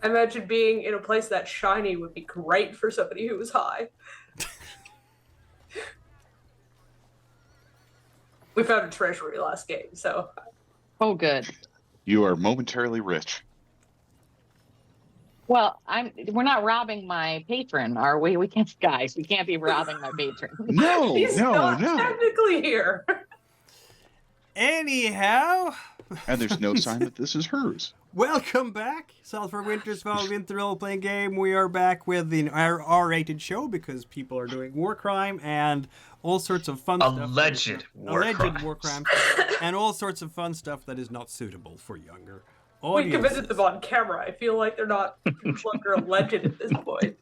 I imagine being in a place that shiny would be great for somebody who was high. We found a treasury last game, so. Oh, good. You are momentarily rich. Well, we're not robbing my patron, are we? We can't, guys, we can't be robbing my patron. No, He's no, not no. technically here. Anyhow, And there's no sign that this is hers. welcome back. Sulphur Winter's Winter role-playing game. We are back with the R-rated show because people are doing war crime and all sorts of fun stuff. Alleged war crimes. And all sorts of fun stuff that is not suitable for younger We audiences. committed them on camera. I feel like they're not longer alleged at this point.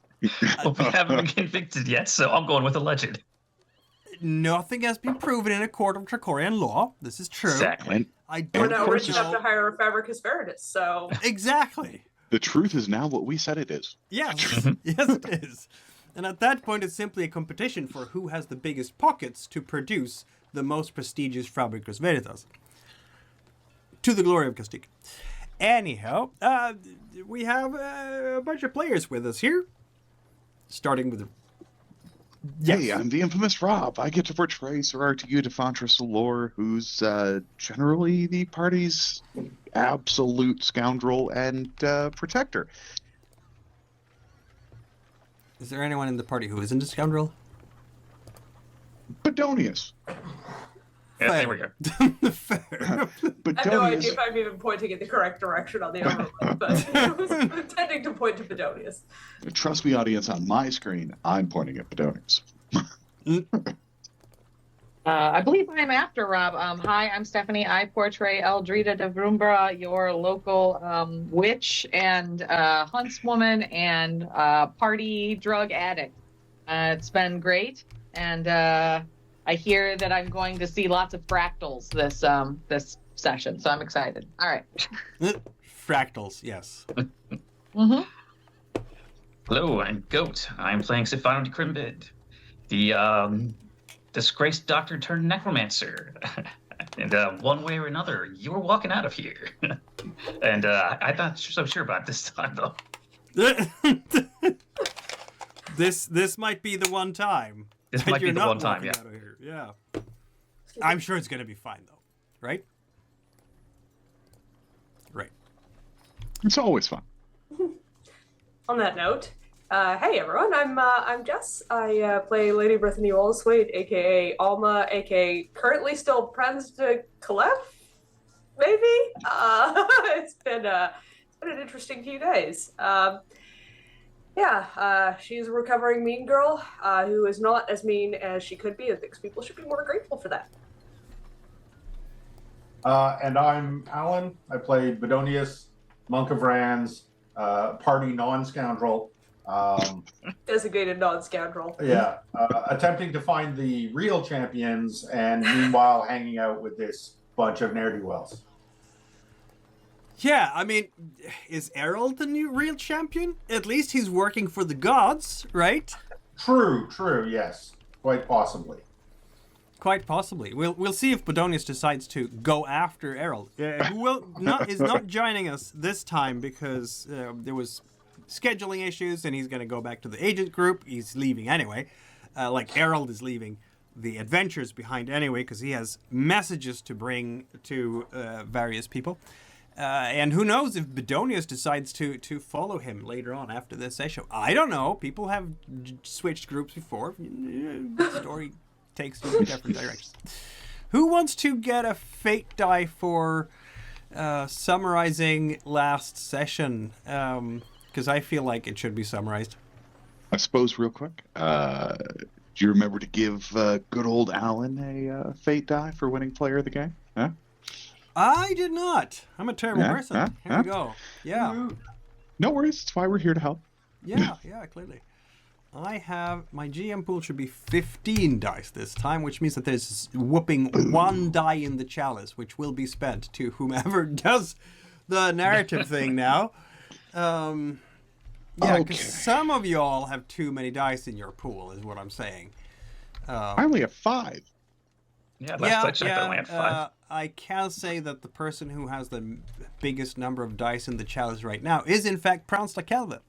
Well, we haven't been convicted yet, so I'm going with alleged. Nothing has been proven in a court of Tricorian law. This is true. Exactly. I We're don't now of course rich enough to hire a Fabricus Veritas, so. Exactly. The truth is now what we said it is. Yes. Yes, it is. And at that point, it's simply a competition for who has the biggest pockets to produce the most prestigious Fabricus Veritas. To the glory of Castic. Anyhow, we have a bunch of players with us here. Starting with... Hey, I'm the infamous Rob. I get to portray Sir Artigu de Fontressor, who's generally the party's absolute scoundrel and protector. Is there anyone in the party who isn't a scoundrel? Bedonius. Yeah, there we go. Fair. I have no Bedonius. idea if I'm even pointing in the correct direction on the overlay, but I was intending to point to Bedonius. Trust me, audience, on my screen, I'm pointing at Bedonius. I believe I'm after Rob. Hi, I'm Stephanie. I portray Eldrita de Brumbra, your local witch and huntswoman and party drug addict. It's been great, and I hear that I'm going to see lots of fractals this session, so I'm excited. All right. Fractals, yes. Mm-hmm. Hello, I'm Goat. I'm playing Sifano de Crimbid, the disgraced doctor turned necromancer. And one way or another, you were walking out of here. And I'm not so sure about this time, though. This might be the one time. This that might be you're the not one time, walking yeah. out of here. Yeah. I'm sure it's going to be fine, though. Right? Right. It's always fun. On that note, hey everyone, I'm Jess. I play Lady Brittany Allswaite, aka Alma, aka currently still Prince de Calef, maybe? It's been an interesting few days. She's a recovering mean girl who is not as mean as she could be and thinks people should be more grateful for that. And I'm Alan. I play Bedonius, Monk of Rands, party non-scoundrel. Designated non-scoundrel. Yeah, attempting to find the real champions and meanwhile hanging out with this bunch of ne'er-do-wells. Yeah, I mean, is Errol the new real champion? At least he's working for the gods, right? True, yes. Quite possibly. Quite possibly. We'll see if Bedonius decides to go after Errol. Who is not joining us this time because there was scheduling issues and he's going to go back to the agent group. He's leaving anyway. Like Errol is leaving the adventures behind anyway because he has messages to bring to various people. And who knows if Bedonius decides to follow him later on after this session. I don't know. People have switched groups before. The story takes you in different directions. Who wants to get a fate die for summarizing last session? Because I feel like it should be summarized. I suppose real quick, do you remember to give good old Alan a fate die for winning player of the game? Huh? I did not. I'm a terrible person. Here we go. Yeah. No worries. That's why we're here to help. Yeah, clearly. I have, my GM pool should be 15 dice this time, which means that there's whooping one die in the chalice, which will be spent to whomever does the narrative thing now. Yeah, because some of y'all have too many dice in your pool, is what I'm saying. I only have 5. Yeah, last I checked, I only had 5. I can say that the person who has the biggest number of dice in the challenge right now is in fact Pransta Kelvin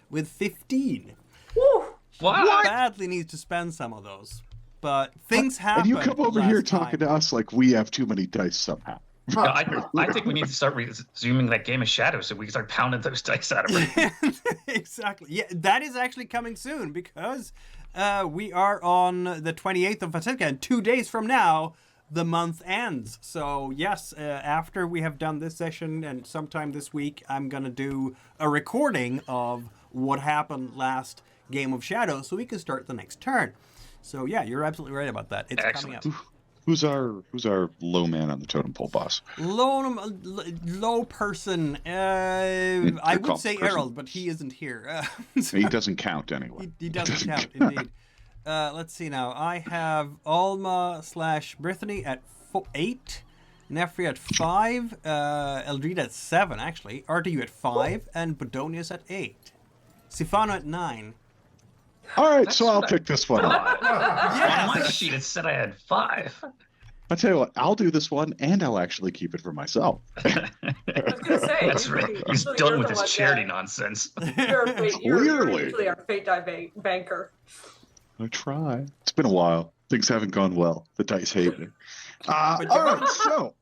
with 15. Woo! What? Badly needs to spend some of those, but things happen. And you come over here last talking time. to us like we have too many dice somehow. I think we need to start resuming that Game of Shadows so we can start pounding those dice out of her. Exactly. Yeah, that is actually coming soon because we are on the 28th of Vatika, and 2 days from now, the month ends. So yes, after we have done this session and sometime this week, I'm going to do a recording of what happened last Game of Shadows so we can start the next turn. So yeah, you're absolutely right about that. It's Excellent. coming up. Who's our low man on the totem pole boss? Low person. I would called say person. Errol, but he isn't here. He doesn't count anyway. He doesn't count, indeed. Let's see now. I have Alma / Brittany at 8, Nefri at 5, Eldrida at 7, actually, RTU at 5, and Bodonius at 8. Sifano at 9. All right, That's so I'll what pick this one up. On my sheet, it said I had 5. I'll tell you what, I'll do this one, and I'll actually keep it for myself. I was gonna say. That's right. He's usually done you're with the this one charity that- nonsense. You're Clearly. usually our fate die banker. I try. It's been a while. Things haven't gone well. The dice hate me. But All you're right, so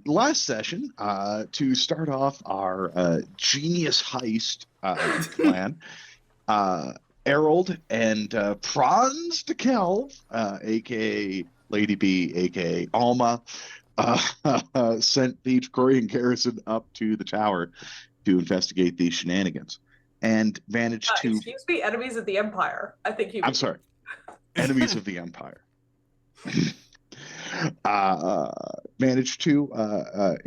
last session, to start off our genius heist plan, Errol and Franz de Kelv, aka Lady B, aka Alma, sent the Tricorian garrison up to the tower to investigate these shenanigans, and managed to. Excuse me, enemies of the Empire. I think you. I'm sorry, enemies of the Empire. Managed to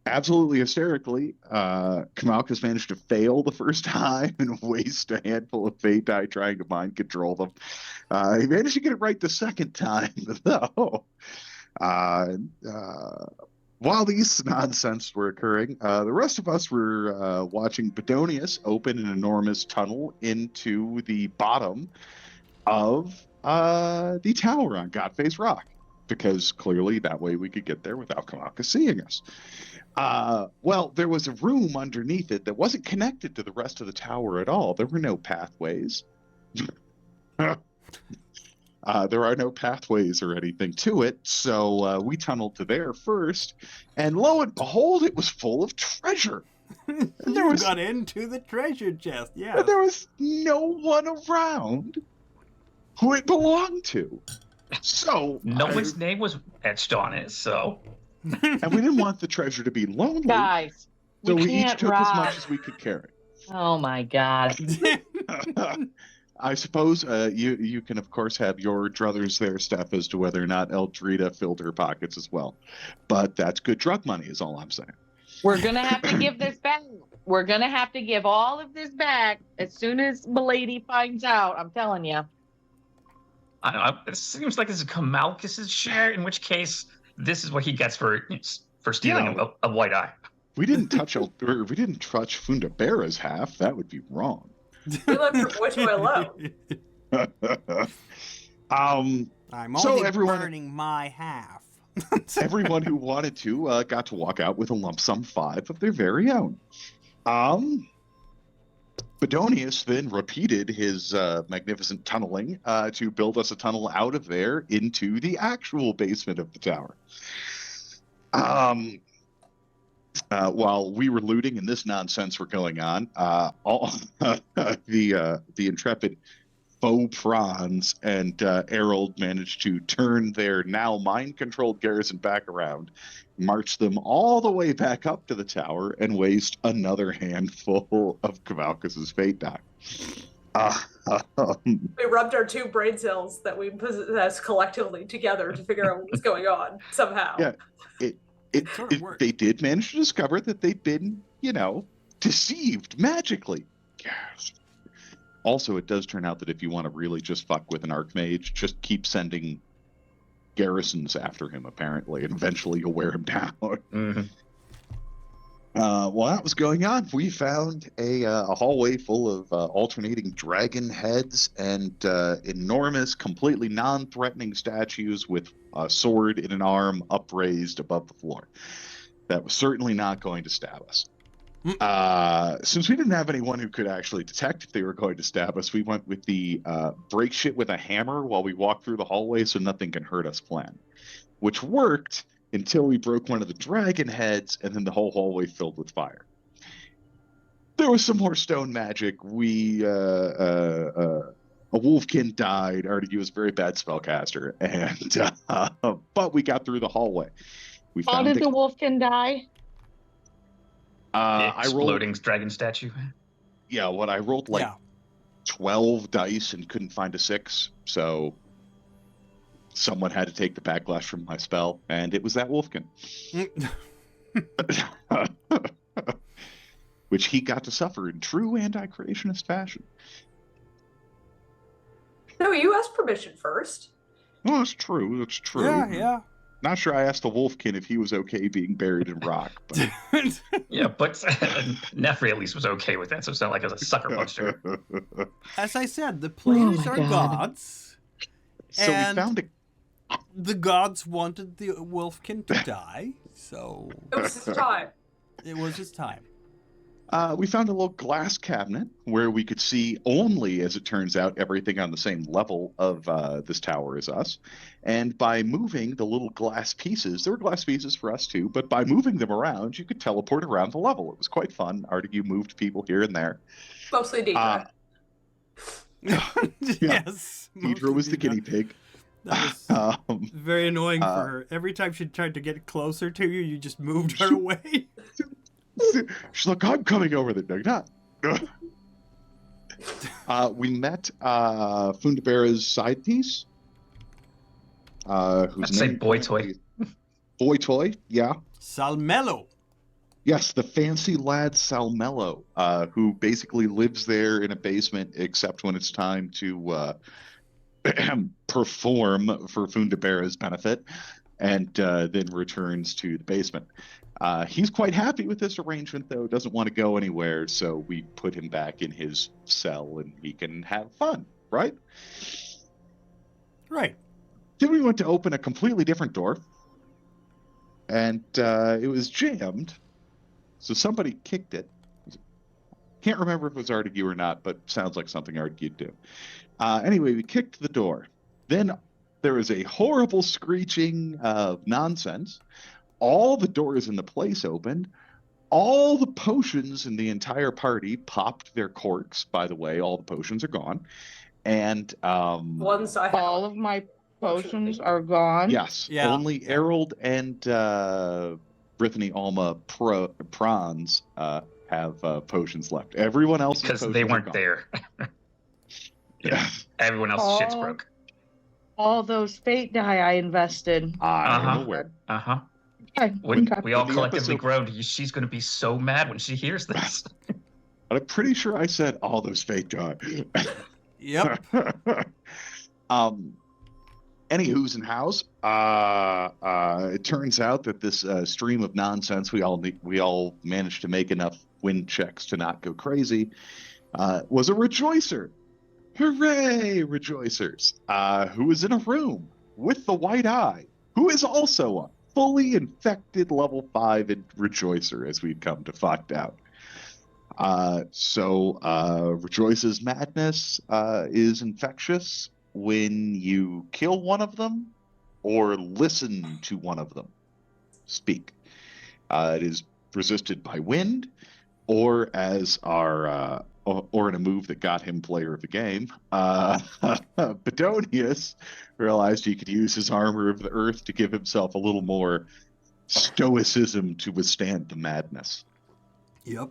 absolutely hysterically, Kamalkas managed to fail the first time and waste a handful of fate die trying to mind control them. He managed to get it right the second time, though. While these nonsense were occurring, the rest of us were watching Bodonius open an enormous tunnel into the bottom of the tower on Godface Rock, because clearly that way we could get there without Kamalkas seeing us. Well, there was a room underneath it that wasn't connected to the rest of the tower at all. There were no pathways. There are no pathways or anything to it, so we tunneled to there first, and lo and behold, it was full of treasure. You got into the treasure chest, yeah. And there was no one around who it belonged to. So No one's name was etched on it, so. and we didn't want the treasure to be lonely, Guys, so we can't each took rob. as much as we could carry. Oh my god. I suppose you can, of course, have your druthers there, Steph, as to whether or not Eldrida filled her pockets as well. But that's good drug money, is all I'm saying. We're gonna have to give this back. We're gonna have to give all of this back as soon as Milady finds out. I'm telling you. I don't know. It seems like this is Kamalkas' share, in which case, this is what he gets for stealing Yeah. a white eye. We didn't touch we didn't touch Fundabera's half. That would be wrong. We left your boy toy alone. I'm So only everyone- burning my half. Everyone who wanted to got to walk out with a lump sum 5 of their very own. Bodonius then repeated his magnificent tunneling to build us a tunnel out of there into the actual basement of the tower. While we were looting and this nonsense were going on, all the intrepid faux prawns and Errol managed to turn their now mind-controlled garrison back around, march them all the way back up to the tower, and waste another handful of Kamalkas' fate die. We rubbed our 2 brain cells that we possess collectively together to figure out what was going on somehow. Yeah. Sort of worked. They did manage to discover that they'd been, deceived magically. Yes. Also, it does turn out that if you want to really just fuck with an Archmage, just keep sending garrisons after him, apparently, and eventually you'll wear him down. Mm-hmm. While that was going on, we found a hallway full of alternating dragon heads and enormous, completely non-threatening statues with a sword in an arm upraised above the floor. That was certainly not going to stab us. Since we didn't have anyone who could actually detect if they were going to stab us, we went with the break shit with a hammer while we walked through the hallway so nothing can hurt us plan, which worked until we broke one of the dragon heads, and then the whole hallway filled with fire. There was some more stone magic. A wolfkin died. Artigue was a very bad spellcaster, and but we got through the hallway. We How found did the wolfkin die? I rolled, Exploding dragon statue. yeah, what I rolled like 12 dice and couldn't find a 6, so someone had to take the backlash from my spell, and it was that wolfkin. Which he got to suffer in true anti-creationist fashion. No, you asked permission first. Well, that's true. That's true. Yeah. Not sure I asked the wolfkin if he was okay being buried in rock. But... Yeah, but Nefri at least was okay with that, so it's not like I was a sucker punched her. As I said, the players are gods. So and we found a... the gods wanted the wolfkin to die, so It was his time. it was his time. We found a little glass cabinet where we could see only, as it turns out, everything on the same level of this tower as us. And by moving the little glass pieces, there were glass pieces for us too, but by moving them around, you could teleport around the level. It was quite fun. Artigue moved people here and there. Mostly Deidre. Yes. Deidre was the guinea pig. That was very annoying for her. Every time she tried to get closer to you, you just moved her away. She's like, I'm coming over there. No, not. We met Fundabera's side piece. Whose I'd say name Boy Toy. Boy Toy, yeah. Salmello. Yes, the fancy lad Salmello, who basically lives there in a basement except when it's time to perform for Fundabera's benefit, and then returns to the basement. He's quite happy with this arrangement, though, doesn't want to go anywhere, so we put him back in his cell and he can have fun, right? Right. Then we went to open a completely different door, and it was jammed, so somebody kicked it. Can't remember if it was Artigue or not, but sounds like something Artigue would do. Anyway, we kicked the door. Then there was a horrible screeching of nonsense. All the doors in the place opened. All the potions in the entire party popped their corks. By the way, all the potions are gone. And Ones I have. All of my potions are gone. yes, Yeah. only Errol and Brittany Alma Prawns have potions left. Everyone else Because they weren't there. Yeah. Everyone else's shit's broke. All those fate die I invested. I'm aware. Uh-huh. Okay. We all In the collectively episode- groaned. She's going to be so mad when she hears this. I'm pretty sure I said all those fake die. Yep. Anywho's in house. It turns out that this stream of nonsense, we all managed to make enough wind checks to not go crazy, was a rejoicer. Hooray, rejoicers! Who is in a room with the white eye, who is also a fully infected level 5 rejoicer, as we've come to find out. Rejoice's madness is infectious when you kill one of them or listen to one of them speak. It is resisted by wind, or as our or in a move that got him player of the game, Bedonius realized he could use his armor of the earth to give himself a little more stoicism to withstand the madness. Yep.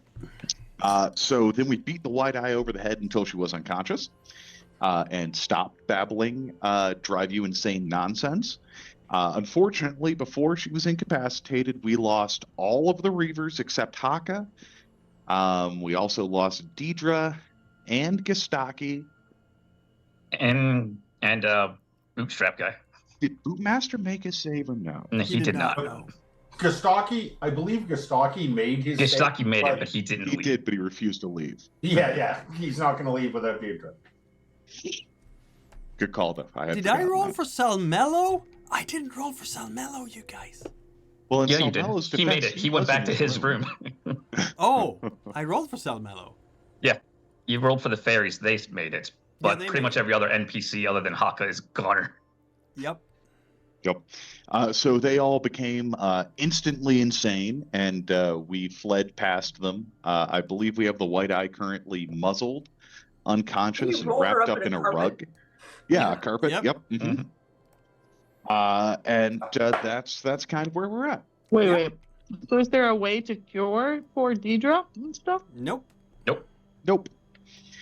So then we beat the white eye over the head until she was unconscious, and stopped babbling drive you insane nonsense. Unfortunately, before she was incapacitated, we lost all of the Reavers except Haka. We also lost Deidre and Gistaki. And Bootstrap guy. Did Bootmaster make a save or no? No, he did not. know. Gostocki, I believe Gostocki made his. Gistaki made but it, but he didn't He leave. did, but he refused to leave. Yeah, he's not going to leave without Deidre. Good call, though. Did I roll for Salmello? I didn't roll for Salmello, you guys. Well, in Yeah, you did. Salmella's He made defense, it. He went was in back to the his room. Oh, I rolled for Salmello. Yeah, you rolled for the fairies. They made it, but they pretty made much every other NPC other than Haka is goner. Yep. Yep. So they all became instantly insane, and we fled past them. I believe we have the White Eye currently muzzled, unconscious, and rolled her wrapped up up in in a a carpet. rug. Yeah, Yeah. a carpet. Yep. Yep. Mhm. And that's kind of where we're at. Wait. So is there a way to cure poor Deidre and stuff? Nope. Nope.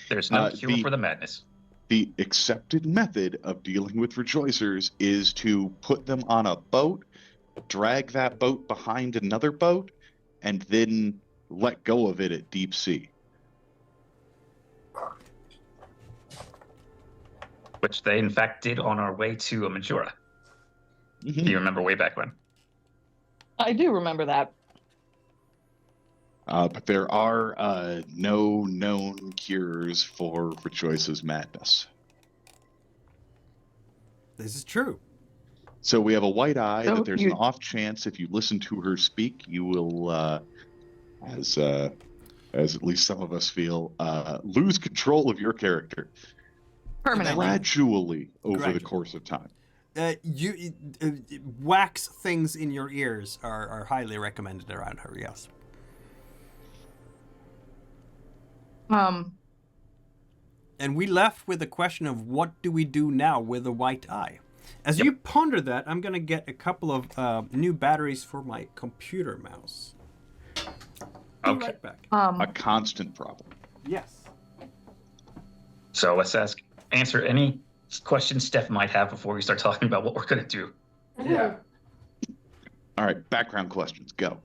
There's no Uh, cure the- for the madness. The accepted method of dealing with rejoicers is to put them on a boat, drag that boat behind another boat, and then let go of it at deep sea. Which they in fact did on our way to Majora. Do you remember way back when? I do remember that. But there are no known cures for Rejoice's madness. This is true. So we have a White Eye So that there's you- an off chance if you listen to her speak, you will, as at least some of us feel, lose control of your character Permanently. gradually over the Gradually. course of time. Wax things in your ears are highly recommended around her. Yes. And we left with the question of what do we do now with the White Eye? As you ponder that, I'm going to get a couple of new batteries for my computer mouse. Be Okay. right back. A constant problem. Yes. So let's answer any questions Steph might have before we start talking about what we're gonna do. Yeah. All right, background questions, go.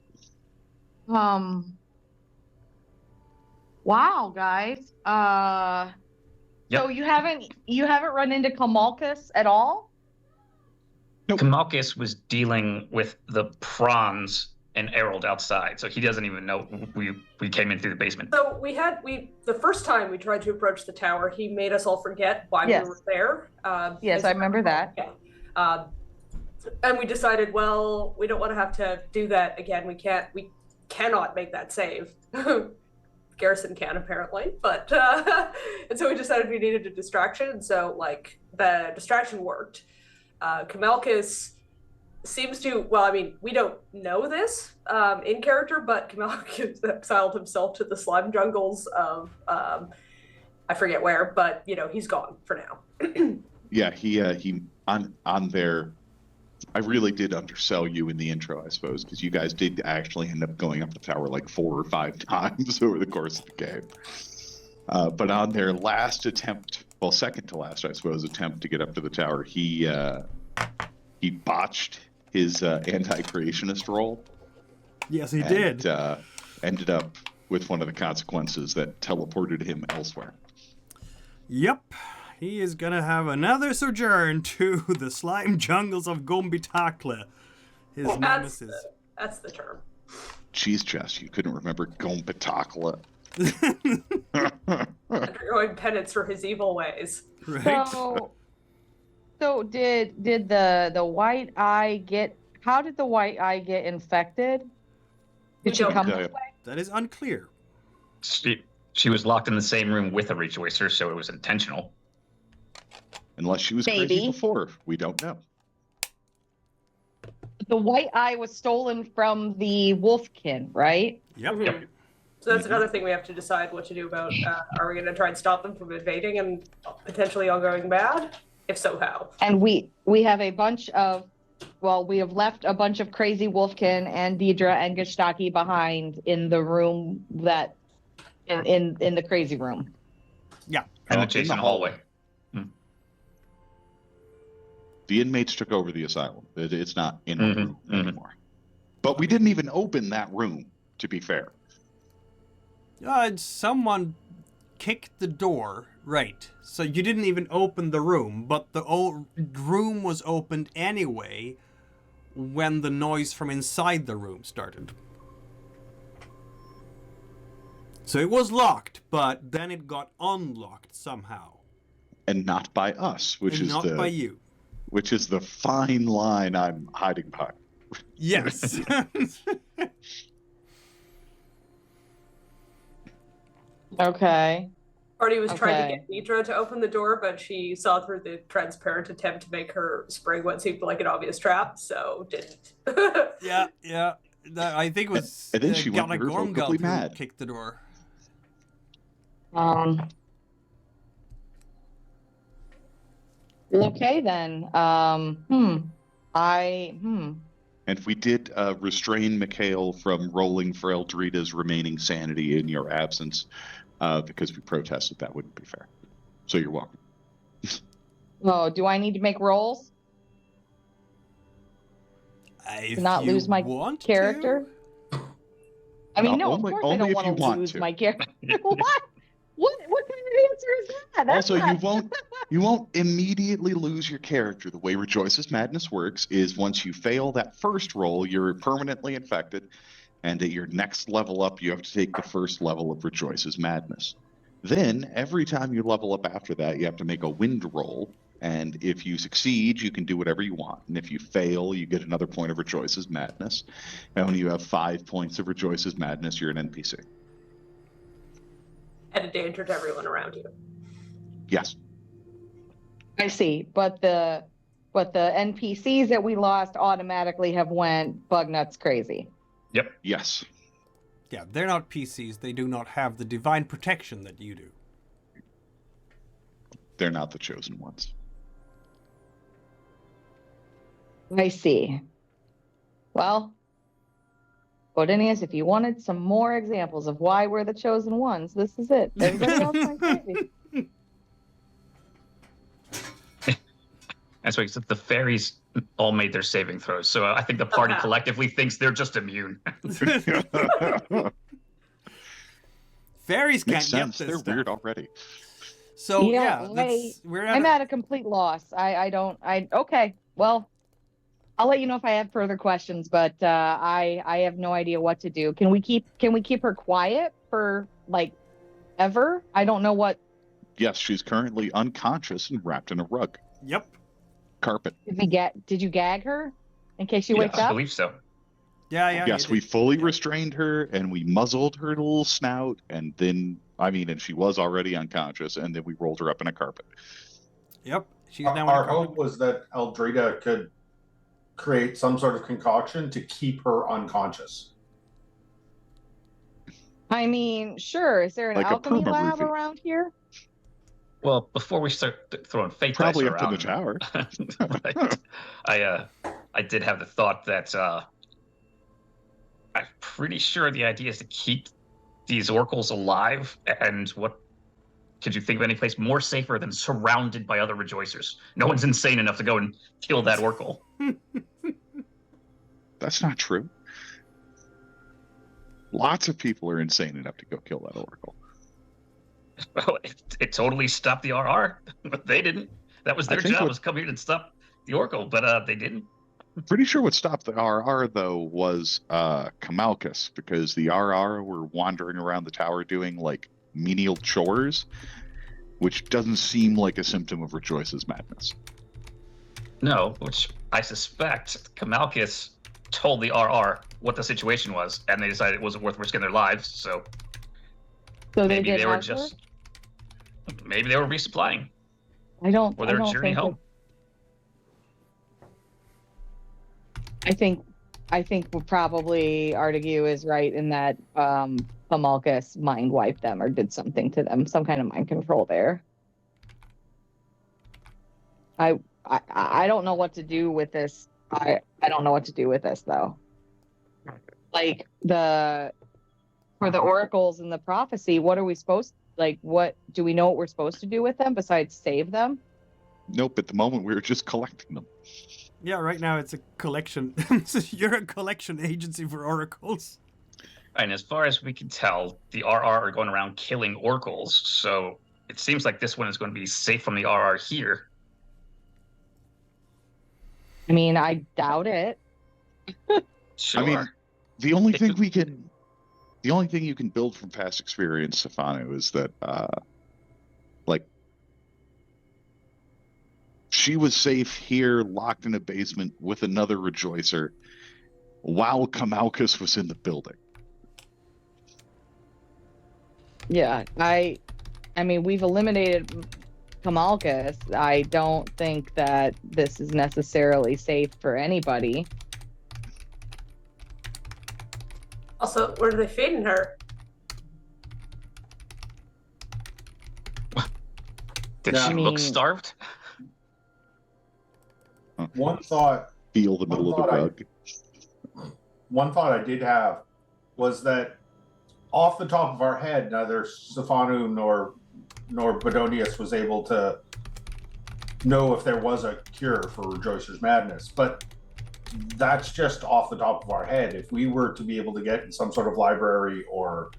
Wow, guys. So you haven't run into Kamalkus at all? Nope. Kamalkus was dealing with the prawns and Errol outside, so he doesn't even know we came in through the basement. So the first time we tried to approach the tower, he made us all forget why Yes. we were there. Yes, I remember that. Yeah. And we decided, well, we don't want to have to do that again. We cannot make that save. Garrison can apparently, but and so we decided we needed a distraction. And so like the distraction worked. Kamalkus seems to, well, I mean, we don't know this in character, but Kamalkus exiled himself to the slime jungles of I forget where, but he's gone for now. Yeah, he on there. I really did undersell you in the intro, I suppose, because you guys did actually end up going up the tower like 4 or 5 times over the course of the game. But on their last attempt, well, second to last, I suppose, attempt to get up to the tower, he botched his anti-creationist roll. Yes, he and, did. Ended up with one of the consequences that teleported him elsewhere. Yep. He is gonna have another sojourn to the slime jungles of Gombitakle. His nemesis. That's the term. Cheese chest, you couldn't remember Gombatakla. Undergoing penance for his evil ways. Right. So did the White Eye get? How did the White Eye get infected? We Did she don't come? know. That is unclear. She was locked in the same room with a rejoicer, so it was intentional. Unless she was crazy Maybe. before, we don't know. The White Eye was stolen from the Wolfkin, right? Yep. Mhm. So that's another thing we have to decide what to do about. Are we going to try and stop them from invading and potentially all going bad? If so, how? And we have a bunch of, well, we have left a bunch of crazy Wolfkin and Deidre and Gestaki behind in the room that, in the crazy room. Yeah. And Oh, the in chase the in the hallway. The inmates took over the asylum. It's not in a room anymore. But we didn't even open that room, to be fair. Someone kicked the door, right? So you didn't even open the room, but the old room was opened anyway. when the noise from inside the room started. So it was locked, but then it got unlocked somehow. And not by us, which And is not by you. which is the fine line I'm hiding behind. Yes. Okay. Party was trying to Okay. get Nitra to open the door, but she saw through the transparent attempt to make her spring what seemed like an obvious trap, so didn't. Yeah. I think it was And then she went Galagormgalt irrevocably who mad. kicked the door. Okay then. And we did restrain Mikhail from rolling for Eldrida's remaining sanity in your absence because we protested that wouldn't be fair. So you're welcome. Oh, do I need to make rolls If to not you lose my want to. character? I mean, no, Only- of course I only don't if want you to want lose to. my character. What? What kind of answer is that? That's Also, not... you won't immediately lose your character. The way Rejoice's Madness works is once you fail that first roll, you're permanently infected, and at your next level up, you have to take the first level of Rejoice's Madness. Then, every time you level up after that, you have to make a wind roll, and if you succeed, you can do whatever you want. And if you fail, you get another point of Rejoice's Madness. And when you have 5 points of Rejoice's Madness, you're an NPC. At a danger to everyone around you. Yes. I see, but the NPCs that we lost automatically have went bug nuts crazy. Yes. Yeah, they're not PCs. They do not have the divine protection that you do. They're not the chosen ones. I see. Well, Bodinius, if you wanted some more examples of why we're the chosen ones, this is it. Everybody else went crazy. That's why the fairies all made their saving throws. So I think the party collectively thinks they're just immune. Fairies can't Makes get sense. this They're stuff. weird already. So Yeah, I'm at a complete loss. Okay. Well, I'll let you know if I have further questions, but I have no idea what to do. Can we keep her quiet for like ever? I don't know what. Yes, she's currently unconscious and wrapped in a rug. Yep. Carpet. Did you gag her in case she Yes, wakes I up? believe so. Yeah. Yes, you we did. fully Yeah. restrained her and we muzzled her little snout, and then, and she was already unconscious, and then we rolled her up in a carpet. Yep. She's now in Our a carpet. hope was that Eldrida could create some sort of concoction to keep her unconscious. I mean, sure. Is there an Like a alchemy perma lab roofie. around here? Well, before we start throwing fate Probably dice up to around, the tower. right, I did have the thought that I'm pretty sure the idea is to keep these oracles alive. And what could you think of any place more safer than surrounded by other rejoicers? No one's insane enough to go and kill that oracle. That's not true. Lots of people are insane enough to go kill that oracle. Well, it totally stopped the RR, but they didn't. That was I their think job, what- was come here and stop the oracle, but they didn't. Pretty sure what stopped the RR, though, was Kamalkus, because the RR were wandering around the tower doing, like, menial chores, which doesn't seem like a symptom of Rejoice's madness. No, which I suspect Kamalkus told the RR what the situation was, and they decided it wasn't worth risking their lives, so So maybe did they were have her? just... Maybe they were resupplying, I don't. or I their don't journey think home. I think probably Artigue is right in that Pamalkus mind wiped them or did something to them, some kind of mind control there. I don't know what to do with this. I don't know what to do with this though. Like for the oracles and the prophecy, what are we supposed what do we know what we're supposed to do with them besides save them? Nope, at the moment we were just collecting them. Yeah, right now it's a collection. You're a collection agency for oracles. And as far as we can tell, the RR are going around killing oracles, so it seems like this one is going to be safe from the RR here. I mean, I doubt it. Sure. I mean, the only If thing it- the only thing you can build from past experience, Stefano, is that, like, she was safe here, locked in a basement with another Rejoicer, while Kamalkus was in the building. Yeah, I mean, we've eliminated Kamalkus. I don't think that this is necessarily safe for anybody. Also, where are they feeding her? Did Yeah. she I look mean- starved? One thought Feel the middle of the rug. One thought I did have was that off the top of our head, neither Safanu nor Bedonius was able to know if there was a cure for Rejoicer's madness. But that's just off the top of our head. If we were to be able to get in some sort of library or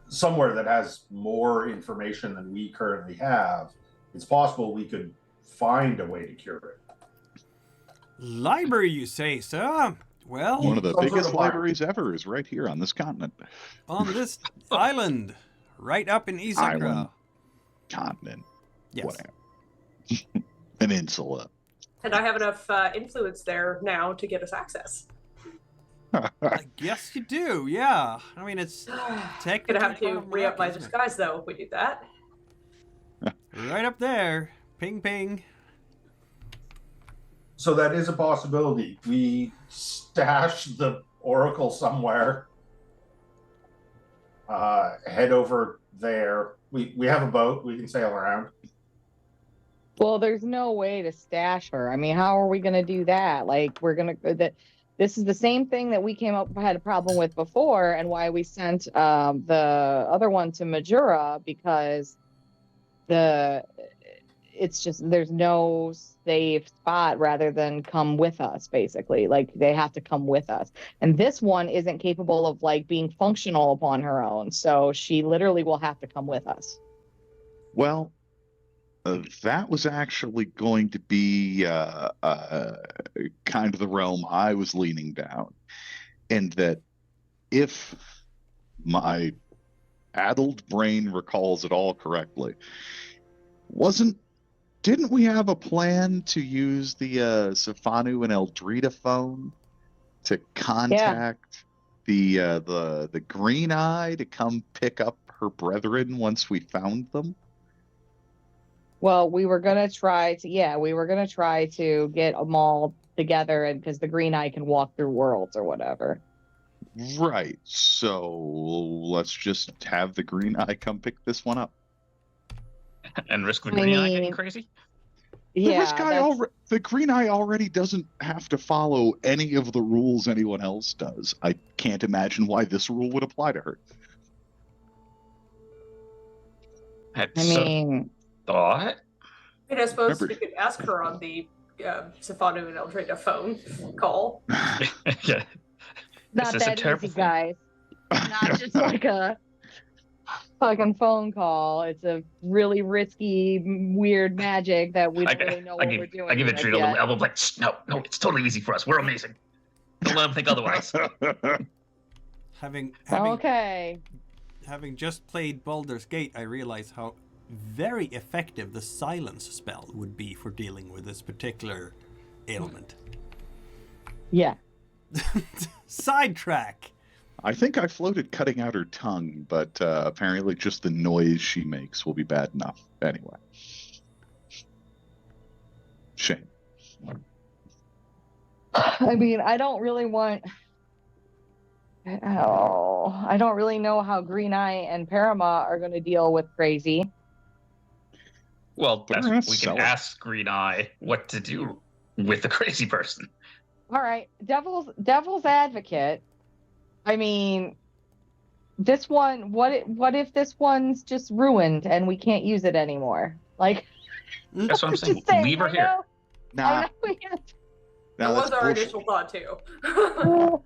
somewhere that has more information than we currently have, it's possible we could find a way to cure it. Library, you say, sir? Well, One of the Some sort biggest of library. libraries ever is right here on this continent. on this island, right up in Isakra. Island. Continent. Yes. Whatever. Peninsula. And I have enough influence there now to get us access. I guess you do, yeah. I mean, it's technically Gonna have to part of re-up my Morocco, isn't it? disguise though if we do that. Right up there. Ping, ping. So that is a possibility. We stash the Oracle somewhere. Head over there. We have a boat. We can sail around. Well, there's no way to stash her. I mean, how are we going to do that? Like, this is the same thing that we had a problem with before, and why we sent the other one to Majura, because it's just there's no safe spot rather than come with us, basically. Like, they have to come with us, and this one isn't capable of like being functional upon her own, so she literally will have to come with us. Well, that was actually going to be kind of the realm I was leaning down. And that if my addled brain recalls it all correctly, didn't we have a plan to use the Safanu and Eldrita phone to contact the Green Eye to come pick up her brethren once we found them? Well, we were gonna try to get them all together, and because the Green Eye can walk through worlds or whatever. Right. So let's just have the Green Eye come pick this one up. And risk the I green eye getting mean- crazy? Yeah, The Green Eye already doesn't have to follow any of the rules anyone else does. I can't imagine why this rule would apply to her. Had I some mean, thought. And I suppose Remember- we could ask her on the Safanu and Eldrita phone call. Yeah. not This is a that terrible easy, thing. guys. Not just like a fucking phone call. It's a really risky, weird magic that we don't really know what we're doing. I give it with Drita a yet. little elbow, like, "Shh, no, it's totally easy for us. We're amazing. Don't let them think otherwise." Having Okay. having just played Baldur's Gate, I realize how very effective the silence spell would be for dealing with this particular ailment. Yeah. Sidetrack. I think I floated cutting out her tongue, but apparently just the noise she makes will be bad enough. Anyway. Shame. I mean, I don't really know how Green Eye and Parama are going to deal with crazy. Well, But that's, we're gonna we sell can it. ask Green Eye what to do with the crazy person. All right, devil's advocate. I mean, this one. What if this one's just ruined and we can't use it anymore? Like, That's what I'm saying. just saying, Leave her I here. know- Nah, I know we have That nah, was that's our bullshit. initial thought too.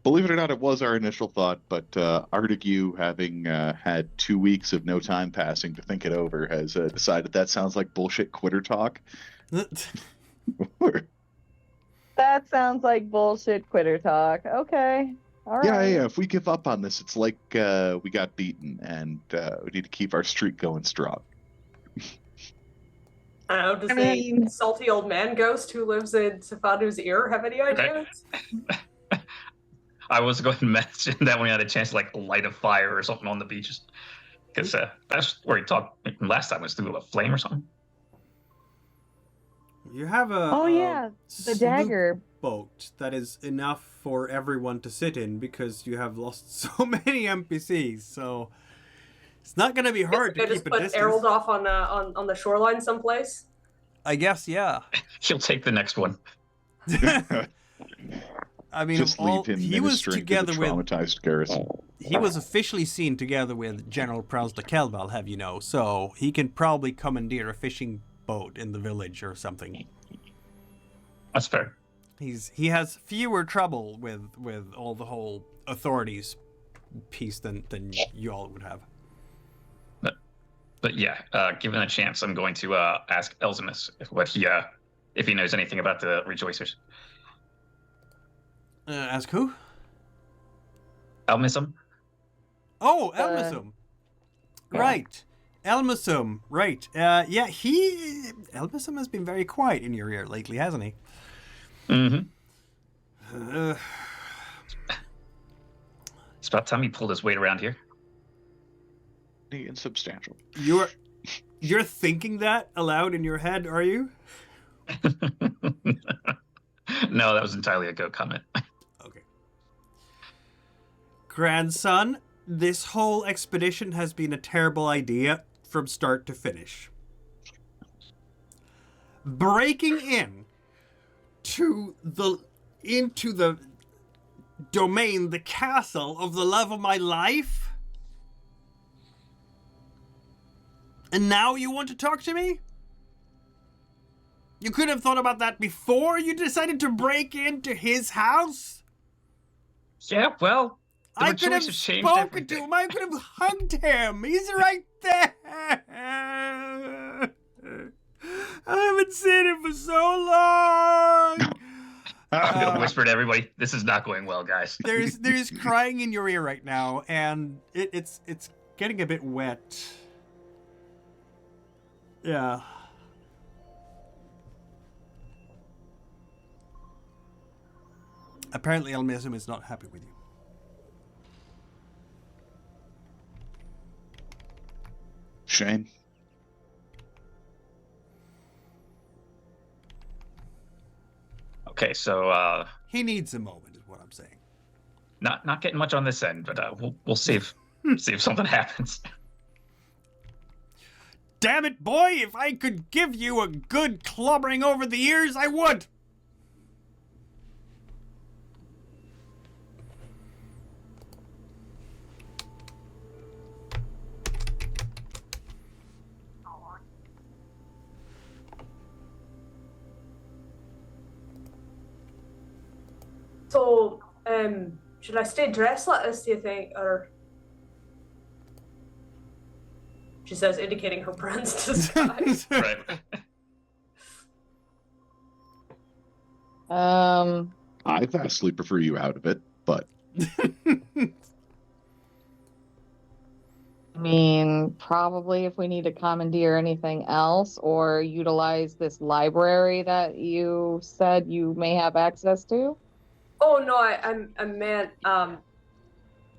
Believe it or not, it was our initial thought, but Artigue, having had 2 weeks of no time passing to think it over, has decided that sounds like bullshit quitter talk. That sounds like bullshit quitter talk. Okay. All right. Yeah. If we give up on this, it's like we got beaten, and we need to keep our streak going strong. I don't know, does I mean- the salty old man ghost who lives in Safanu's ear have any ideas? I was going to mention that when we had a chance to like light a fire or something on the beaches, because that's where he talked last time, was through a flame or something. You have a Oh yeah, the sloop dagger. boat that is enough for everyone to sit in because you have lost so many NPCs. So it's not going to be hard to They keep just a put distance. Errol off on the shoreline someplace. I guess, yeah. He'll take the next one. I mean, Just leave him he was ministering to the together with. traumatized garrison. He was officially seen together with General Prowse de Kelval, have you know? So he can probably commandeer a fishing boat in the village or something. That's fair. He has fewer trouble with all the whole authorities piece than you all would have. But yeah, given a chance, I'm going to ask Elzimus if he knows anything about the Rejoicers. Ask who? Elmisum? Oh, Elmisum. Right. Elmisum. Right. Yeah, Elmisum has been very quiet in your ear lately, hasn't he? Mm-hmm. It's about time he pulled his weight around here. Insubstantial. You're thinking that aloud in your head, are you? No, that was entirely a goat comment. Okay. Grandson, this whole expedition has been a terrible idea from start to finish. Breaking into the domain, the castle of the love of my life? And now you want to talk to me? You could have thought about that before you decided to break into his house? Yeah, well, the I could have Rejoicers changed spoken to everything. him. I could have hugged him. He's right there. I haven't seen him for so long. I'm gonna whisper to everybody, this is not going well, guys. There's crying in your ear right now, and it's getting a bit wet. Yeah. Apparently, Elmisum is not happy with you. Shame. Okay, so He needs a moment, is what I'm saying. not getting much on this end, but we'll see if something happens. Damn it, boy! If I could give you a good clobbering over the ears, I would! So, should I stay dressed like this, do you think, or? She says, indicating her bronze disguise. Right. I vastly prefer you out of it, but I mean, probably if we need to commandeer anything else or utilize this library that you said you may have access to. Oh no, I meant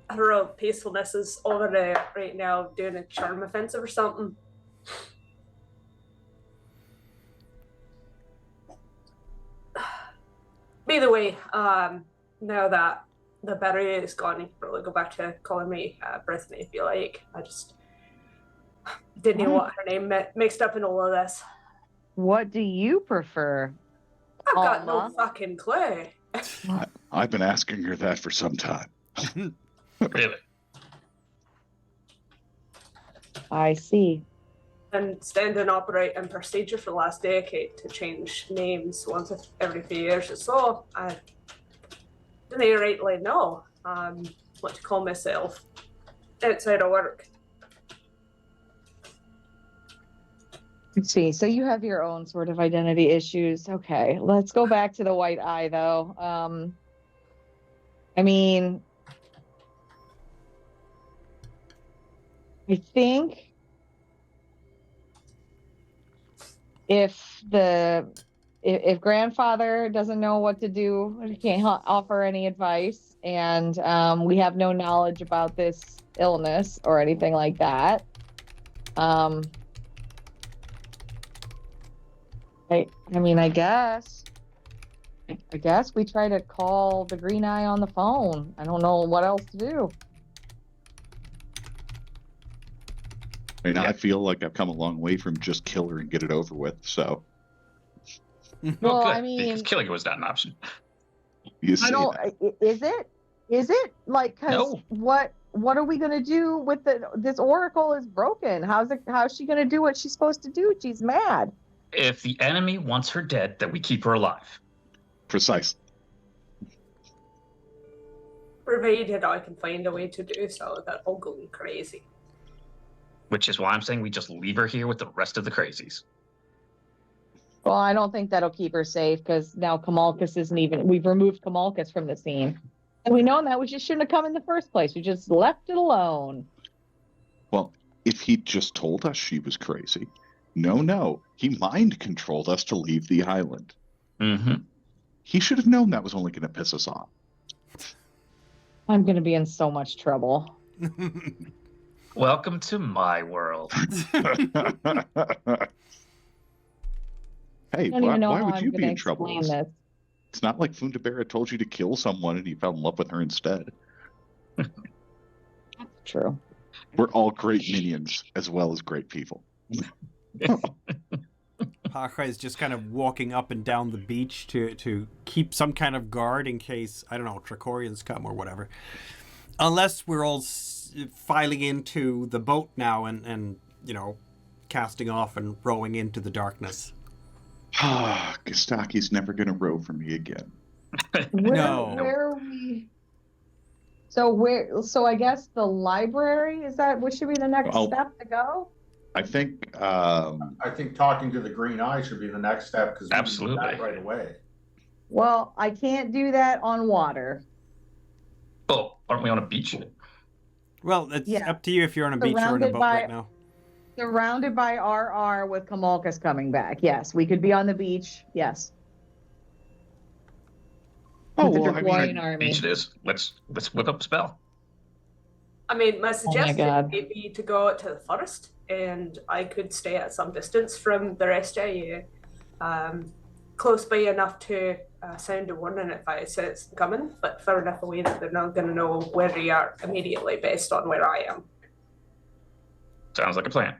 I don't know, peacefulness is over there right now doing a charm offensive or something. Either way, now that the battery is gone, you can probably go back to calling me Brittany if you like. I just didn't know what her name mixed up in all of this. What do you prefer? I've got no Alma? fucking clue. I've been asking her that for some time. Really? I see. And standard operating procedure for the last decade to change names once every few years or so. I didn't rightly know what to call myself outside of work. Let's see. So you have your own sort of identity issues. Okay, let's go back to the white eye, though. I mean, I think if grandfather doesn't know what to do, he can't offer any advice, and we have no knowledge about this illness or anything like that. I mean, I guess we try to call the green eye on the phone. I don't know what else to do. I mean, Yeah. I feel like I've come a long way from just kill her and get it over with. So Well, Good, I mean, because killing her was not an option. you see I don't. Is it? Is it like? Because No. what are we gonna do with this oracle is broken? How's she gonna do what she's supposed to do? She's mad. If the enemy wants her dead, then we keep her alive. Precisely. Provided I can find a way to do so that won't go crazy. Which is why I'm saying we just leave her here with the rest of the crazies. Well, I don't think that'll keep her safe because now Kamalkus isn't even. We've removed Kamalkus from the scene, and we know that we just shouldn't have come in the first place. We just left it alone. Well, if he'd just told us she was crazy. No, he mind controlled us to leave the island. Mm-hmm. He should have known that was only going to piss us off. I'm gonna be in so much trouble. Welcome to my world. Hey, I don't even know why how would I'm you be gonna in trouble? explain this. It's not like Fundabera told you to kill someone and you fell in love with her instead. That's true. We're all great minions as well as great people. Haka is just kind of walking up and down the beach to keep some kind of guard in case, I don't know, Tricorians come or whatever. Unless we're all filing into the boat now and casting off and rowing into the darkness. Gastaki's never going to row for me again. No. Where are we? So I guess the library, is that what should be the next step to go? I think I think talking to the green eye should be the next step because we Absolutely. can do that right away. Well, I can't do that on water. Oh, aren't we on a beach? Well, it's Yeah. up to you if you're on a beach or on a Surrounded boat by- right now. Surrounded by RR with Kamalkus coming back. Yes, we could be on the beach. Yes. Oh, With the well, I mean, Draconian army. Beach it is. Let's whip up a spell. I mean, my suggestion God. would be to go out to the forest, and I could stay at some distance from the rest of you, close by enough to sound a warning if I sense them coming, but far enough away that they're not going to know where you are immediately based on where I am. Sounds like a plan.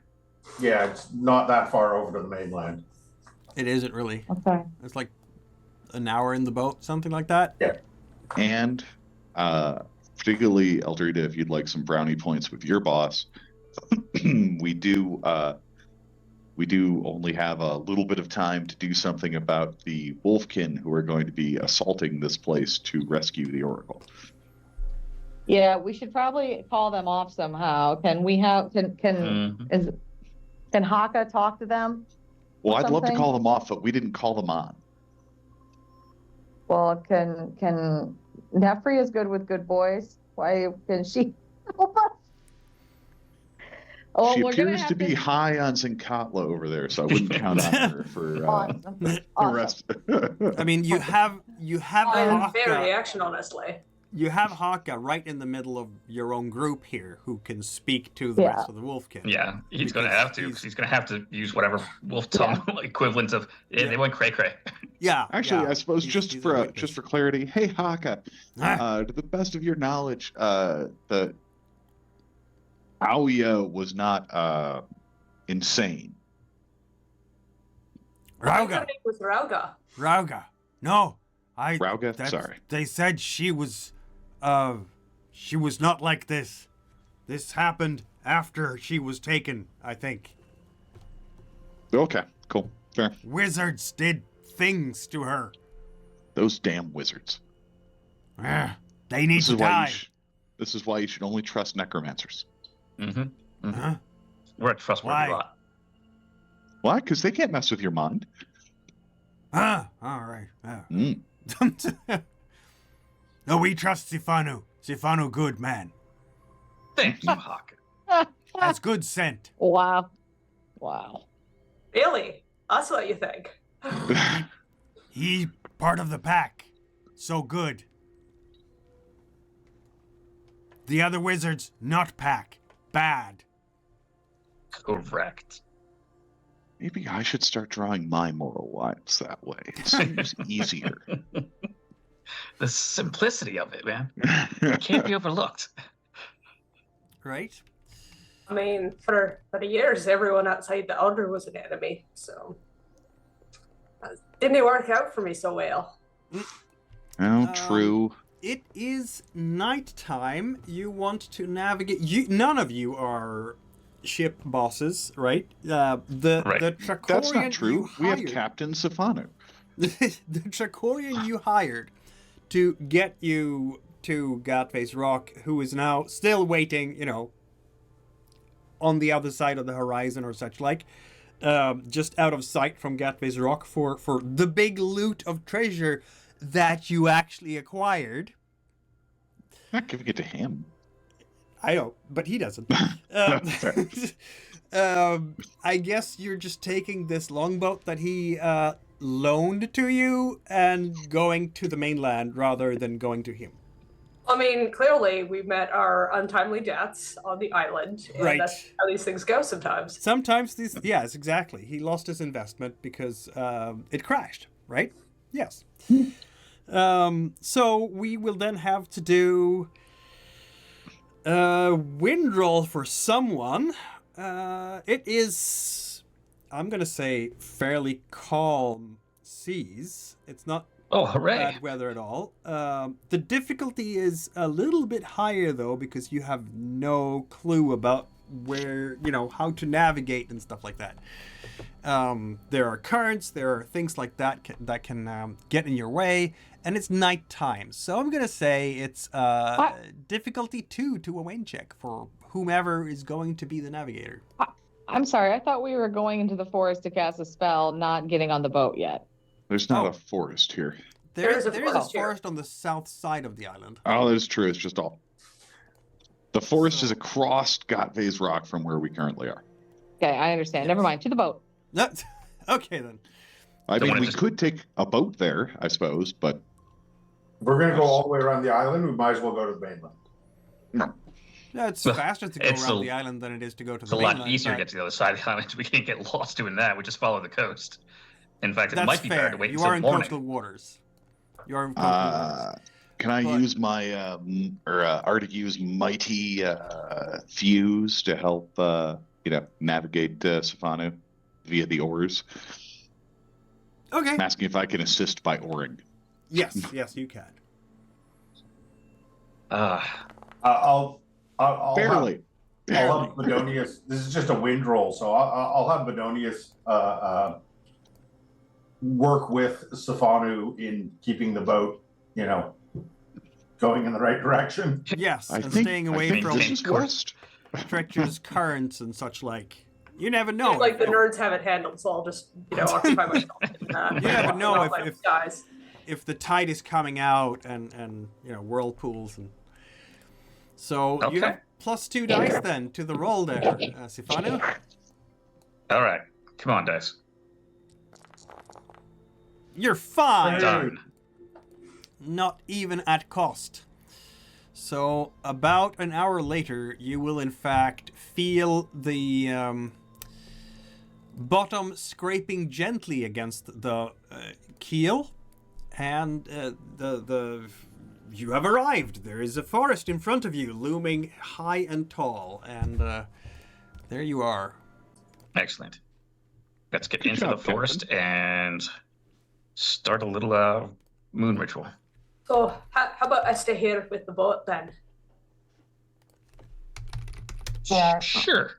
Yeah, it's not that far over to the mainland. It isn't really. Okay. It's like an hour in the boat, something like that. and particularly Eldrita, if you'd like some brownie points with your boss, we do only have a little bit of time to do something about the Wolfkin who are going to be assaulting this place to rescue the Oracle. Yeah, we should probably call them off somehow. Can we have can Haka talk to them? Well, I'd love to something? call them off, but we didn't call them on. Well, can Nefri is good with good boys. Why can she help us? Oh, She we're gonna appears have to be high on Zincatla over there, so I wouldn't count on her for Awesome. the Awesome. rest. I mean, you have Fair Haka, reaction, honestly. you have Haka right in the middle of your own group here, who can speak to the Yeah. rest of the Wolfkin. Yeah, he's going to Because have to. 'Cause he's going to have to use whatever wolf tongue equivalent of. Yeah, they went cray cray. Yeah. Actually, yeah. I suppose He's just a for witness. clarity, hey Haka, Ah. to the best of your knowledge, the Aoya was not insane. I think her Rauga, name was Rauga. Rauga. No, Rauga, that's- sorry. They said she was not like this. This happened after she was taken, I think. Okay, cool, fair. Wizards did things to her. Those damn wizards. They need This to is why die. this is why you should only trust necromancers. Mm-hmm. Huh? We're a trustworthy Why? lot. Why? Because they can't mess with your mind. Ah, all right. Ah. Mm. No, we trust Sifanu. Sifanu, good man. Thank you, Haka. That's good scent. Wow. Wow. Really? That's what you think? He part of the pack. So good. The other wizards, not pack. Bad. Correct. Maybe I should start drawing my moral lines that way. It seems easier. The simplicity of it, man. It can't be overlooked. Right? I mean, for the years, everyone outside the Elder was an enemy, so didn't work out for me so well. Oh, true. It is nighttime. You want to navigate. None of you are ship bosses, right? Right. The Trakorian That's not true. you We have hired- Captain Safanu. the Trakorian you hired to get you to Godface Rock, who is now still waiting, on the other side of the horizon or such like, just out of sight from Godface Rock for the big loot of treasure that you actually acquired. Not giving it to him. I know, but he doesn't. I guess you're just taking this longboat that he loaned to you and going to the mainland rather than going to him. I mean, clearly we met our untimely deaths on the island, and Right. that's how these things go sometimes. Sometimes these, yes, exactly. He lost his investment because it crashed, right? Yes. So we will then have to do wind roll for someone. It is, I'm gonna say, fairly calm seas. It's not Oh, hooray. bad weather at all. The difficulty is a little bit higher though, because you have no clue about where, how to navigate and stuff like that. There are currents, there are things like that that can get in your way, and it's nighttime. So I'm gonna say it's difficulty 2 to a wind check for whomever is going to be the navigator. I'm sorry. I thought we were going into the forest to cast a spell, not getting on the boat yet. There's not Oh. a forest here. There is a There is a forest here. forest on the south side of the island. Oh, that is true. It's just all. The forest is across Gotvay's Rock from where we currently are. Okay, I understand. Yes. Never mind. To the boat. Okay then. I Don't mean, wanna we just- could take a boat there, I suppose, but If we're gonna go all the way around the island, we might as well go to the mainland. Yeah, it's Well, faster to go it's around a- the island than it is to go to It's the a mainland. lot easier to but get to the other side of the island. We can't get lost doing that. We just follow the coast. In fact, it That's might be better fair. to wait You until are in morning. coastal waters. You are in coastal waters. can I But- use my Artigue's mighty fuse to help navigate Safanu via the oars? Okay. I'm asking if I can assist by oaring. Yes, you can. I'll have, Barely. I'll have Bedonius. This is just a wind roll, so I'll have Bedonius work with Safanu in keeping the boat, going in the right direction. Yes, I and think, staying I away think from this is west. treacherous currents and such like. You never know. Like the nerds have it handled, so I'll just, occupy myself. You never know not let if- guys. if the tide is coming out and whirlpools and so you Okay. have +2 dice then to the roll there, Sifanu. All right. Come on, dice. You're fine. Done. Not even at cost. So about an hour later, you will in fact feel the bottom scraping gently against the keel, and you have arrived. There is a forest in front of you, looming high and tall, and there you are. Excellent. Let's get Good into job, the forest and start a little moon ritual. So, how about I stay here with the boat then? Yeah. Sure.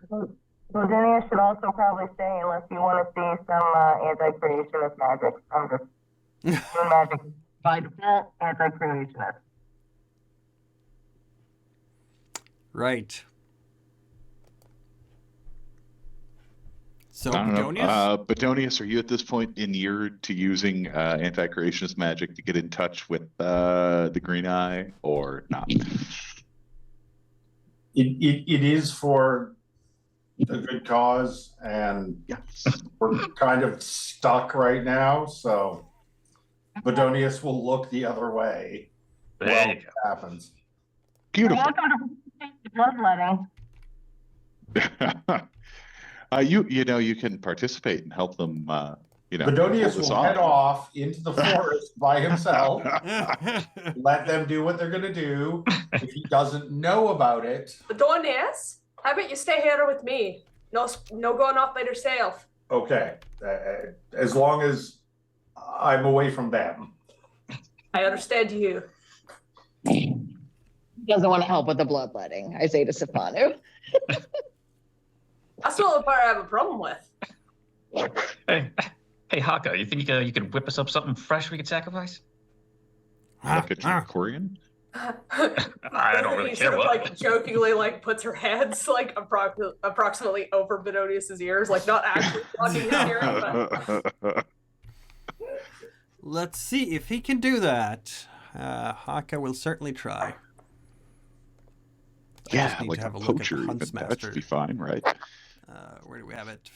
Virginia should also probably stay unless you want to see some anti-creationist magic. I'm just doing magic by default, anti-creationist. Right. So, I don't know. Bedonius? Bedonius, are you at this point inured to using anti-creationist magic to get in touch with the Green Eye, or not? It is for a good cause, and Yes. we're kind of stuck right now, so Bedonius will look the other way There while you it go. happens. Beautiful. Welcome to bloodletting. You can participate and help them. Pull Bedonius this will head off into the forest by himself. Let them do what they're going to do. If he doesn't know about it, Bedonius, how about you stay here with me? No going off by yourself. okay. As long as I'm away from them. I understand you. He doesn't want to help with the bloodletting, I say to Safanu. That's not the part I have a problem with. Hey, Haka, you think you could whip us up something fresh we could sacrifice? Look at your Corian. I don't really he care sort of what. like jokingly like puts her hands like approximately over Bedonius's ears, like not actually blocking his hearing, but Let's see if he can do that. Haka will certainly try. I Yeah, just need like to have a a look at poacher. the Even. That should be fine, right? Where do we have it?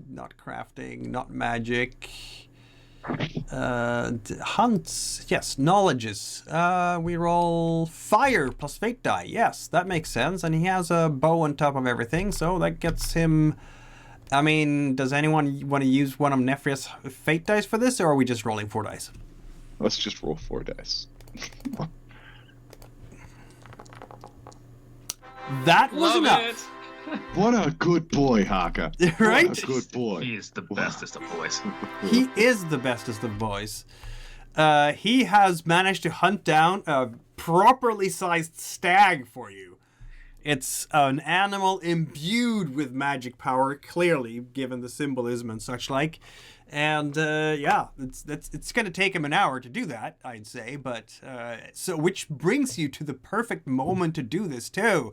Not crafting, not magic. Hunts, yes, knowledges. We roll fire plus fate die. Yes, that makes sense. And he has a bow on top of everything, so that gets him. I mean, does anyone want to use one of Nefria's fate dice for this, or are we just rolling 4 dice? Let's just roll 4 dice. That was Love enough. it. What a good boy, Haka. Right? What a good boy. He is the bestest of boys. He is the bestest of boys. He has managed to hunt down a properly sized stag for you. It's an animal imbued with magic power, clearly, given the symbolism and such like. And it's going to take him an hour to do that, I'd say. But so, which brings you to the perfect moment to do this too,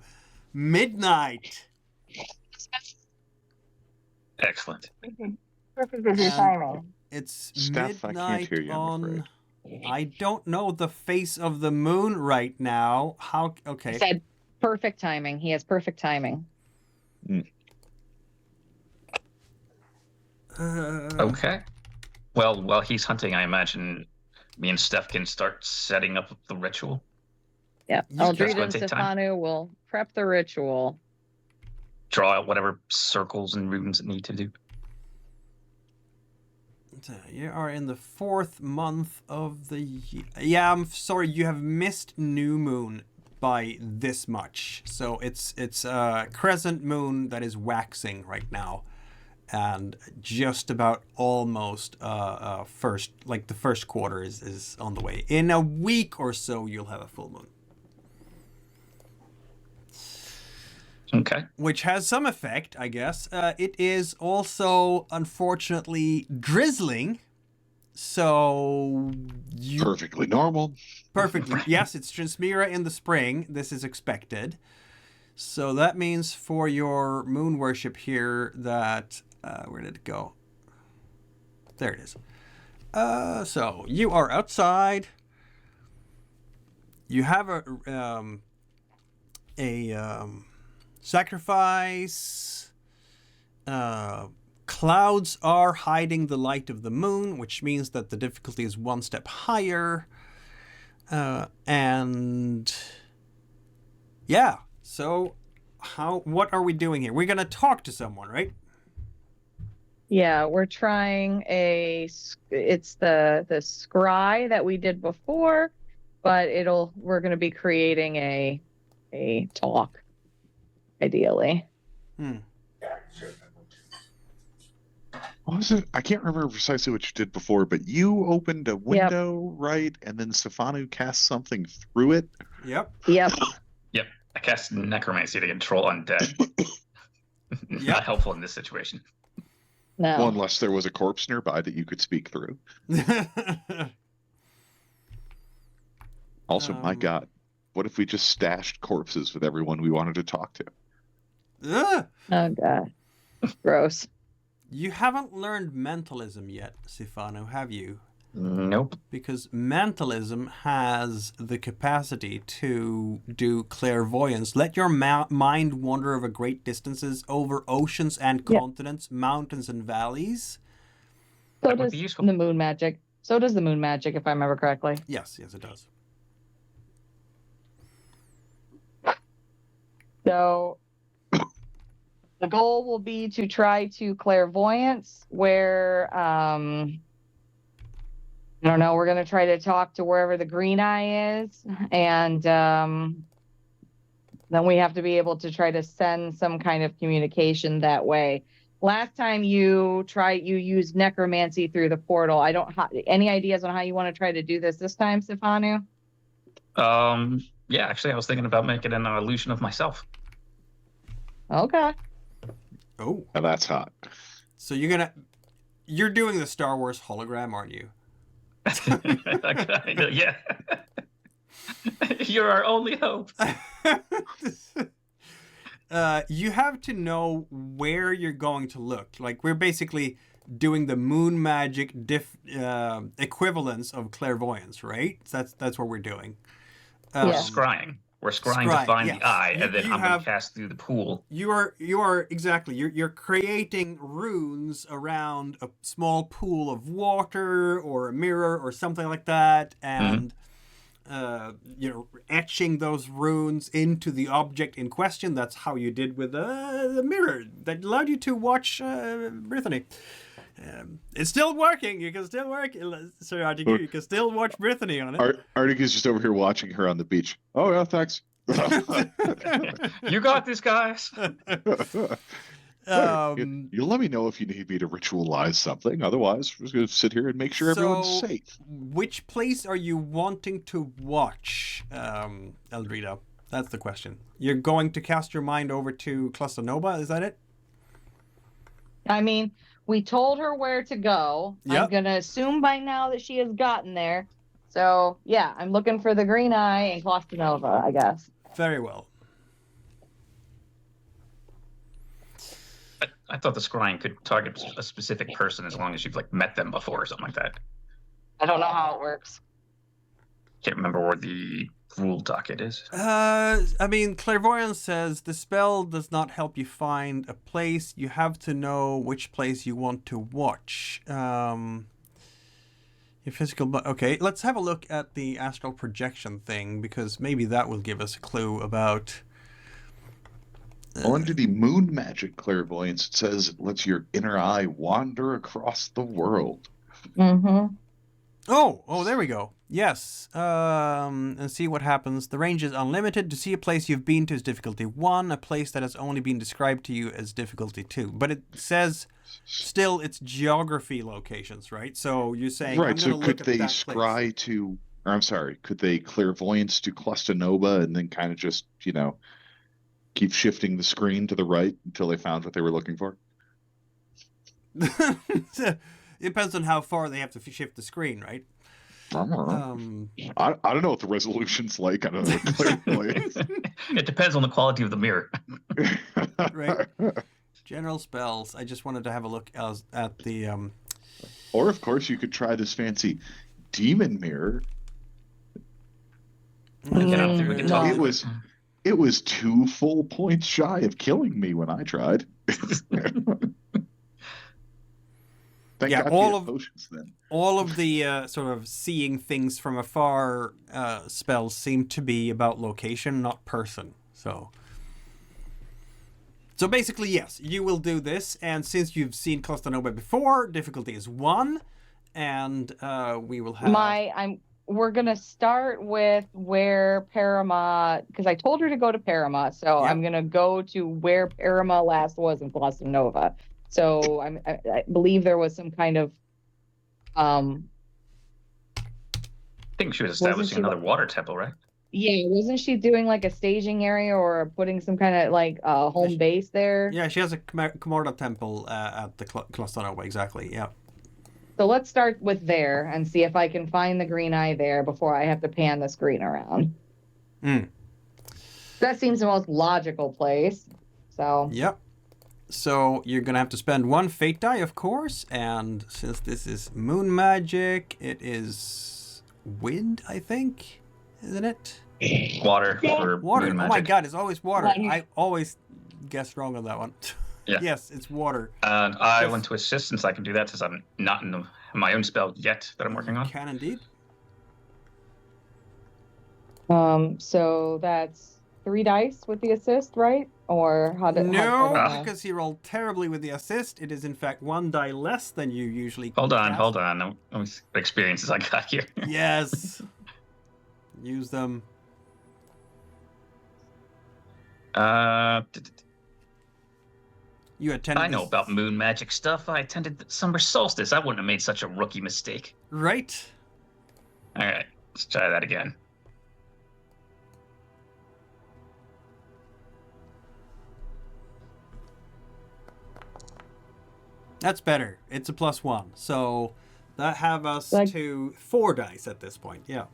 midnight. Excellent. Perfect is your timing. It's Steph, I can't midnight hear you, I'm on. I don't know the face of the moon right now. How? Okay. I said perfect timing. He has perfect timing. Okay. Well, while he's hunting, I imagine me and Steph can start setting up the ritual. Yeah. You guys Eldrita wanna and take time? Stefanu will prep the ritual. Draw out whatever circles and runes it need to do. So you are in the 4th month of the year. Yeah, I'm sorry. You have missed new moon by this much. So it's a crescent moon that is waxing right now, and just about almost the first quarter is on the way. In a week or so, you'll have a full moon. Okay. Which has some effect, I guess. It is also, unfortunately, drizzling. So you Perfectly normal. perfectly yes, it's Transmira in the spring. This is expected. So that means for your moon worship here that where did it go? There it is. So you are outside. You have a sacrifice. Clouds are hiding the light of the moon, which means that the difficulty is 1 step higher. And yeah, so what are we doing here? We're gonna talk to someone, right? Yeah, we're trying it's the scry that we did before, but we're going to be creating a talk, ideally. What was it? I can't remember precisely what you did before, but you opened a window, right? And then Stefanu cast something through it. Yep. Yep. Yep. I cast necromancy to control undead. Yep. Not helpful in this situation. No. Well, unless there was a corpse nearby that you could speak through. Also, my God, what if we just stashed corpses with everyone we wanted to talk to? Ugh. Oh, God. Gross. You haven't learned mentalism yet, Sifano, have you? Nope. Because mentalism has the capacity to do clairvoyance. Let your mind wander over great distances, over oceans and continents, mountains and valleys. So That would does be useful. the moon magic. So does the moon magic, if I remember correctly. Yes, it does. So the goal will be to try to clairvoyance where, I don't know, we're going to try to talk to wherever the green eye is. And then we have to be able to try to send some kind of communication that way. Last time you used necromancy through the portal. I don't any ideas on how you want to try to do this time, Sifanu? Yeah, actually, I was thinking about making an illusion of myself. Okay. Oh. Now that's hot. So you're doing the Star Wars hologram, aren't you? Yeah. You're our only hope. You have to know where you're going to look. Like, we're basically doing the moon magic equivalence of clairvoyance, right? So that's what we're doing. We're scrying. We're scrying to find the eye, and then I'm going to cast through the pool. You are exactly. You're creating runes around a small pool of water or a mirror or something like that, and etching those runes into the object in question. That's how you did with the mirror that allowed you to watch Brittany. It's still working. You can still work. Sorry, Arctic, you can still watch Brittany on it. Arctic is just over here watching her on the beach. Oh, yeah, thanks. You got this, guys. You'll let me know if you need me to ritualize something. Otherwise, we're just going to sit here and make sure everyone's safe. Which place are you wanting to watch, Eldrita? That's the question. You're going to cast your mind over to Cluster Nova, is that it? I mean, we told her where to go. Yep. I'm going to assume by now that she has gotten there. So, yeah, I'm looking for the green eye and Cluster Nova, I guess. Very well. I thought the scrying could target a specific person as long as you've met them before or something like that. I don't know how it works. Can't remember where the rule docket is. I mean, clairvoyance says the spell does not help you find a place. You have to know which place you want to watch. Your physical... Okay, let's have a look at the astral projection thing, because maybe that will give us a clue about... Under the moon magic clairvoyance, it says it lets your inner eye wander across the world. Mm-hmm. Oh, there we go. Yes. And see what happens. The range is unlimited. To see a place you've been to is difficulty 1. A place that has only been described to you as difficulty 2. But it says still it's geography locations, right? So you're saying, right. So could they scry to, or I'm sorry, could they clairvoyance to Cluster Nova and then kind of just, keep shifting the screen to the right until they found what they were looking for? It depends on how far they have to shift the screen, right? I don't know. I don't know what the resolution's like. I don't know what clairvoyance. It depends on the quality of the mirror. Right. General spells. I just wanted to have a look at the... Or, of course, you could try this fancy demon mirror. It was 2 full points shy of killing me when I tried. Yeah, all of the sort of seeing things from afar spells seem to be about location, not person. So basically, yes, you will do this, and since you've seen Cluster Nova before, difficulty is 1, and we will have... We're going to start with where Parama, because I told her to go to Parama, so I'm going to go to where Parama last was in Cluster Nova. So I believe there was some kind of... I think she was establishing another water temple, right? Yeah, wasn't she doing a staging area or putting some kind of home base there? Yeah, she has a Komorda temple at the Cluster Nova, exactly, yeah. So let's start with there and see if I can find the green eye there before I have to pan the screen around. That seems the most logical place. So. Yep. So you're gonna have to spend 1 fate die, of course, and since this is moon magic, it is wind, I think, isn't it? Water for Water. moon Oh magic. my god, it's always water. Water. I always guess wrong on that one. Yeah. Yes, it's water. And I Yes. want to assist since I can do that since I'm not in my own spell yet that I'm working on. Can indeed. So that's 3 dice with the assist, right? Or how did? No, I don't know. because he rolled terribly with the assist. It is in fact 1 die less than you usually. Hold on, cast. hold on. How many experiences I got here? Yes. Use them. You attended. I know this- about moon magic stuff. I attended the summer solstice. I wouldn't have made such a rookie mistake. Right. All right, let's try that again. That's better. It's a +1. So that have us Like- to 4 dice at this point. Yeah.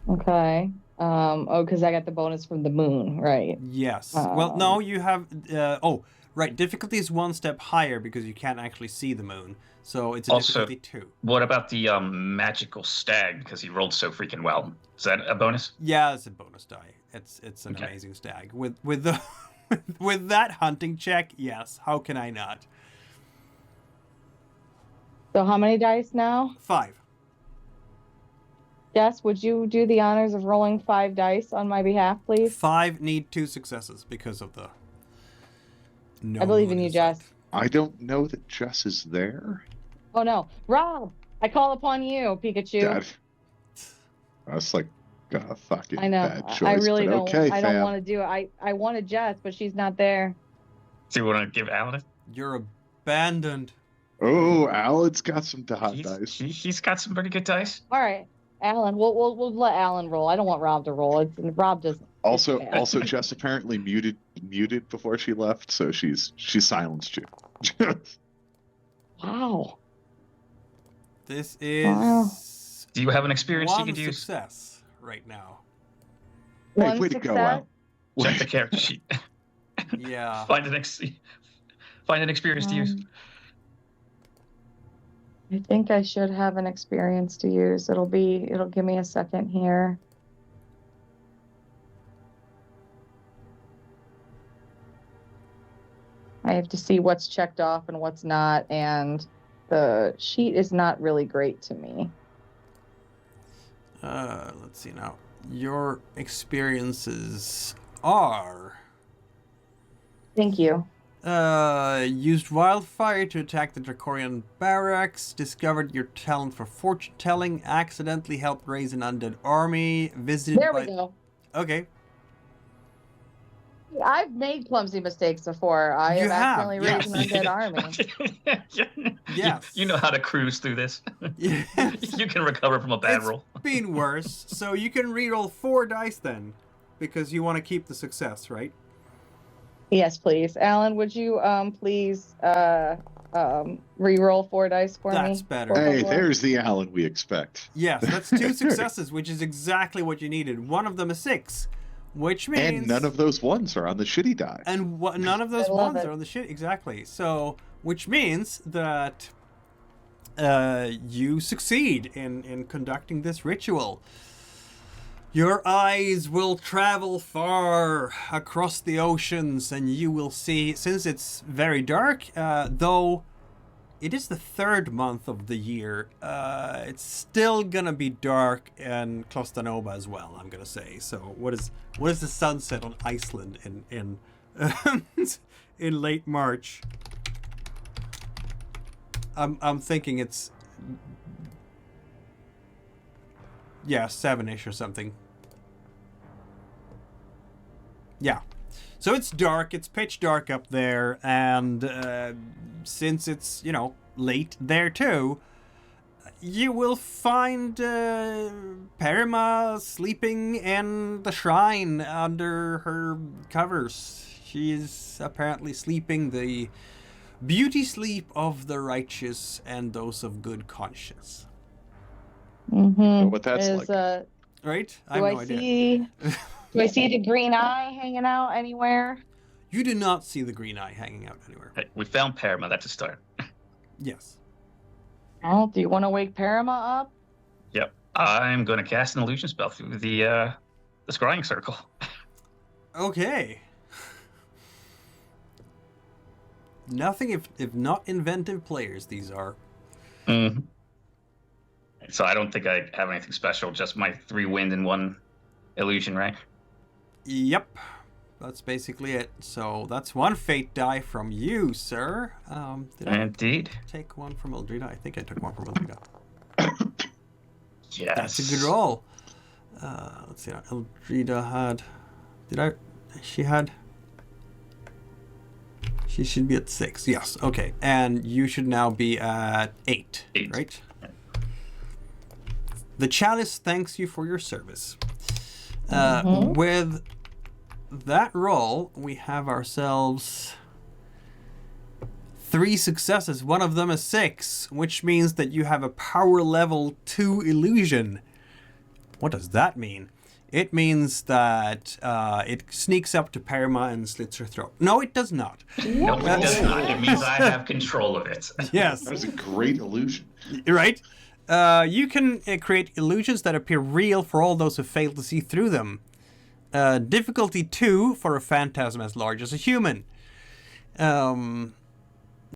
Okay. Oh, because I got the bonus from the moon, right? Yes. Well, no, you have. Oh, right. Difficulty is 1 step higher because you can't actually see the moon. So it's a Also- difficulty 2. What about the magical stag? Because he rolled so freaking well. Is that a bonus? Yeah, it's a bonus die. It's an Okay. amazing stag with the with that hunting check. Yes. How can I not? So how many dice now? 5. Jess, would you do the honors of rolling 5 dice on my behalf, please? 5 need 2 successes because of the. No I believe in moon you, is Jess. it. I don't know that Jess is there. Oh no, Rob! I call upon you, Pikachu. Dad. That's like a fucking I know. bad choice. I really but don't. Okay, I don't fam. want to do it. I wanted Jess, but she's not there. Do you want to give Alan it? You're abandoned. Oh, Alan's got some hot dice. He's got some pretty good dice. All right, Alan. We'll let Alan roll. I don't want Rob to roll. Rob doesn't. Also, bad. also, Jess apparently muted before she left, so she's silenced you. Wow. This is Wow. Do you have an experience you 1 could use? success right now. Hey, One way to go, success? Al. Check the character sheet. Yeah. Find an experience to use. I think I should have an experience to use. It'll give me a second here. I have to see what's checked off and what's not, and the sheet is not really great to me. Let's see now. Your experiences are Thank you. used wildfire to attack the Dracorian barracks, discovered your talent for fortune telling, accidentally helped raise an undead army, visited There by... we go. Okay. I've made clumsy mistakes before. I You have have, accidentally raised an undead army. Yes. You know how to cruise through this. Yes. You can recover from a bad It's roll. been worse, so you can reroll 4 dice then, because you want to keep the success, right? Yes, please. Alan, would you please re-roll 4 dice for me? That's better. Por Hey, favor? there's the Alan we expect. Yes, that's 2 successes, which is exactly what you needed. One of them is 6, which means... And none of those ones are on the shitty die. And none of those I love ones it. are on the shit, exactly. So, which means that you succeed in conducting this ritual. Your eyes will travel far across the oceans, and you will see, since it's very dark, though it is the 3rd month of the year, it's still gonna be dark in Klostanova as well, I'm gonna say. So what is the sunset on Iceland in in late March? I'm thinking it's 7-ish or something. Yeah. So it's dark, it's pitch dark up there, and since it's, late there too, you will find Perima sleeping in the shrine under her covers. She is apparently sleeping the beauty sleep of the righteous and those of good conscience. Mm-hmm. What that's like. Right? I Do have I no idea. see? Do I see the green eye hanging out anywhere? You do not see the green eye hanging out anywhere. Hey, we found Parama. That's a start. Yes. Oh, do you want to wake Parama up? Yep. I'm going to cast an illusion spell through the scrying circle. Okay. Nothing if not inventive players, these are. Mm-hmm. So I don't think I have anything special, just my 3 wind and 1 illusion, right? Yep. That's basically it. So that's 1 fate die from you, sir. Did I Indeed. take 1 from Eldrita? I think I took 1 from Eldrita. Yes. That's a good roll. Let's see. Eldrita had... She should be at 6. Yes. Okay. And you should now be at 8. 8. Right? The chalice thanks you for your service. With that roll, we have ourselves 3 successes. One of them is 6, which means that you have a power level 2 illusion. What does that mean? It means that it sneaks up to Parama and slits her throat. No, it does not. No, it does not. It means I have control of it. Yes. That was a great illusion. Right? You can create illusions that appear real for all those who fail to see through them. Difficulty 2 for a phantasm as large as a human.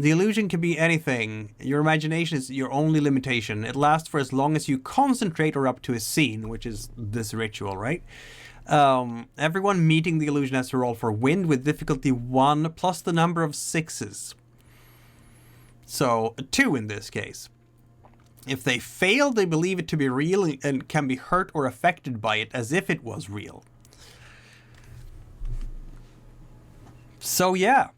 The illusion can be anything. Your imagination is your only limitation. It lasts for as long as you concentrate or up to a scene, which is this ritual, right? Everyone meeting the illusion has to roll for wind with difficulty 1 plus the number of 6s. So, 2 in this case. If they fail, they believe it to be real and can be hurt or affected by it as if it was real. So yeah,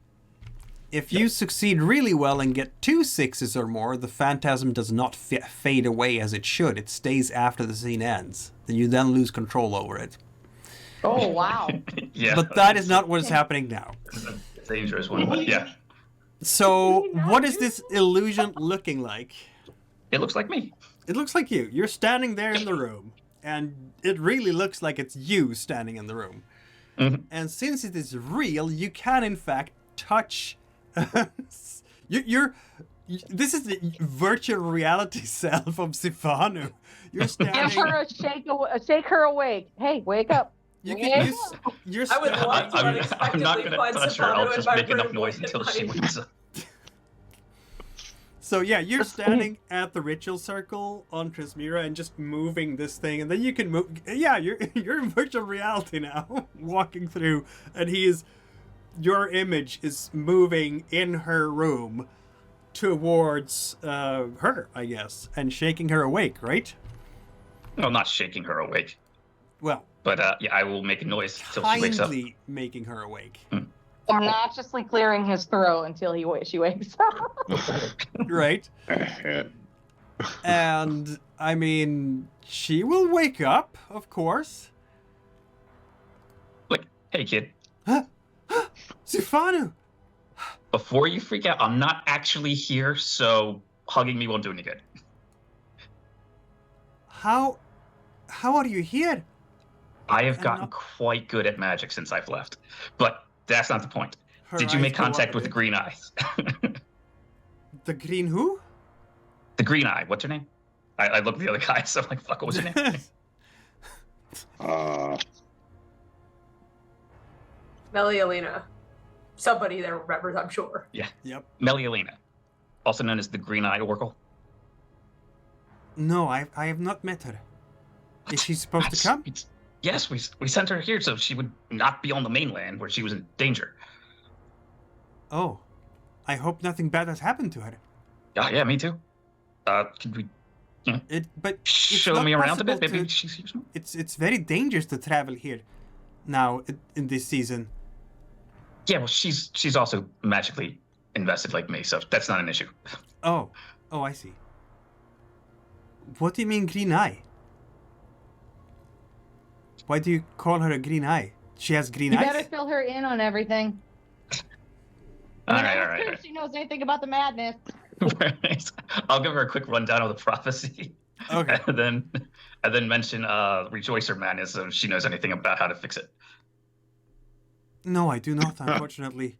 if you succeed really well and get 2 6s or more, the phantasm does not fade away as it should. It stays after the scene ends. You then lose control over it. Oh, wow. Yeah. But that is not what is happening now. It's a dangerous one, but yeah. So what is this illusion looking like? It looks like me. It looks like you. You're standing there in the room, and it really looks like it's you standing in the room. Mm-hmm. And since it is real, you can in fact touch. This is the virtual reality self of Sifanu. You're standing. Give her a shake her awake. Hey, wake up. You can. You're I would standing. love to I'm unexpectedly not going to find touch her. I'll Stefano just in my make enough room noise and until she hide. wakes up. So yeah, you're standing at the ritual circle on Trismira and just moving this thing, and then you can move. Yeah, you're in virtual reality now, walking through, and your image is moving in her room towards her, I guess, and shaking her awake, right? No, I'm not shaking her awake. Well, But yeah, I will make a noise until she wakes up. kindly making her awake. Obnoxiously clearing his throat until she wakes up. Right? And, I mean, she will wake up, of course. Like, hey kid, Sifanu! before you freak out, I'm not actually here, so hugging me won't do any good. How are you here? I have I'm gotten not- quite good at magic since I've left. But that's not the point. Her Did you eyes make go contact up with a the bit. green eyes? The green who? The green eye, what's her name? I looked at the other guy, so I'm like, fuck, what was her name? Melialina. Somebody there remembers, I'm sure. Yep. Melialina, also known as the Green Eye Oracle. No, I have not met her. Is she supposed to That's- come? Yes, we sent her here so she would not be on the mainland where she was in danger. Oh, I hope nothing bad has happened to her. Yeah, me too. Could we But it's show not me around a bit? possible Maybe to- she's here somewhere? It's very dangerous to travel here now in this season. Yeah, well, she's also magically invested like me, so that's not an issue. Oh, I see. What do you mean green eye? Why do you call her a green eye? She has green You eyes? better fill her in on everything. All I mean, right, I'm all right. sure she knows anything about the madness. I'll give her a quick rundown of the prophecy, Okay. and then mention Rejoicer Madness if she knows anything about how to fix it. No, I do not, unfortunately.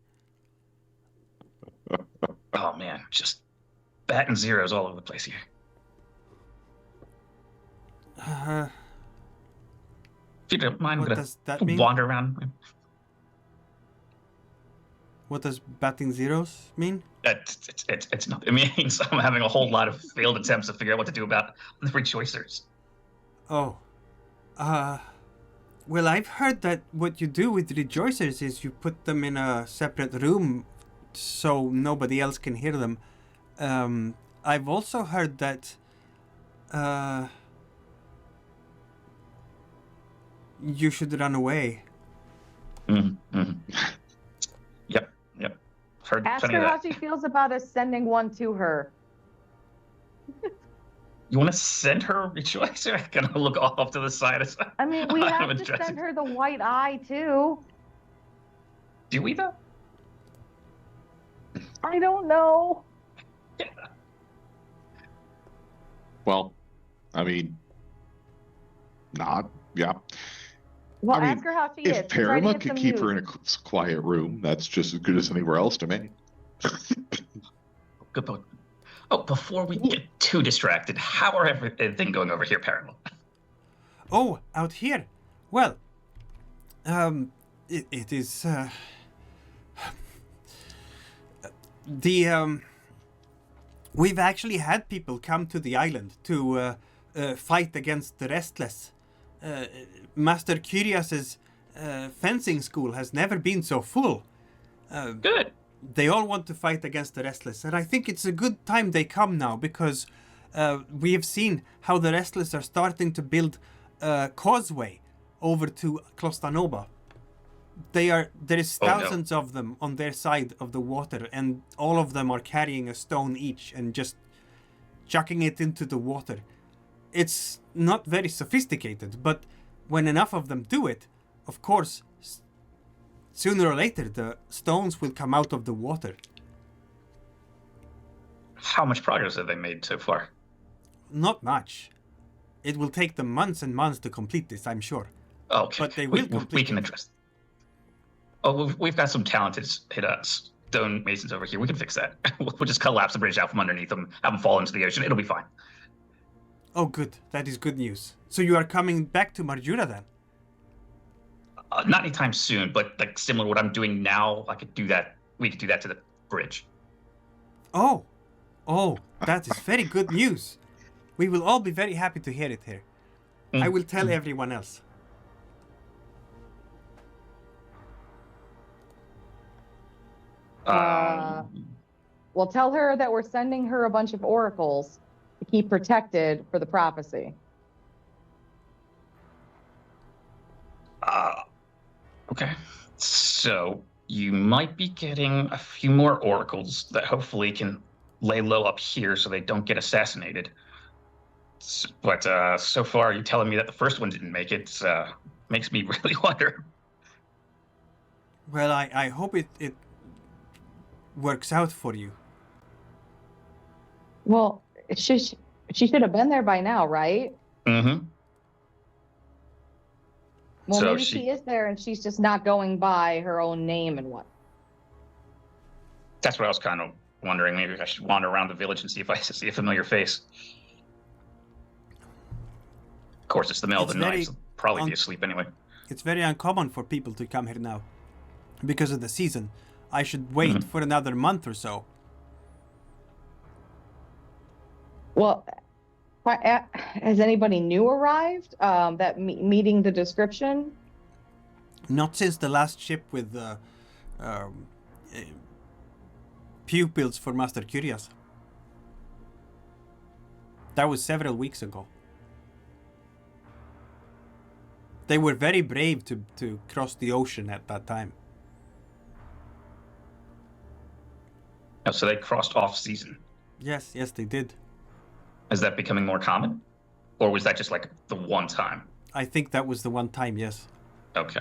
Oh man, just batting zeros all over the place here. If you don't mind, I'm What gonna does that mean? wander around. What does batting zeros mean? It's not. It means I'm having a whole lot of failed attempts to figure out what to do about the rejoicers. Oh. Well, I've heard that what you do with rejoicers is you put them in a separate room so nobody else can hear them. I've also heard that you should run away. Yep. Heard Ask plenty her of how that. she feels about us sending one to her. You want to send her a rejoicer? I'm gonna look off to the side. I mean, we I'm have to addressing- send her the white eye too. Do we though? I don't know. Well, I mean, not, yeah. Well, I mean, ask her how she is. If Try to Parama get could some keep news. her in a quiet room, that's just as good as anywhere else to me. Good point. Oh, before we get too distracted, how are everything going over here, Paramount? Oh, out here. Well, it is we've actually had people come to the island to fight against the Restless. Master Curios's fencing school has never been so full. Good. They all want to fight against the Restless, and I think it's a good time they come now because we have seen how the Restless are starting to build a causeway over to Klostanoba. There is Oh, no. thousands of them on their side of the water, and all of them are carrying a stone each and just chucking it into the water. It's not very sophisticated, but when enough of them do it, of course, sooner or later the stones will come out of the water. How much progress have they made so far? Not much. It will take them months and months to complete this, I'm sure. Okay. But they will We complete can it. address. Oh, we've got some talented stone masons over here. We can fix that. We'll just collapse the bridge out from underneath them, have them fall into the ocean. It'll be fine. Oh, good. That is good news. So you are coming back to Marjura then? Not anytime soon, but like similar to what I'm doing now, I could do that. We could do that to the bridge. Oh, that is very good news. We will all be very happy to hear it here. I will tell everyone else. Well, tell her that we're sending her a bunch of oracles to keep protected for the prophecy. Okay. So you might be getting a few more oracles that hopefully can lay low up here so they don't get assassinated. But so far, you telling me that the first one didn't make it makes me really wonder. Well, I hope it works out for you. Well, she should have been there by now, right? Mm-hmm. Well, So maybe she is there and she's just not going by her own name and what. That's what I was kind of wondering. Maybe I should wander around the village and see if I see a familiar face. Of course, it's the middle of It's the night. very So probably be asleep anyway. It's very uncommon for people to come here now because of the season. I should wait for another month or so. Well, has anybody new arrived that meeting the description? Not since the last ship with pupils for Master Curious. That was several weeks ago. They were very brave to cross the ocean at that time. Oh, so they crossed off season. Yes, they did. Is that becoming more common? Or was that just like the one time? I think that was the one time, yes. Okay.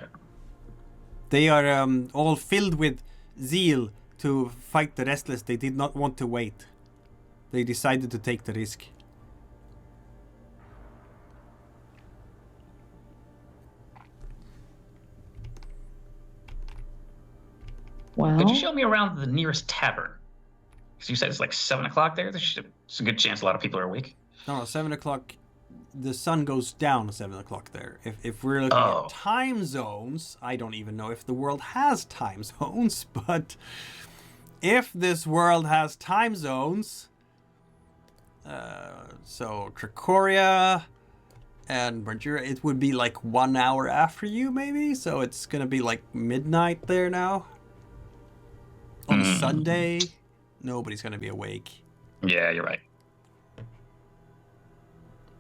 They are all filled with zeal to fight the Restless. They did not want to wait. They decided to take the risk. Well, Could you show me around the nearest tavern? Because you said it's like 7 o'clock there. There's a good chance a lot of people are awake. No, 7 o'clock. The sun goes down at 7 o'clock there. If we're looking at time zones, I don't even know if the world has time zones, but if this world has time zones, so Tricoria and Bardura, it would be like 1 hour after you, maybe. So it's gonna be like midnight there now. On Sunday, nobody's gonna be awake. Yeah, you're right.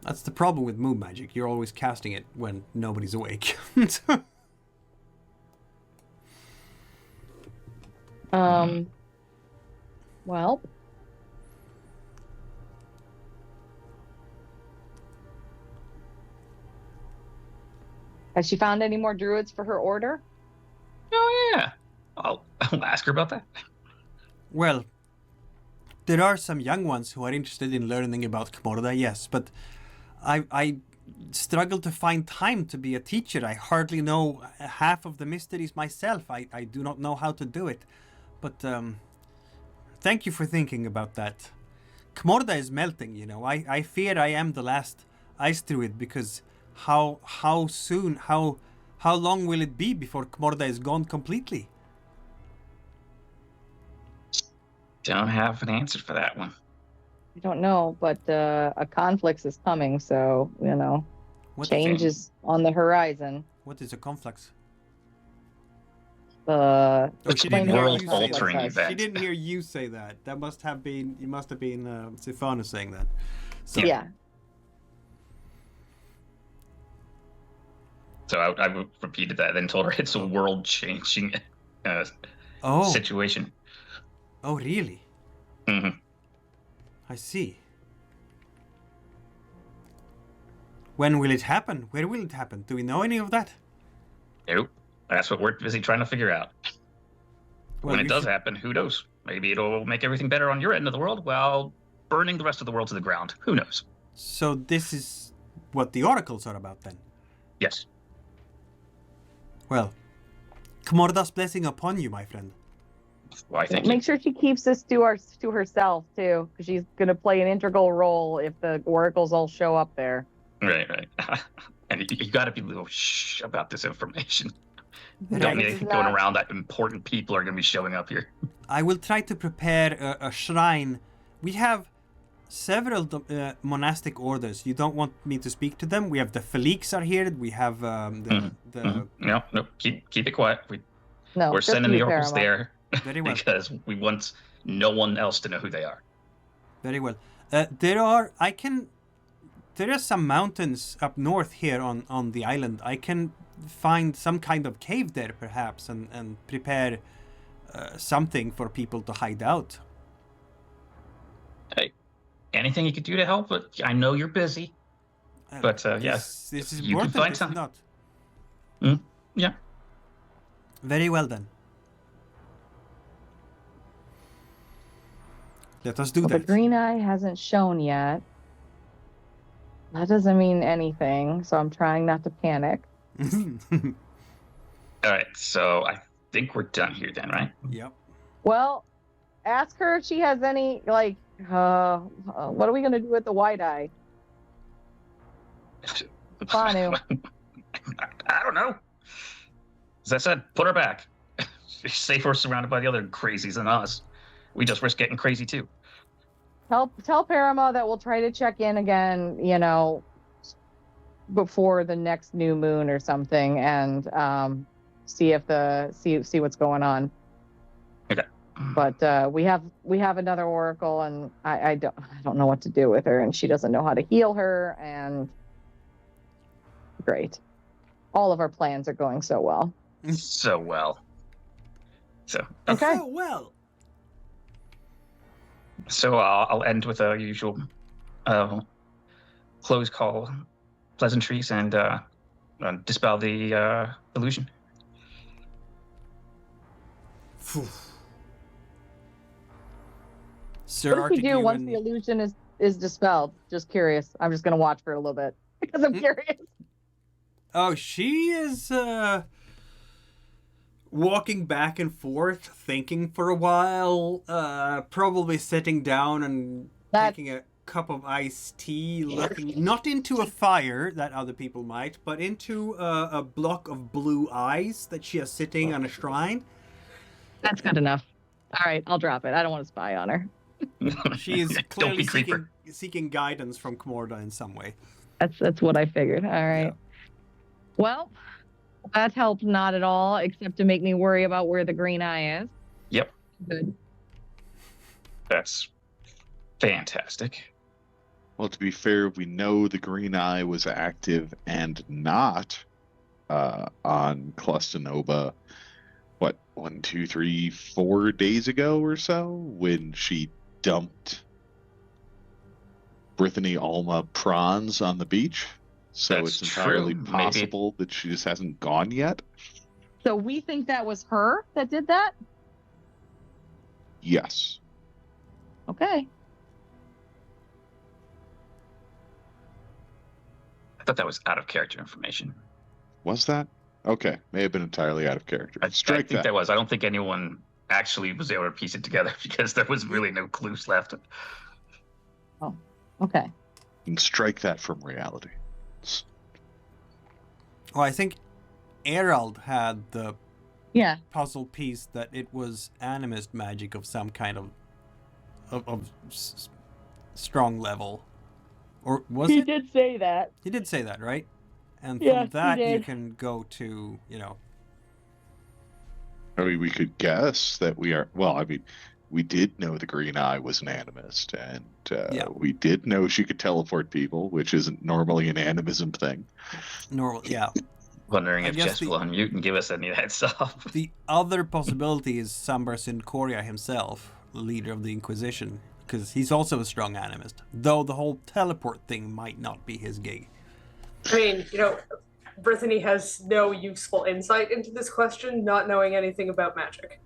That's the problem with moon magic. You're always casting it when nobody's awake. Well, has she found any more druids for her order? Oh yeah, I'll ask her about that. Well, there are some young ones who are interested in learning about Komorda, yes, but I struggle to find time to be a teacher. I hardly know half of the mysteries myself. I do not know how to do it. But thank you for thinking about that. Komorda is melting, you know. I fear I am the last ice druid because how long will it be before Komorda is gone completely? Don't have an answer for that one. I don't know, but a conflict is coming, so, you know, change is on the horizon. What is a conflux? It's she a didn't hear world you say altering that. event. She didn't hear you say that. That must have been, you must have been Sifana saying that. So, Yeah. So I repeated that, then told her it's a world-changing situation. Oh, really? Mm-hmm. I see. When will it happen? Where will it happen? Do we know any of that? Nope. That's what we're busy trying to figure out. Well, When it does happen, who knows? Maybe it'll make everything better on your end of the world while burning the rest of the world to the ground. Who knows? So this is what the oracles are about then? Yes. Komorda's blessing upon you, my friend. Why, thank Make you. sure she keeps this to herself too, because she's going to play an integral role if the oracles all show up there. Right. And you got to be a little shh about this information. Right. Don't need This is anything going not- around that important people are going to be showing up here. I will try to prepare a shrine. We have several monastic orders. You don't want me to speak to them? We have the Felix are here. We have No, keep it quiet. No, We're just sending you, the oracles Paramount. there Very well. because we want no one else to know who they are. Very well. There are some mountains up north here on the island. I can find some kind of cave there, perhaps, and prepare something for people to hide out. Hey, anything you could do to help? But I know you're busy. But, yeah, this is you can important, find is it some. not? Yeah. Very well then. Let us do Well, the that. green eye hasn't shown yet. That doesn't mean anything, so I'm trying not to panic. All right, so I think we're done here then, right? Yep. Well, ask her if she has any, like, what are we going to do with the white eye? Fanu. I don't know. As I said, put her back. She's safer surrounded by the other crazies than us. We just risk getting crazy too. Tell Parama that we'll try to check in again, you know, before the next new moon or something, and see what's going on. Okay. But we have another oracle, and I don't know what to do with her, and she doesn't know how to heal her, and great. All of our plans are going so well. So well. So Okay. Oh, well. So I'll end with a usual close call pleasantries and dispel the illusion. Phew. Sir What if we do Artigue once and- the illusion is dispelled? Just curious. I'm just gonna watch for a little bit because I'm curious. Oh, she is. walking back and forth, thinking for a while, probably sitting down and taking a cup of iced tea, looking not into a fire that other people might, but into a block of blue eyes that she has sitting on a shrine. That's good enough. All right, I'll drop it. I don't want to spy on her. She is Don't clearly be creeper. seeking guidance from Comorda in some way. That's what I figured. All right. Yeah. Well, that helped not at all, except to make me worry about where the green eye is. Yep, Good. that's fantastic. Well, to be fair, we know the green eye was active and not on Clustanova, what, 1, 2, 3, 4 days ago or so, when she dumped Brittany Alma prawns on the beach. So That's it's entirely true. possible that she just hasn't gone yet. So we think that was her that did that? Yes. Okay. I thought that was out of character information. Was that? Okay. May have been entirely out of character. I Strike think that. that was. I don't think anyone actually was able to piece it together because there was really no clues left. Okay. You can strike that from reality. Well, I think Erald had the Yeah. puzzle piece that it was animist magic of some kind of strong level. Or was He it? did say that. He did say that, right? And Yes, from he that you did. can go to, I mean, we could guess that we are. Well, I mean, we did know the green eye was an animist, and we did know she could teleport people, which isn't normally an animism thing. normal, yeah. Wondering I if guess Jess will unmute and give us any of that stuff. The other possibility is Sambar Sincoria himself, the leader of the Inquisition, because he's also a strong animist, though the whole teleport thing might not be his gig. I mean, Brittany has no useful insight into this question, not knowing anything about magic.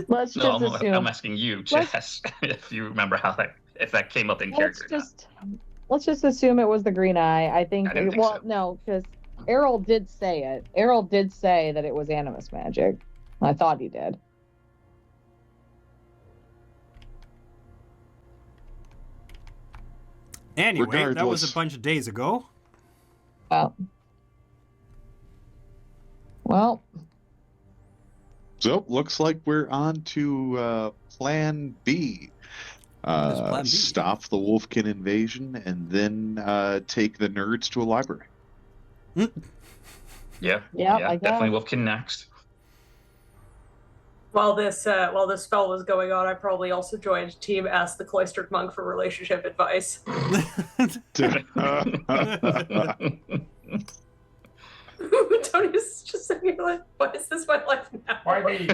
Let's No, just assume. I'm asking you, Jess, if you remember if that came up in character. Let's just assume it was the green eye. I think. I didn't think so. No, because Errol did say it. Errol did say that it was animus magic. I thought he did. Anyway, that was Regardless. a bunch of days ago. Well, So looks like we're on to Plan B. What is Plan B? Stop the Wolfkin invasion and then take the nerds to a library. Yeah, I guess. definitely Wolfkin next. While this spell was going on, I probably also joined Team Ask the Cloistered Monk for relationship advice. Tony's just sitting here like, why is this my life now? Why me?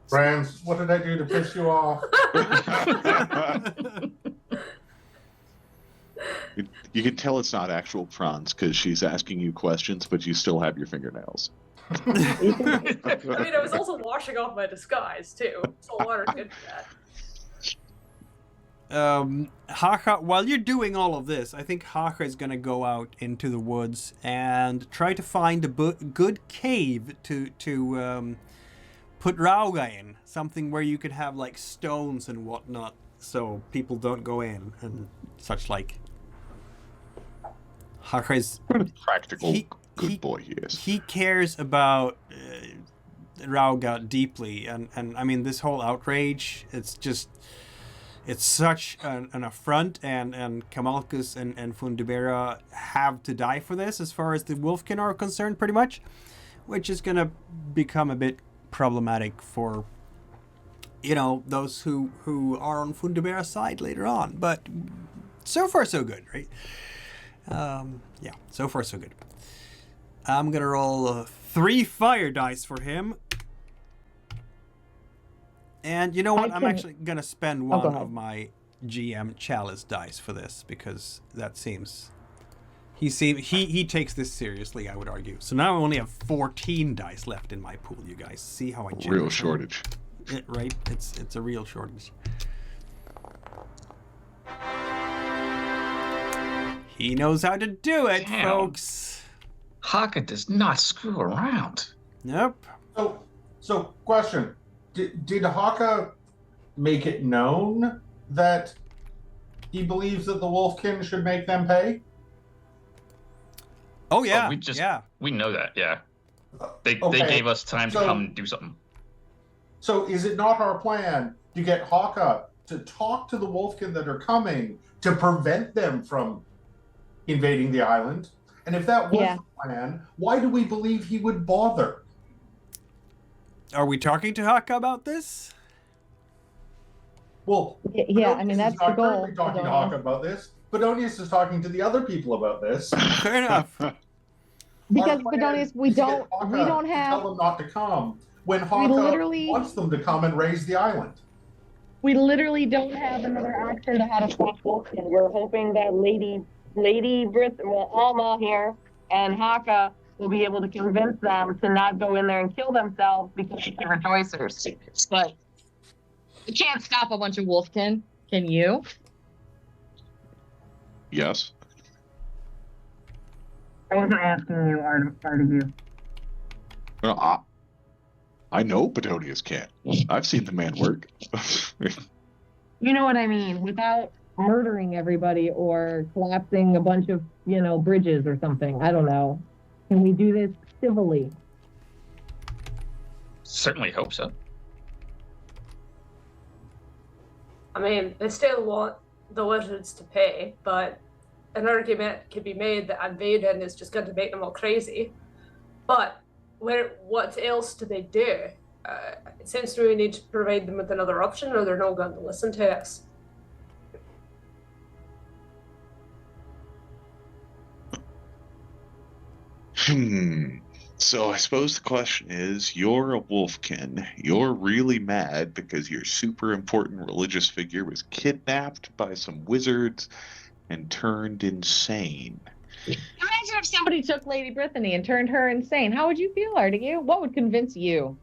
Franz, what did I do to piss you off? You can tell it's not actual prawns because she's asking you questions, but you still have your fingernails. I mean, I was also washing off my disguise too, so water did that. Haka, while you're doing all of this, I think Haka is going to go out into the woods and try to find a good cave to put Rauga in. Something where you could have like stones and whatnot so people don't go in and such like. Haka is Practical, good boy he is. He cares about Rauga deeply, and I mean this whole outrage, it's such an affront, and Kamalkus and Fundibera have to die for this as far as the Wolfkin are concerned, pretty much, which is going to become a bit problematic for, those who are on Fundibera's side later on. But so far, so good, right? So far, so good. I'm going to roll 3 fire dice for him. And you know what? I'm actually going to spend one of my GM Chalice dice for this because that seems... He takes this seriously, I would argue. So now I only have 14 dice left in my pool, you guys. See how I Real shortage. Right? It's a real shortage. He knows how to do it, Damn. folks. Haka does not screw around. Nope. So question: Did Haka make it known that he believes that the Wolfkin should make them pay? Oh yeah, We know that, yeah. They Okay, gave us time to so- come and do something. So is it not our plan to get Haka to talk to the Wolfkin that are coming to prevent them from invading the island? And if that was Yeah. the plan, why do we believe he would bother? Are we talking to Haka about this? Well, Yeah, I Bedonius mean, is that's the not goal. currently talking to Bedonius. Haka about this. Bedonius is talking to the other people about this. Fair enough. Because Our plan Bedonius, we is to get don't Haka to have, tell them not to come when Haka literally- wants them to come and raise the island. we literally don't have another option to how to stop Wolfkin. We're hoping that Alma here and Haka will be able to convince them to not go in there and kill themselves because they're rejoicers. But You can't stop a bunch of Wolfkin. Can you? Yes. I wasn't asking you, Art of you. Well, I know Bedonius can. I've seen the man work. You know what I mean? Without murdering everybody or collapsing a bunch of, bridges or something. I don't know. Can we do this civilly? Certainly hope so. I mean, they still want the wizards to pay, but an argument could be made that invading is just going to make them all crazy. But what else do they do? It seems to me we need to provide them with another option, or they're not going to listen to us. So I suppose the question is, you're a Wolfkin. You're really mad because your super important religious figure was kidnapped by some wizards and turned insane. Imagine if somebody took Lady Brittany and turned her insane. How would you feel, Artie? What would convince you?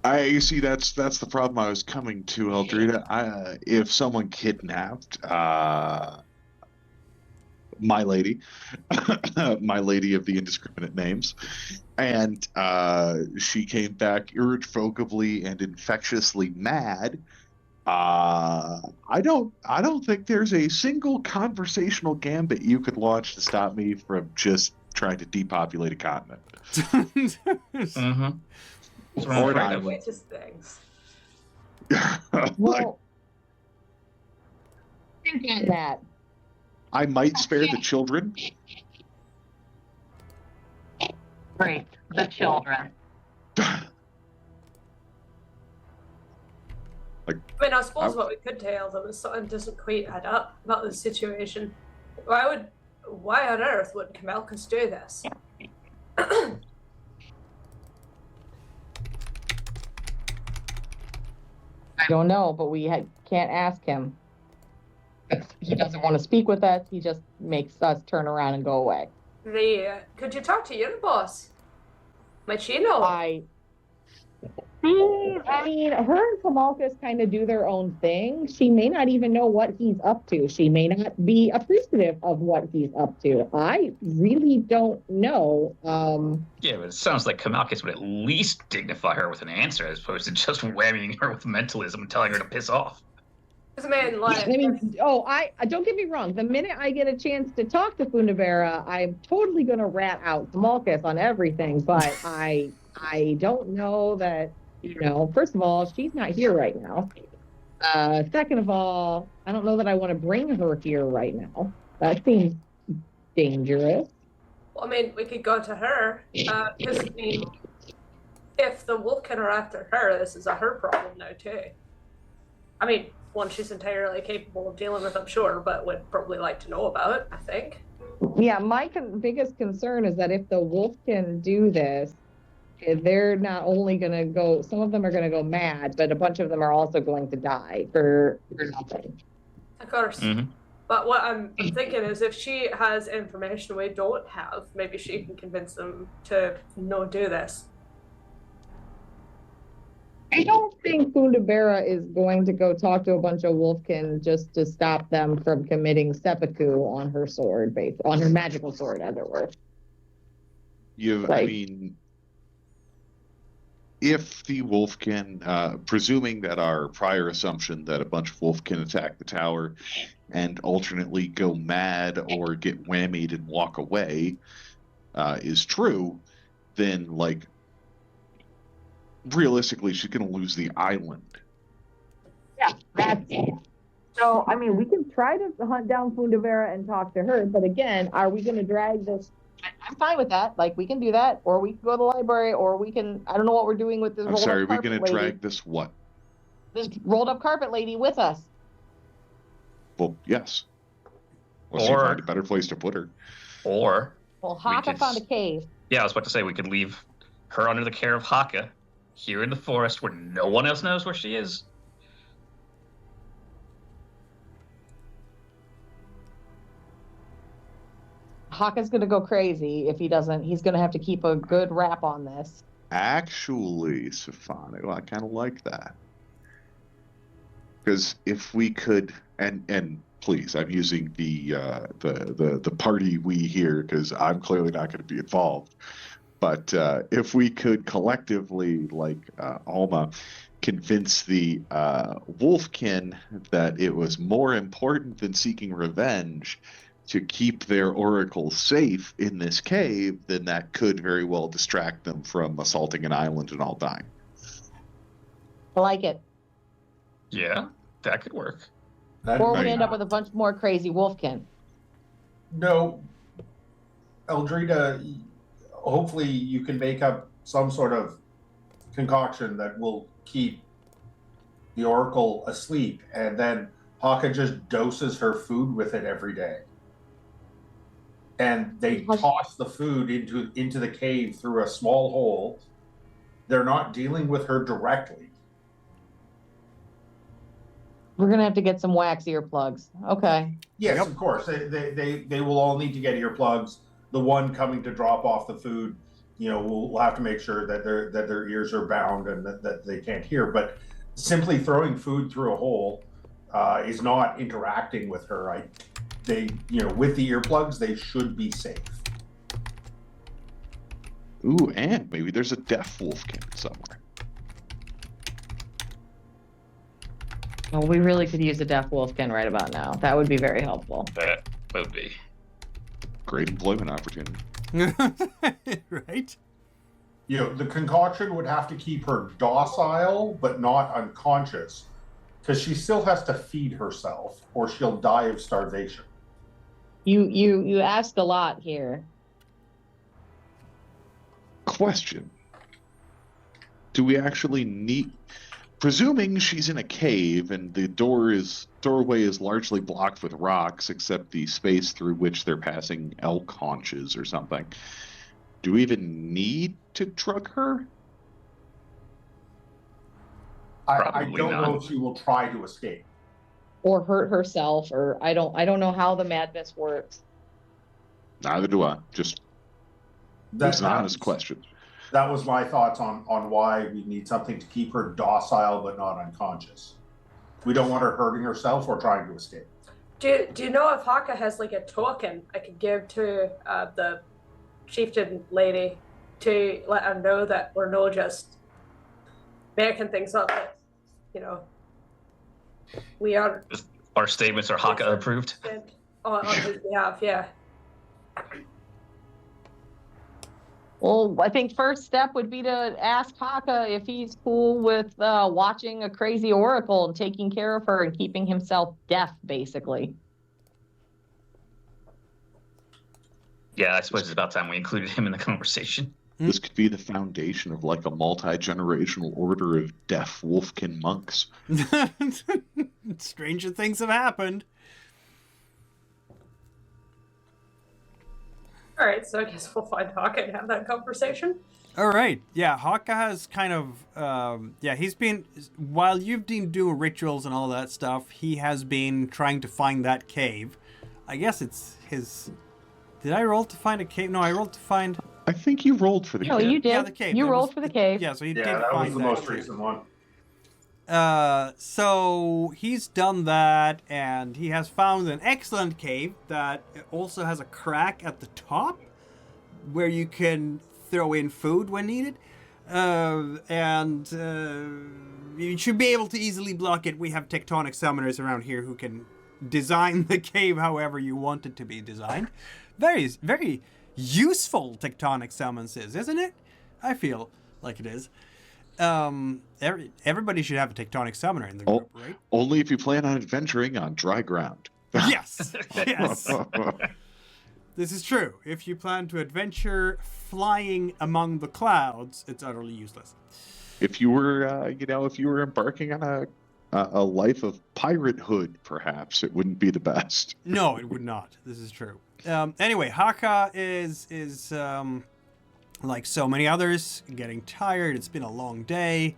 You see, that's the problem I was coming to, Eldrita. If someone kidnapped my lady, my lady of the indiscriminate names, and she came back irrevocably and infectiously mad, I don't think there's a single conversational gambit you could launch to stop me from just trying to depopulate a continent. Mm-hmm. That's what I'm Or afraid not. of. Witches things. Like, Well, think on that. I might spare the children. Great. The children. I mean, I suppose what we could tell them is something doesn't quite add up about the situation. Why on earth would Camelcus do this? I don't know, but we can't ask him. He doesn't want to speak with us. He just makes us turn around and go away. Could you talk to your boss? Might she know? I mean, her and Kamalkas kind of do their own thing. She may not even know what he's up to. She may not be appreciative of what he's up to. I really don't know. Yeah, but it sounds like Kamalkis would at least dignify her with an answer as opposed to just whamming her with mentalism and telling her to piss off. Because I mean, like, I mean, I don't get me wrong. The minute I get a chance to talk to Fundavera, I'm totally going to rat out Kamalkas on everything. But I don't know that, first of all, she's not here right now. Second of all, I don't know that I want to bring her here right now. That seems dangerous. well, I mean, we could go to her. Because, I mean, if the Wolfkin are after her, this is a her problem now, too. I mean, one she's entirely capable of dealing with, I'm sure, but would probably like to know about it, I think. Yeah, my biggest concern is that if the wolf can do this, they're not only going to go, some of them are going to go mad, but a bunch of them are also going to die for nothing. Of course. Mm-hmm. But what I'm thinking is if she has information we don't have, maybe she can convince them to not do this. I don't think Fundabera is going to go talk to a bunch of wolfkin just to stop them from committing seppuku on her sword, on her magical sword, as it were. I mean, if the wolfkin, presuming that our prior assumption that a bunch of wolfkin attack the tower and alternately go mad or get whammied and walk away is true, then, like, realistically, she's going to lose the island. Yeah, that's it. So, I mean, we can try to hunt down Fundavera and talk to her, but again, are we going to drag this? I'm fine with that. Like, we can do that, or we can go to the library, or we can, I don't know what we're doing with this I'm sorry, are we going to drag this what? This rolled up carpet lady with us. Well, yes. Unless you find a better place to put her. Or... Well, Haka found a cave. Yeah, I was about to say we could leave her under the care of Haka here in the forest where no one else knows where she is. Haka's going to go crazy if he doesn't. He's going to have to keep a good wrap on this. Actually, Safano, I kind of like that. Because if we could, and please, I'm using the party we here because I'm clearly not going to be involved. But if we could collectively, like Alma, convince the Wolfkin that it was more important than seeking revenge to keep their oracle safe in this cave, then that could very well distract them from assaulting an island and all dying. I like it. Yeah, that could work. Or we end up with a bunch more crazy wolfkin. No, Eldrita, hopefully you can make up some sort of concoction that will keep the oracle asleep, and then Haka just doses her food with it every day. And they toss the food into the cave through a small hole. They're not dealing with her directly. We're gonna have to get some wax earplugs. Okay. Yes, of course. They will all need to get earplugs. The one coming to drop off the food, we'll have to make sure that their ears are bound and that they can't hear. But simply throwing food through a hole is not interacting with her. With the earplugs, they should be safe. Ooh, and maybe there's a deaf wolfkin somewhere. Well, we really could use a deaf wolfkin right about now. That would be very helpful. That would be. Great employment opportunity. Right? The concoction would have to keep her docile, but not unconscious, because she still has to feed herself, or she'll die of starvation. You asked a lot here. Question. Do we actually need... Presuming she's in a cave and the doorway is largely blocked with rocks except the space through which they're passing elk haunches or something, do we even need to drug her? I don't know if she will try to escape. Or hurt herself, or I don't know how the madness works. Neither do I. Just that's an honest question. That was my thoughts on why we need something to keep her docile but not unconscious. We don't want her hurting herself or trying to escape. Do you know if Haka has like a token I could give to the chieftain lady to let her know that we're not just making things up? That, we are. Our statements are Haka approved. On his behalf, yeah. Well, I think first step would be to ask Haka if he's cool with watching a crazy oracle and taking care of her and keeping himself deaf, basically. Yeah, I suppose it's about time we included him in the conversation. This could be the foundation of like a multi-generational order of deaf wolfkin monks. Stranger things have happened. All right, so I guess we'll find Haka and have that conversation. All right, yeah, Haka has kind of, he's been, while you've been doing rituals and all that stuff, he has been trying to find that cave. I guess it's his, did I roll to find a cave? No, I rolled to find... I think you rolled for the cave. No, you did. Yeah, the cave. You rolled for the cave. Yeah, so he did that find was the most recent one. So he's done that, and he has found an excellent cave that also has a crack at the top where you can throw in food when needed. And you should be able to easily block it. We have tectonic summoners around here who can design the cave however you want it to be designed. Very, very useful tectonic summonses, isn't it? I feel like it is. Everybody should have a tectonic summoner in the group, right? Only if you plan on adventuring on dry ground. Yes, yes. This is true. If you plan to adventure flying among the clouds, it's utterly useless. If you were, if you were embarking on a life of piratehood, perhaps it wouldn't be the best. No, it would not. This is true. Anyway, Haka is like so many others, getting tired. It's been a long day.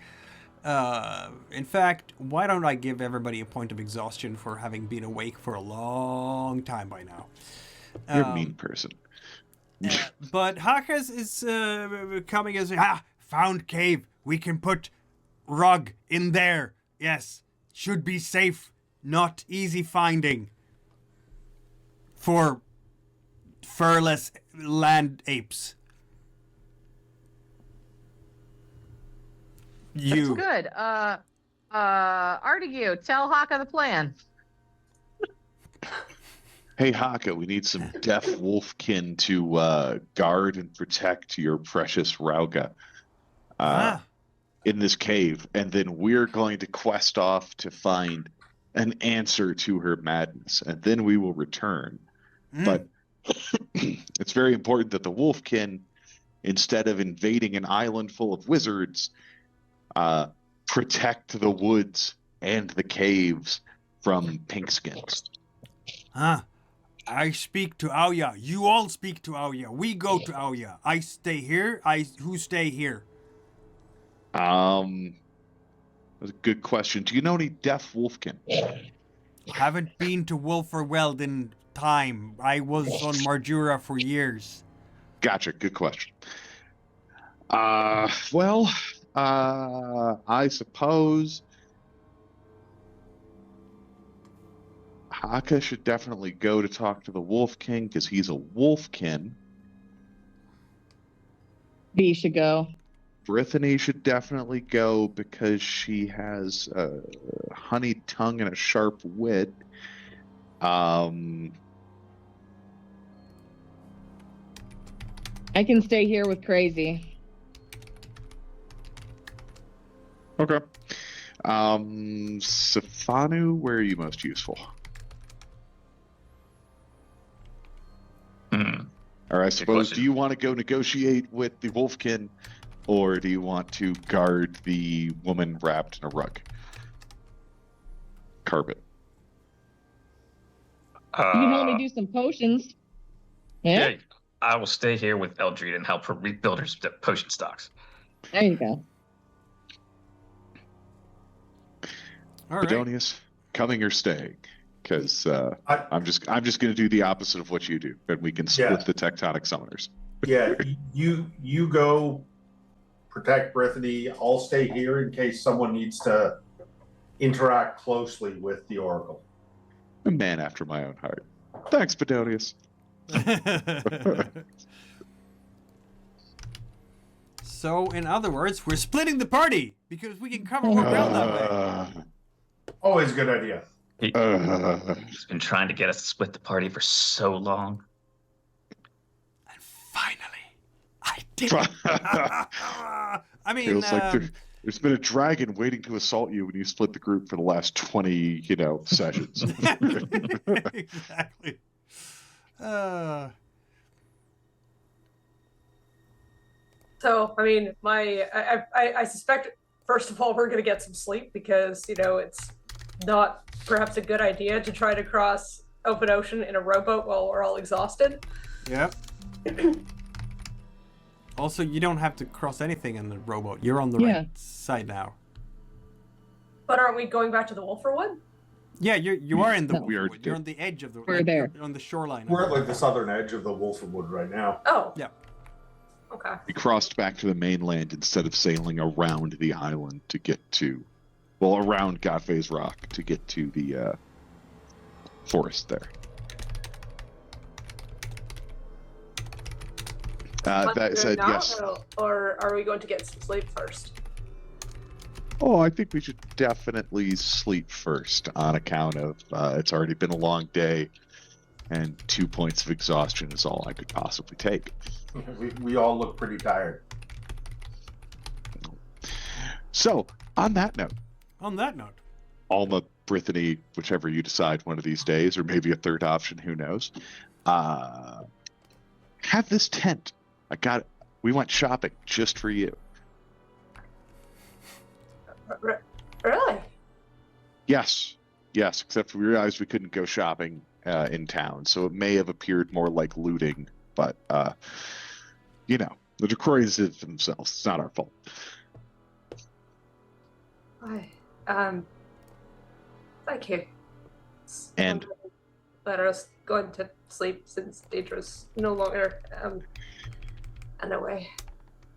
In fact, why don't I give everybody a point of exhaustion for having been awake for a long time by now? You're a mean person. But Haka is coming as found cave. We can put rug in there. Yes, should be safe, not easy finding for furless land apes. That's good. Artigue, tell Haka the plan. Hey, Haka, we need some deaf wolfkin to guard and protect your precious Rauga in this cave, and then we're going to quest off to find an answer to her madness, and then we will return. But it's very important that the wolfkin, instead of invading an island full of wizards, protect the woods and the caves from pinkskins. I speak to Aoya. You all speak to Aoya. We go to Aoya. I stay here. Who stay here? That's a good question. Do you know any deaf wolfkin? Haven't been to Wolferweld in time. I was on Marjura for years. Gotcha. Good question. I suppose Haka should definitely go to talk to the Wolf King because he's a wolfkin. B should go. Brittany should definitely go because she has a honey tongue and a sharp wit. I can stay here with Crazy. Okay. Safanu, where are you most useful? Or I suppose, do you want to go negotiate with the Wolfkin, or do you want to guard the woman wrapped in a rug? Carpet. You can help me do some potions. Yeah, I will stay here with Eldred and help her rebuild her potion stocks. There you go. All right. Bedonius, coming or staying? Because I'm just going to do the opposite of what you do, and we can split the tectonic summoners. Yeah, you go protect Brittany. I'll stay here in case someone needs to interact closely with the Oracle. A man after my own heart. Thanks, Bedonius. So, in other words, we're splitting the party because we can cover more ground that way. Always a good idea. He's been trying to get us to split the party for so long. And finally, I did it. I mean, Feels like there's been a dragon waiting to assault you when you split the group for the last 20, sessions. Exactly. So, I mean, I suspect, first of all, we're going to get some sleep because, it's not perhaps a good idea to try to cross open ocean in a rowboat while we're all exhausted. Yep. Also, you don't have to cross anything in the rowboat. You're on the right side now. But aren't we going back to the Wolferwood? Yeah, you are in the Wolferwood. You're on the edge of the. We're there. You're on the shoreline. We're at like the southern edge of the Wolferwood right now. Oh. Yeah. Okay. We crossed back to the mainland instead of sailing around the island to get to well, around Godfrey's Rock to get to the forest there. That said, now, yes. or are we going to get some sleep first? Oh, I think we should definitely sleep first on account of it's already been a long day, and 2 points of exhaustion is all I could possibly take. We all look pretty tired. So, on that note, Alma, Brittany, whichever you decide one of these days, or maybe a third option, who knows, have this tent. I got it. We went shopping just for you. Really? Yes, except we realized we couldn't go shopping in town, so it may have appeared more like looting, but, the DeCroix did it themselves. It's not our fault. Thank you. And let us go into sleep since Deidre's no longer away.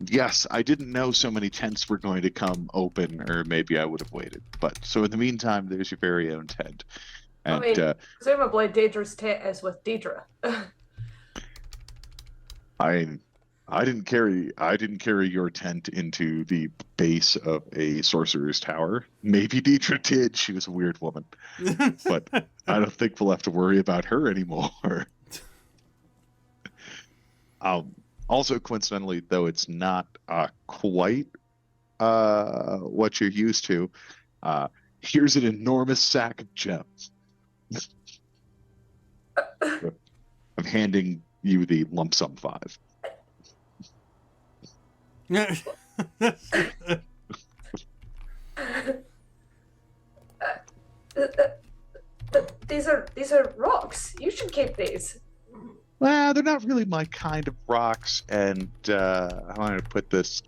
yes, I didn't know so many tents were going to come open, or maybe I would have waited. But so in the meantime, there's your very own tent. And presumably Deidre's tent is with Deidre. I didn't carry your tent into the base of a sorcerer's tower. Maybe Deidre did. She was a weird woman. But I don't think we'll have to worry about her anymore. Also, coincidentally, though it's not quite what you're used to, here's an enormous sack of gems. I'm handing you the lump sum 5. These are rocks. You should keep these. Well, they're not really my kind of rocks, and how am I going to put this?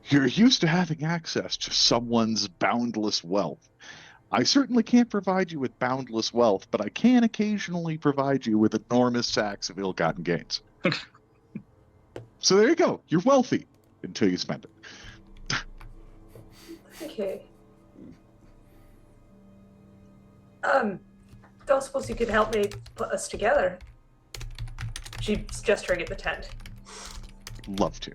You're used to having access to someone's boundless wealth. I certainly can't provide you with boundless wealth, but I can occasionally provide you with enormous sacks of ill-gotten gains. So there you go. You're wealthy until you spend it. Okay. Don't suppose you could help me put us together? She's gesturing at the tent. Love to.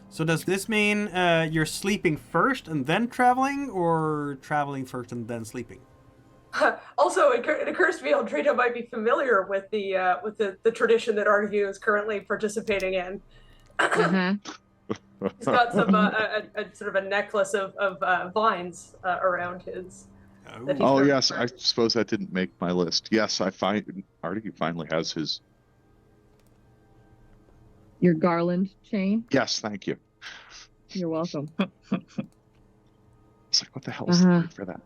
So does this mean you're sleeping first and then traveling, or traveling first and then sleeping? Also, it occurs to me Aldrita might be familiar with the tradition that Argue is currently participating in. He's got some a sort of a necklace of vines around his. Oh yes, I suppose that didn't make my list. Yes, I find Artie finally has his. Your garland chain? Yes, thank you. You're welcome. It's like, what the hell is the need for that?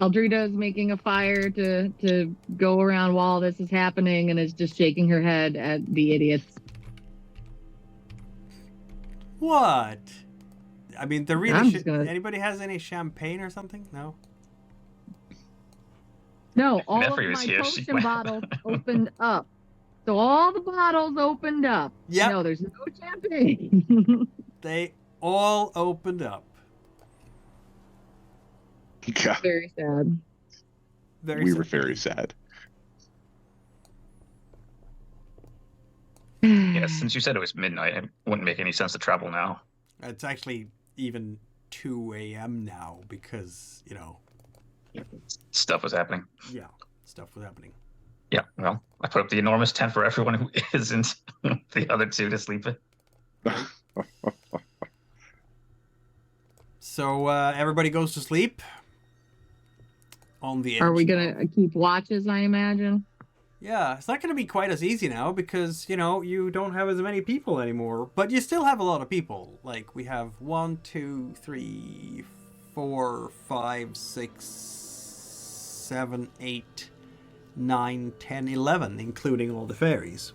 Aldrita is making a fire to go around while this is happening and is just shaking her head at the idiots. What? I mean, the really anybody has any champagne or something? No? No, all of my potion bottles opened up. So all the bottles opened up. Yeah. No, there's no champagne. They all opened up. Yeah. Very sad. We were very sad. Yeah, since you said it was midnight, it wouldn't make any sense to travel now. It's actually even 2 a.m. now because, Stuff was happening. Yeah, stuff was happening. Yeah, well, I put up the enormous tent for everyone who isn't the other two to sleep in. So everybody goes to sleep on the edge. Are we going to keep watches, I imagine? Yeah, it's not going to be quite as easy now because, you don't have as many people anymore. But you still have a lot of people. Like, we have 1, 2, 3, 4, 5, 6, 7, 8, 9, 10, 11, including all the fairies.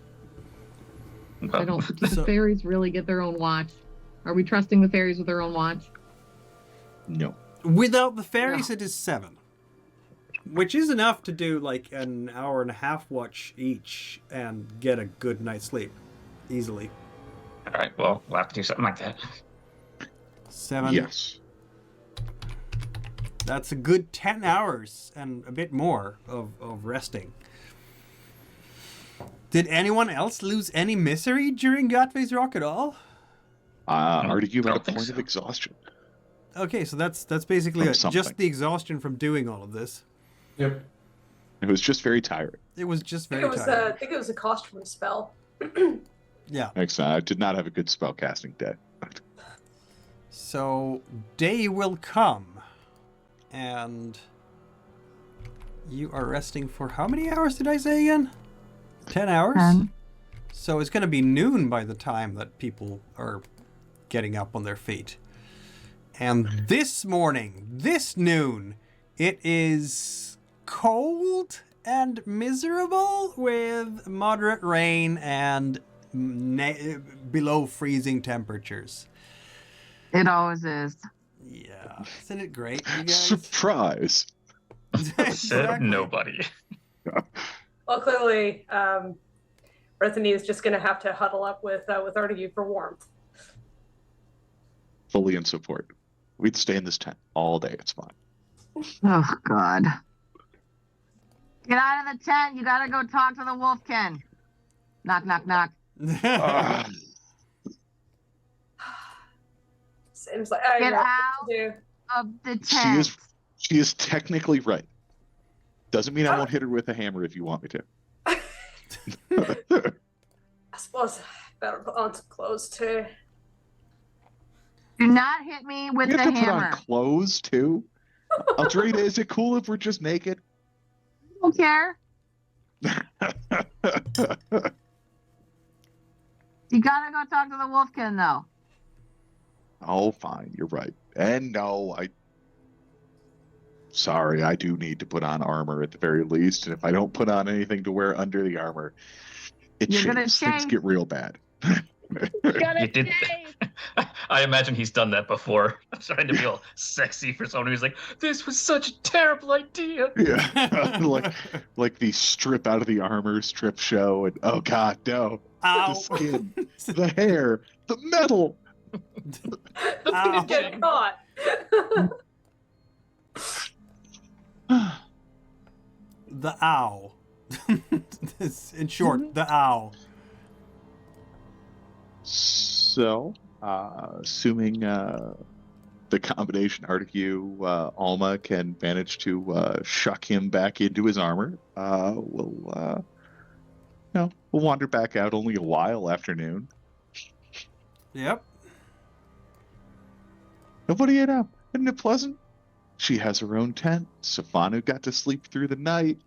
I don't. Do the fairies really get their own watch? Are we trusting the fairies with their own watch? No. Without the fairies, It is 7. Which is enough to do like an hour and a half watch each and get a good night's sleep easily. All right, well, we'll have to do something like that. 7. Yes. That's a good 10 hours and a bit more of resting. Did anyone else lose any misery during Godfrey's Rock at all? Artigue I at a don't think point of so. exhaustion. Okay, so that's basically From it. Just something. the exhaustion from doing all of this. Yep. It was just very tiring. It was just I very think tiring. I think it was a cost from a spell. Yeah. Excellent. I did not have a good spellcasting day. So day will come, and you are resting for how many hours did I say again? 10 hours? 10. So it's going to be noon by the time that people are getting up on their feet. And this morning, this noon, it is cold and miserable with moderate rain and below freezing temperatures. It always is. Yeah. Isn't it great, you guys? Surprise! Said Exactly. nobody. Well, clearly, Bethany is just going to have to huddle up with Artigue for warmth. Fully in support. We'd stay in this tent all day. It's fine. Oh, God. Get out of the tent. You gotta go talk to the Wolfkin. Knock, knock, knock. Ah, Seems like I Get know what out to do. of the tent. she is technically right. Doesn't mean I won't hit her with a hammer if you want me to. I suppose I better put on some clothes too. Do not hit me with We the have to put on hammer. clothes too. Aldrita, is it cool if we're just naked? I don't care. You gotta go talk to the Wolfkin, though. Oh, fine. You're right. And no, Sorry, I do need to put on armor at the very least. And if I don't put on anything to wear under the armor, You're gonna changes. Things chafe. get real bad. You gotta You did- stay. I imagine he's done that before, trying to be all sexy for someone who's like, "This was such a terrible idea." Yeah, like the strip out of the armor strip show, and oh god, no, Ow. the skin, the hair, the metal. The Ow. thing is getting caught. The ow. In short, the ow. So, assuming the combination Artigue, Alma can manage to shuck him back into his armor, we'll wander back out only a while after noon. Yep. Nobody, isn't it pleasant? She has her own tent. Safanu got to sleep through the night.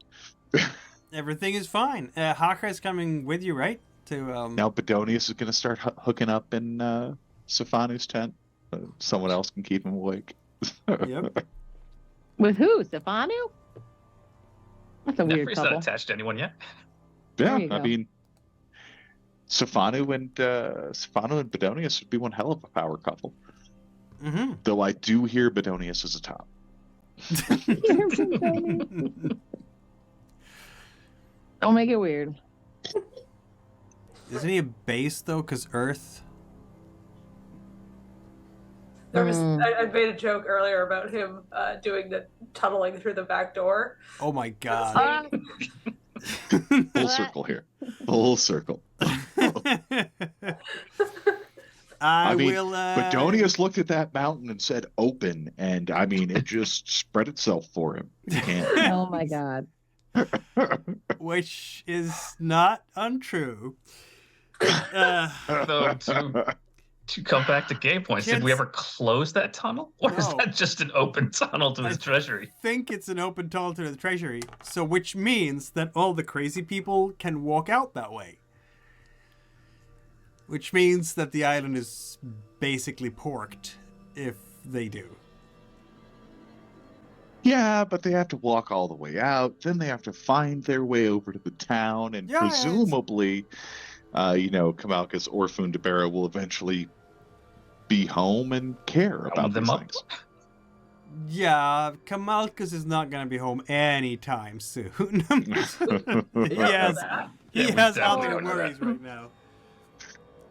Everything is fine. Haka is coming with you, right? To Now Bedonius is going to start hooking up in Safanu's tent. Someone else can keep him awake. Yep. With who? Stefanu? That's a weird Nefri's not couple. attached to anyone yet. Yeah, There you I go. mean, Safanu and Bedonius would be one hell of a power couple. Mm-hmm. Though I do hear Bedonius is a top. Don't make it weird. Isn't he a base though? Because Earth. There was Mm. I made a joke earlier about him doing the tunneling through the back door. Oh my god. Full circle here. Full circle. I mean, will. Bedonius looked at that mountain and said open, and I mean, it just spread itself for him. You can't. Oh my god. Which is not untrue. Though, to come back to game points, did we Kids- ever close that tunnel? Or is No. that just an open tunnel to his treasury? Think it's an open tunnel to the treasury, so which means that all the crazy people can walk out that way. Which means that the island is basically porked if they do. Yeah, but they have to walk all the way out. Then they have to find their way over to the town, and Yeah, it's- presumably, Kamalka's Orphan Debera will eventually be home and care about them these up? things. Yeah, Kamalkus is not going to be home anytime soon. We don't know that. He Yeah, we has definitely other don't know worries that. right now.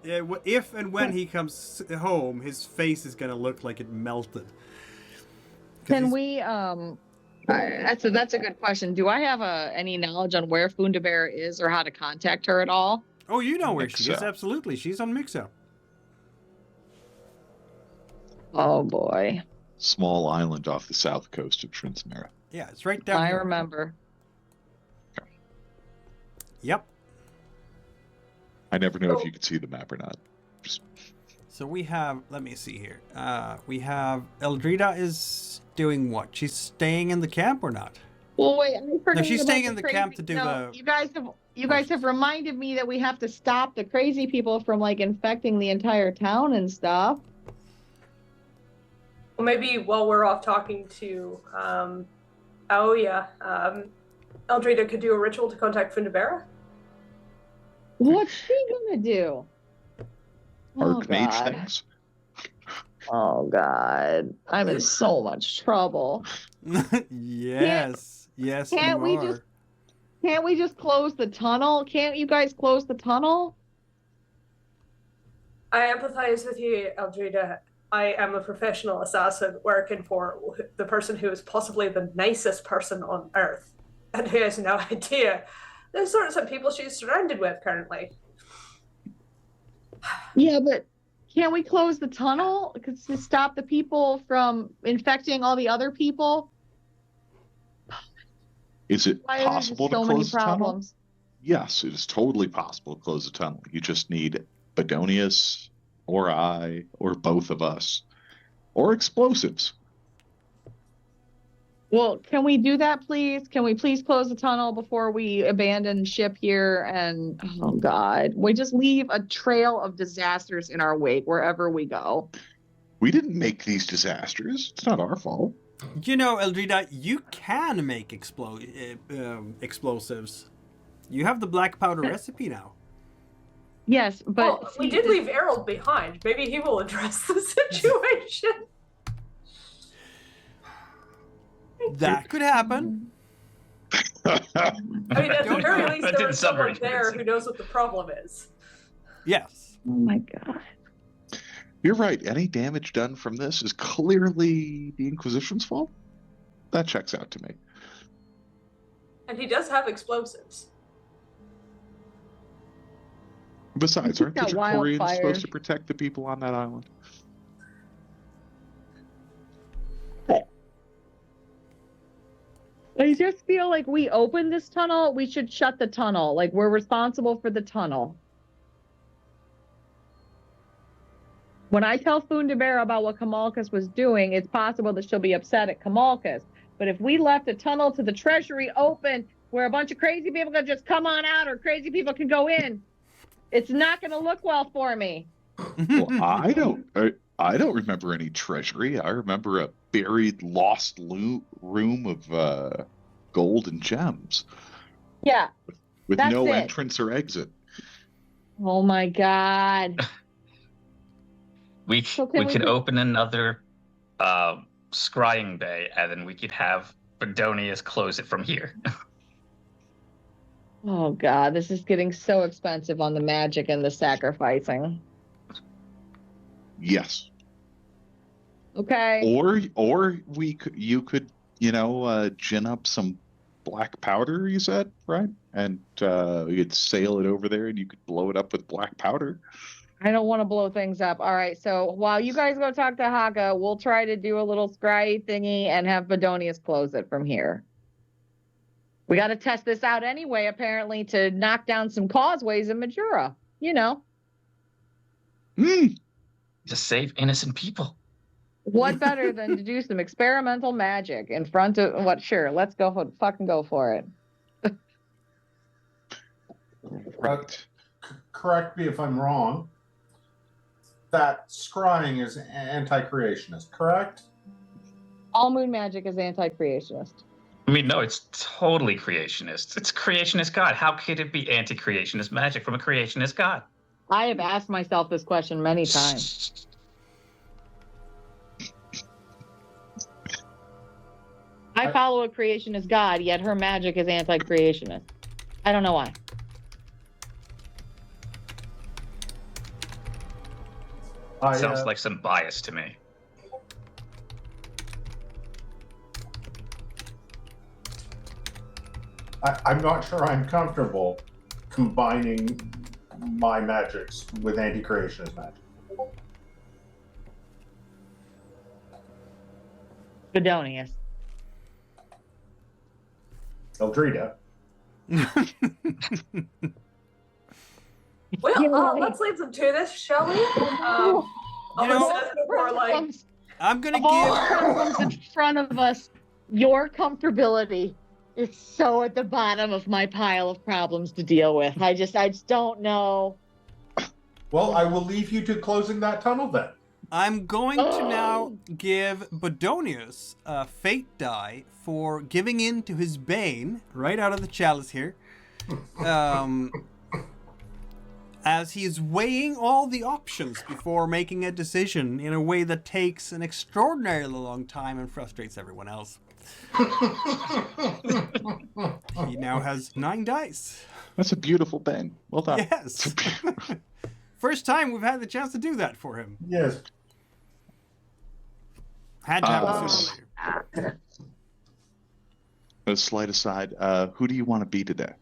Yeah, if and when he comes home, his face is going to look like it melted. 'Cause Can he's- we that's a good question. Do I have any knowledge on where Fundabera is or how to contact her at all? Oh, you know where she is, Mixa. absolutely. She's on Mixa. Oh boy. Small island off the south coast of Trinsmera. Yeah, it's right down I here. remember. Yep. I never know if you can see the map or not. Just So we have, let me see here. We have Eldrida is doing what? She's staying in the camp or not? Well, wait, I forgot she's about staying in the camp to do the- You guys have reminded me that we have to stop the crazy people from like infecting the entire town and stuff. Well, maybe while we're off talking to Aoya, Eldrida could do a ritual to contact Fundabera. What's she gonna do? Archmage God. things. Oh God, I'm in so much trouble. Yes. Yes, can't you we are. just- Can't we just close the tunnel? Can't you guys close the tunnel? I empathize with you, Eldrida. I am a professional assassin working for the person who is possibly the nicest person on Earth, and who has no idea the sorts of people she's surrounded with currently. Yeah, but can't we close the tunnel to stop the people from infecting all the other people? Is it Why are there possible just so to many close the tunnel? problems? Yes, it is totally possible to close the tunnel. You just need Bedonius or I or both of us or explosives. Well, can we do that, please? Can we please close the tunnel before we abandon ship here? And oh God, we just leave a trail of disasters in our wake wherever we go. We didn't make these disasters. It's not our fault. You know, Eldrida, you can make explosives. You have the black powder recipe now. Yes, but Well, we did leave Errol behind. Maybe he will address the situation. That could happen. I mean, at the very least, That there didn't is sound very someone there convincing. who knows what the problem is. Yes. Oh my God. You're right. Any damage done from this is clearly the Inquisition's fault. That checks out to me. And he does have explosives. Besides, aren't the got Dracorians wildfires. supposed to protect the people on that island? I just feel like we opened this tunnel. We should shut the tunnel. Like we're responsible for the tunnel. When I tell Fundabera about what Kamalkus was doing, it's possible that she'll be upset at Kamalkus. But if we left a tunnel to the treasury open where a bunch of crazy people can just come on out or crazy people can go in, it's not going to look well for me. Well, I don't remember any treasury. I remember a buried, lost room of gold and gems Yeah. with That's no it. entrance or exit. Oh my God. We So can we could do- open another scrying bay, and then we could have Bedonius close it from here. Oh God, this is getting so expensive on the magic and the sacrificing. Yes. Okay. Or you could gin up some black powder. You said, right? And you could sail it over there, and you could blow it up with black powder. I don't want to blow things up. All right. So while you guys go talk to Haka, we'll try to do a little scry thingy and have Bedonius close it from here. We got to test this out anyway, apparently, to knock down some causeways in Majura. You know, To save innocent people. what better than to do some experimental magic in front of what? Sure. Let's go. Fucking go for it. Right. Correct me if I'm wrong. That scrying is anti-creationist, correct? All moon magic is anti-creationist. I mean, no, it's totally creationist. It's creationist God. How could it be anti-creationist magic from a creationist God? I have asked myself this question many times. I follow a creationist god, yet her magic is anti-creationist. I don't know why. Sounds like some bias to me. I'm not sure I'm comfortable combining my magics with anti-creationist magic. Bedonius. Eldrita. Well, let's leave them to this, shall we? I'm gonna Of all give. problems in front of us, your comfortability is so at the bottom of my pile of problems to deal with. I just don't know. Well, I will leave you to closing that tunnel then. I'm going to now give Bedonius a fate die for giving in to his bane right out of the chalice here. As he's weighing all the options before making a decision in a way that takes an extraordinarily long time and frustrates everyone else. He now has 9 dice. That's a beautiful bang. Well done. Yes. First time we've had the chance to do that for him. Yes. Had to happen sooner or later. A slight aside, who do you want to be today?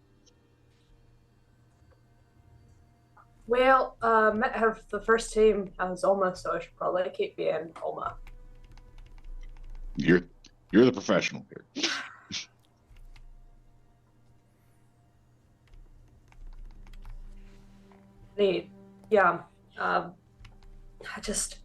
Well, the first team as Alma, so I should probably keep being Alma. You're the professional here. Neat. Yeah. I just...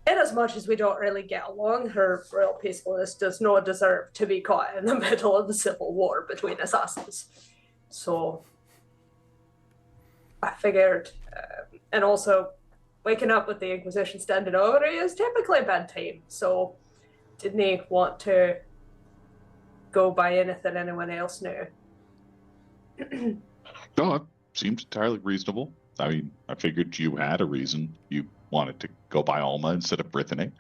In as much as we don't really get along, her royal peacefulness does not deserve to be caught in the middle of the civil war between assassins. So... I figured, and also waking up with the Inquisition standing over you is typically a bad time, so didn't he want to go by anything anyone else knew? No, it seems entirely reasonable. I mean, I figured you had a reason you wanted to go by Alma instead of Brittany.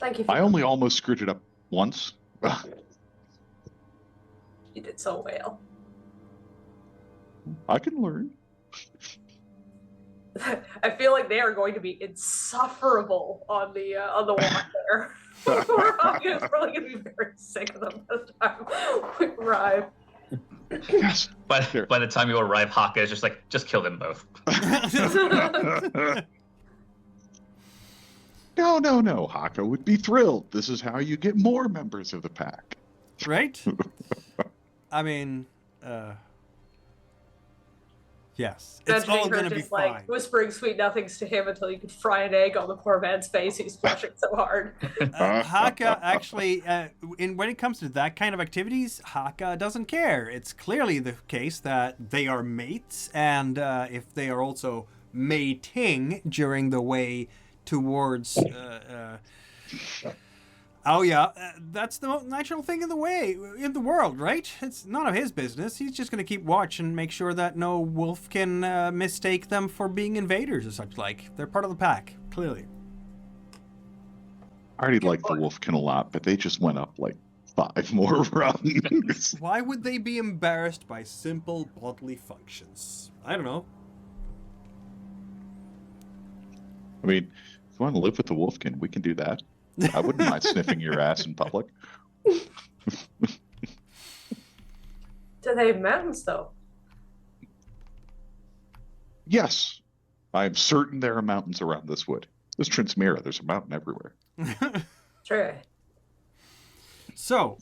Thank you. I only almost screwed it up once. You did so well. I can learn. I feel like they are going to be insufferable on the walk there. We're probably going to be very sick of them by the time we arrive. Yes. By the time you arrive, Haka is just kill them both. No. Haka would be thrilled. This is how you get more members of the pack. Right? I mean, yes. It's all going to be fine. Whispering sweet nothings to him until you could fry an egg on the poor man's face. He's blushing so hard. Haka actually, when it comes to that kind of activities, Haka doesn't care. It's clearly the case that they are mates, and if they are also mating during the way towards... Oh yeah, that's the most natural thing in the world, right? It's none of his business. He's just going to keep watch and make sure that no wolf can mistake them for being invaders or such like. They're part of the pack, clearly. I already like the Wolfkin a lot, but they just went up like 5 more rungs. Why would they be embarrassed by simple bodily functions? I don't know. I mean, if you want to live with the Wolfkin, we can do that. I wouldn't mind sniffing your ass in public. Do they have mountains, though? Yes. I'm certain there are mountains around this wood. This Trinsmira, there's a mountain everywhere. True. So,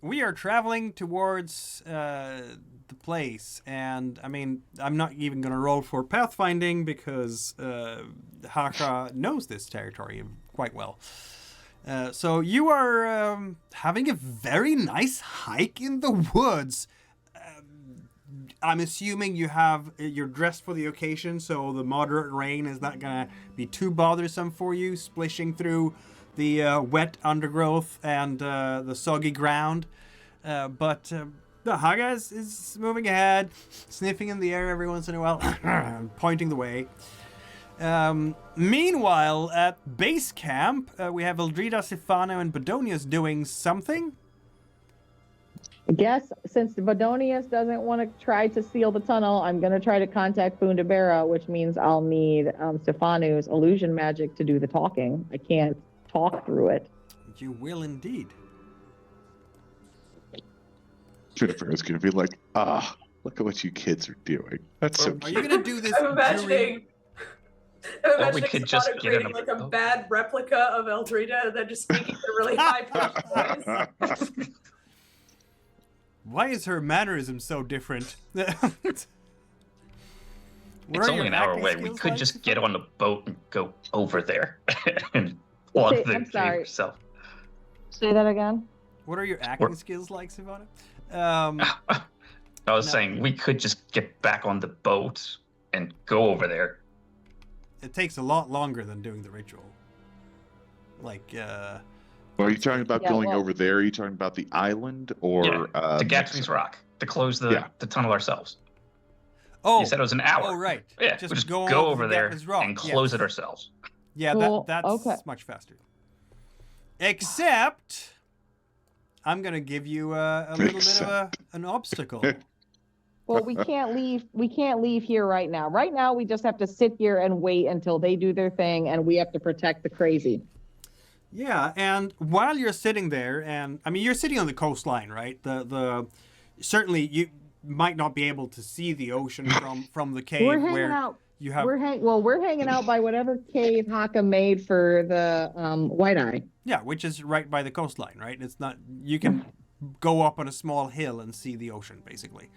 we are traveling towards the place, and I mean, I'm not even going to roll for pathfinding because Haka knows this territory quite well. So you are having a very nice hike in the woods. I'm assuming you're dressed for the occasion, so the moderate rain is not going to be too bothersome for you, splishing through the wet undergrowth and the soggy ground. But the Haka is moving ahead, sniffing in the air every once in a while, pointing the way. Meanwhile, at base camp, we have Eldrida, Sifano, and Bedonius doing something. I guess since Bodonius doesn't want to try to seal the tunnel, I'm going to try to contact Fundabera, which means I'll need Stefanu's illusion magic to do the talking. I can't talk through it. You will indeed. Jennifer is going to be like, look at what you kids are doing. That's so Are cute. you going to do this? I'm imagining we could just Stefano get in creating a like a boat. bad replica of Eldrida and then just speaking in really high pitched voice. Why is her mannerism so different? It's only an hour away. We could just get on the boat and go over there and plug the I'm sorry. cave yourself. Say that again. What are your acting skills like, Sivana? I was saying we could just get back on the boat and go over there. It takes a lot longer than doing the ritual. Like, Well, are you talking about going over there? Are you talking about the island or to Gatsby's Rock to close the tunnel ourselves? oh, You said it was an hour. oh, right. Yeah, Just we'll just go go over over there Gatsby's Rock. and close it ourselves. Yeah, Cool. that's Okay. much faster. Except, I'm gonna give you a little bit of an obstacle. Well, we can't leave. We can't leave here right now. Right now, we just have to sit here and wait until they do their thing, and we have to protect the crazy. Yeah, and while you're sitting there, and I mean, you're sitting on the coastline, right? The certainly you might not be able to see the ocean from the cave We're hanging where out. you have. We're hanging out by whatever cave Haka made for the White Eye. Yeah, which is right by the coastline, right? It's not. You can go up on a small hill and see the ocean, basically.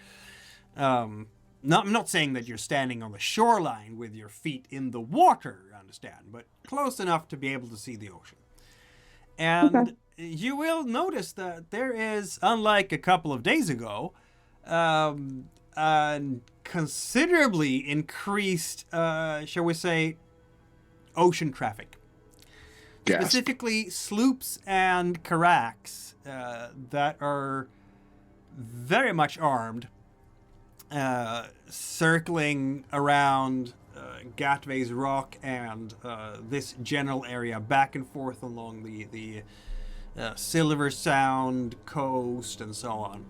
I'm not saying that you're standing on the shoreline with your feet in the water, understand, but close enough to be able to see the ocean. And you will notice that there is, unlike a couple of days ago, considerably increased, shall we say, ocean traffic. Gasp. Specifically, sloops and carracks that are very much armed, circling around Gatway's Rock and this general area, back and forth along the Silver Sound coast and so on.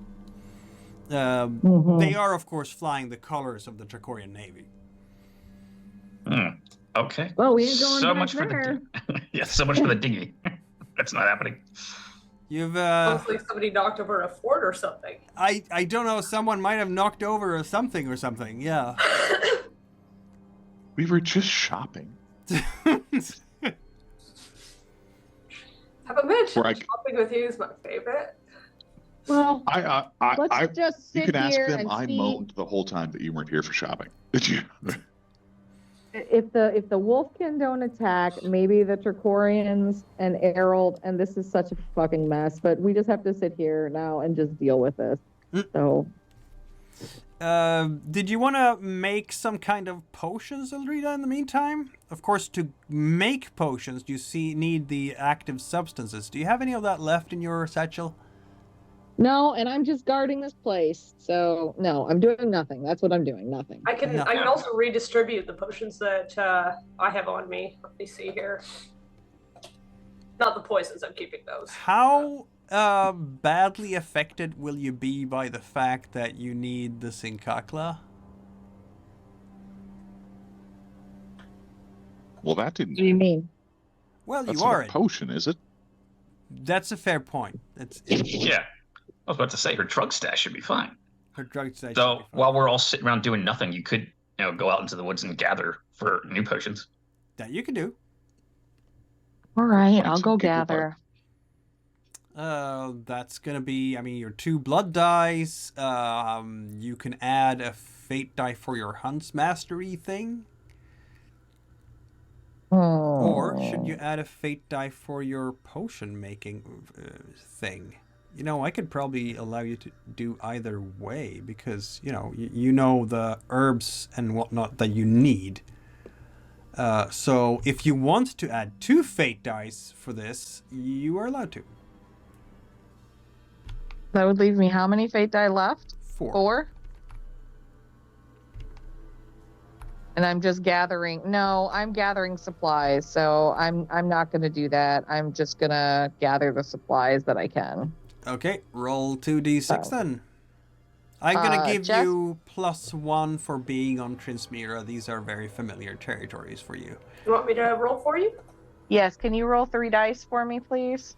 They are, of course, flying the colors of the Tricorian Navy. Okay. Well, we ain't going so back much there. for the yeah, so much for the dinghy. That's not happening. You've Looks like somebody knocked over a fort or something. I don't know, someone might have knocked over something, yeah. We were just shopping. Have a mention. Where I- Shopping with you is my favorite. Well, I let's just you sit can ask here them. and I see moaned the whole time that you weren't here for shopping. Did you? if the Wolfkin don't attack. Maybe the Tricorians and Errol, and this is such a fucking mess. But we just have to sit here now and just deal with this. So. Did you want to make some kind of potions, Eldrida, in the meantime? Of course, to make potions, you need the active substances. Do you have any of that left in your satchel? No, and I'm just guarding this place. So no, I'm doing nothing. That's what I'm doing. Nothing. I can also redistribute the potions that I have on me. Let me see here. Not the poisons. I'm keeping those. How badly affected will you be by the fact that you need the Sinkakla? Well, that didn't. What do you mean? Well, That's you not are. a potion, is it? That's a fair point. Yeah. I was about to say her drug stash should be fine. Her drug stash. So while we're all sitting around doing nothing, you could, go out into the woods and gather for new potions. That you can do. All right, Like I'll some go giggle gather. That's gonna be, your 2 blood dice. You can add a fate die for your Hunt's Mastery thing. Or should you add a fate die for your potion making thing? I could probably allow you to do either way because, you know the herbs and whatnot that you need. So if you want to add 2 fate dice for this, you are allowed to. That would leave me how many fate die left? 4. 4? And I'm just gathering. No, I'm gathering supplies. So I'm not going to do that. I'm just going to gather the supplies that I can. Okay, roll 2d6 then. I'm gonna give you +1 for being on Trinsmira. These are very familiar territories for you. You want me to roll for you? Yes, can you roll 3 dice for me, please?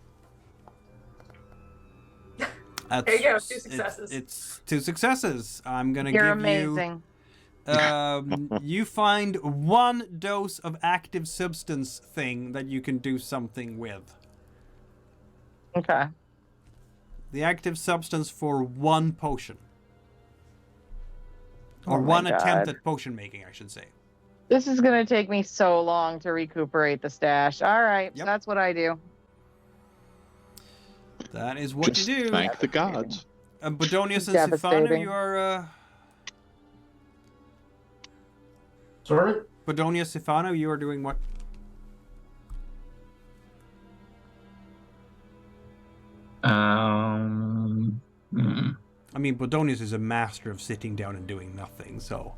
There you go, 2 successes. It's 2 successes. I'm gonna You're give amazing. you. You find 1 dose of active substance thing that you can do something with. Okay. The active substance for 1 potion. Or Oh my 1 attempt God. at potion making, I should say. This is going to take me so long to recuperate the stash. All right, Yep. so that's what I do. That is what Just you do. thank the gods. Bedonius and Sifano, Devastating. you are... Sorry? Bedonius, Sifano, you are doing what? I mean, Bedonius is a master of sitting down and doing nothing, so...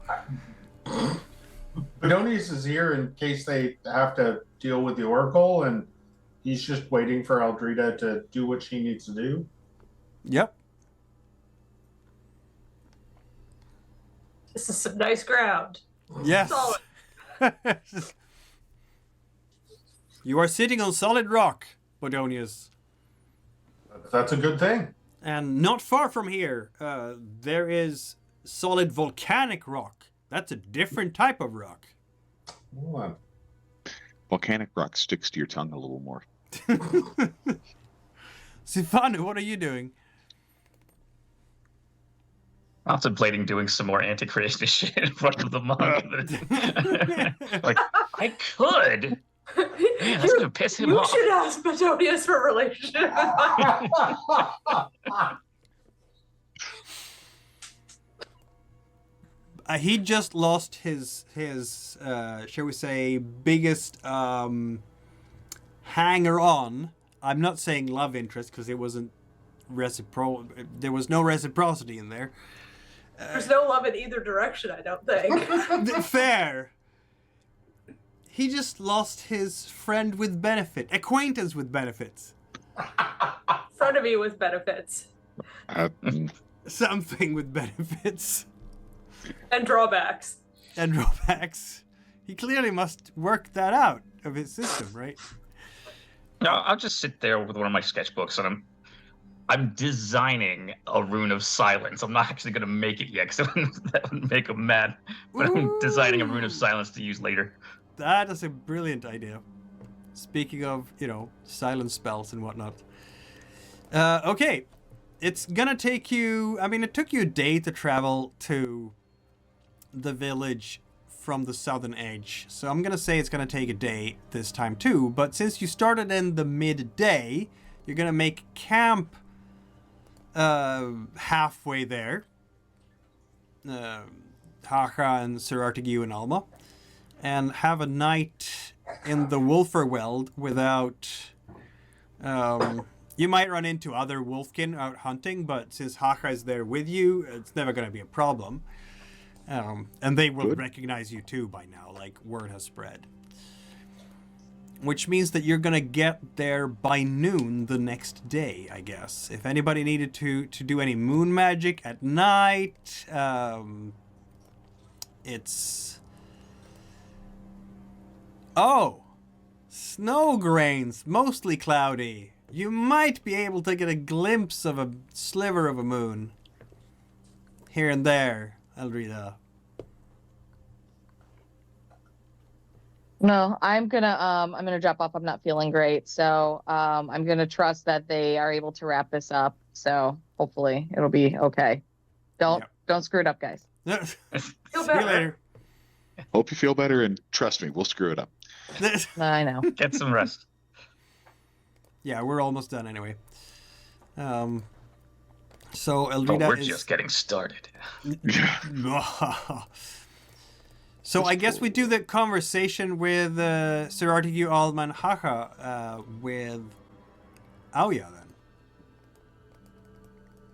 Bedonius is here in case they have to deal with the Oracle, and he's just waiting for Eldrita to do what she needs to do. Yep. This is some nice ground. Yes. Solid. You are sitting on solid rock, Bedonius. That's a good thing. And not far from here, there is solid volcanic rock. That's a different type of rock. Hold on. Volcanic rock sticks to your tongue a little more. Sifanu, what are you doing? Contemplating doing some more anti-creationist shit in front of the monk. Like, I could. Man, that's gonna piss him You off. should ask Bedonius for a relationship. He just lost his shall we say, biggest hanger-on. I'm not saying love interest because it wasn't there was no reciprocity in there. There's no love in either direction, I don't think. Fair. He just lost his friend with benefit, acquaintance with benefits. Frenemy with benefits. Something with benefits. And drawbacks. And drawbacks. He clearly must work that out of his system, right? No, I'll just sit there with one of my sketchbooks and I'm designing a rune of silence. I'm not actually gonna make it yet because that would make him mad. But I'm designing a rune of silence to use later. That is a brilliant idea. Speaking of, silence spells and whatnot. Okay. It's gonna take you... I mean, it took you a day to travel to the village from the southern edge. So I'm gonna say it's gonna take a day this time too. But since you started in the midday, you're gonna make camp halfway there. Haka and Sir Artigue and Alma. And have a night in the Wolferweld without... you might run into other wolfkin out hunting, but since Haka is there with you, it's never going to be a problem. And they will recognize you too by now, like word has spread. Which means that you're going to get there by noon the next day, I guess. If anybody needed to do any moon magic at night, it's... Oh! Snow grains, mostly cloudy. You might be able to get a glimpse of a sliver of a moon. Here and there, Eldrita. No, I'm gonna drop off. I'm not feeling great, so I'm gonna trust that they are able to wrap this up. So hopefully it'll be okay. Don't screw it up, guys. See you later. Hope you feel better, and trust me, we'll screw it up. I know. Get some rest. Yeah, we're almost done anyway. So But Eldrita we're is... just getting started. So I guess we do the conversation with Sir Artigue, Alman, Haka with Auya then.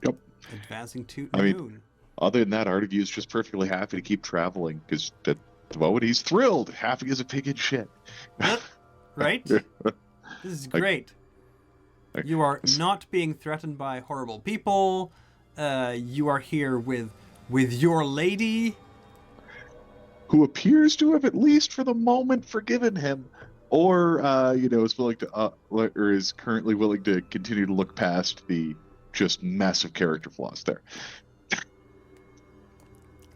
Yep. Advancing to I mean, noon. Other than that, Artigue is just perfectly happy to keep traveling because the moment he's thrilled, happy as a pig in shit. Right? This is great. You are not being threatened by horrible people. You are here with your lady, who appears to have, at least for the moment, forgiven him, or is willing to, or is currently willing to continue to look past the just massive character flaws there.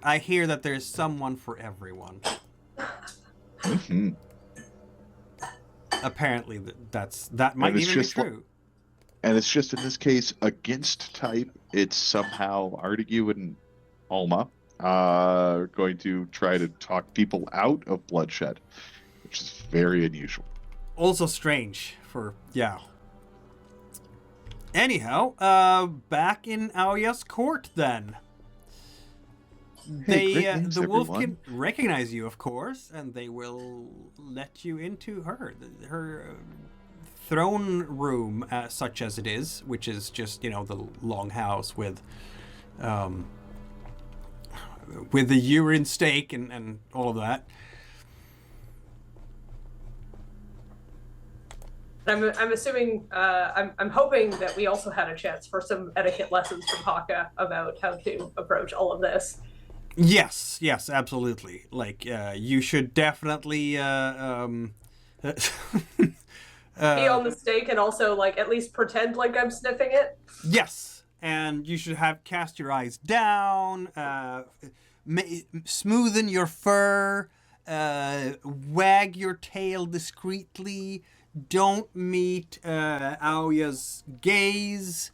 I hear that there's someone for everyone. Mm-hmm. Apparently, that might even be true. And it's just, in this case, against type. It's somehow Artigue and Alma going to try to talk people out of bloodshed, which is very unusual. Also strange for, yeah. Anyhow, back in Aoya's court then. Hey, The wolf can recognize you, of course, and they will let you into her throne room, such as it is, which is just, the long house with the urine stake and all of that. I'm assuming, I'm hoping that we also had a chance for some etiquette lessons from Haka about how to approach all of this. Yes, absolutely. Like, you should definitely Be on the stake and also, like, at least pretend like I'm sniffing it. Yes, and you should cast your eyes down, smoothen your fur, wag your tail discreetly, don't meet Aoya's gaze,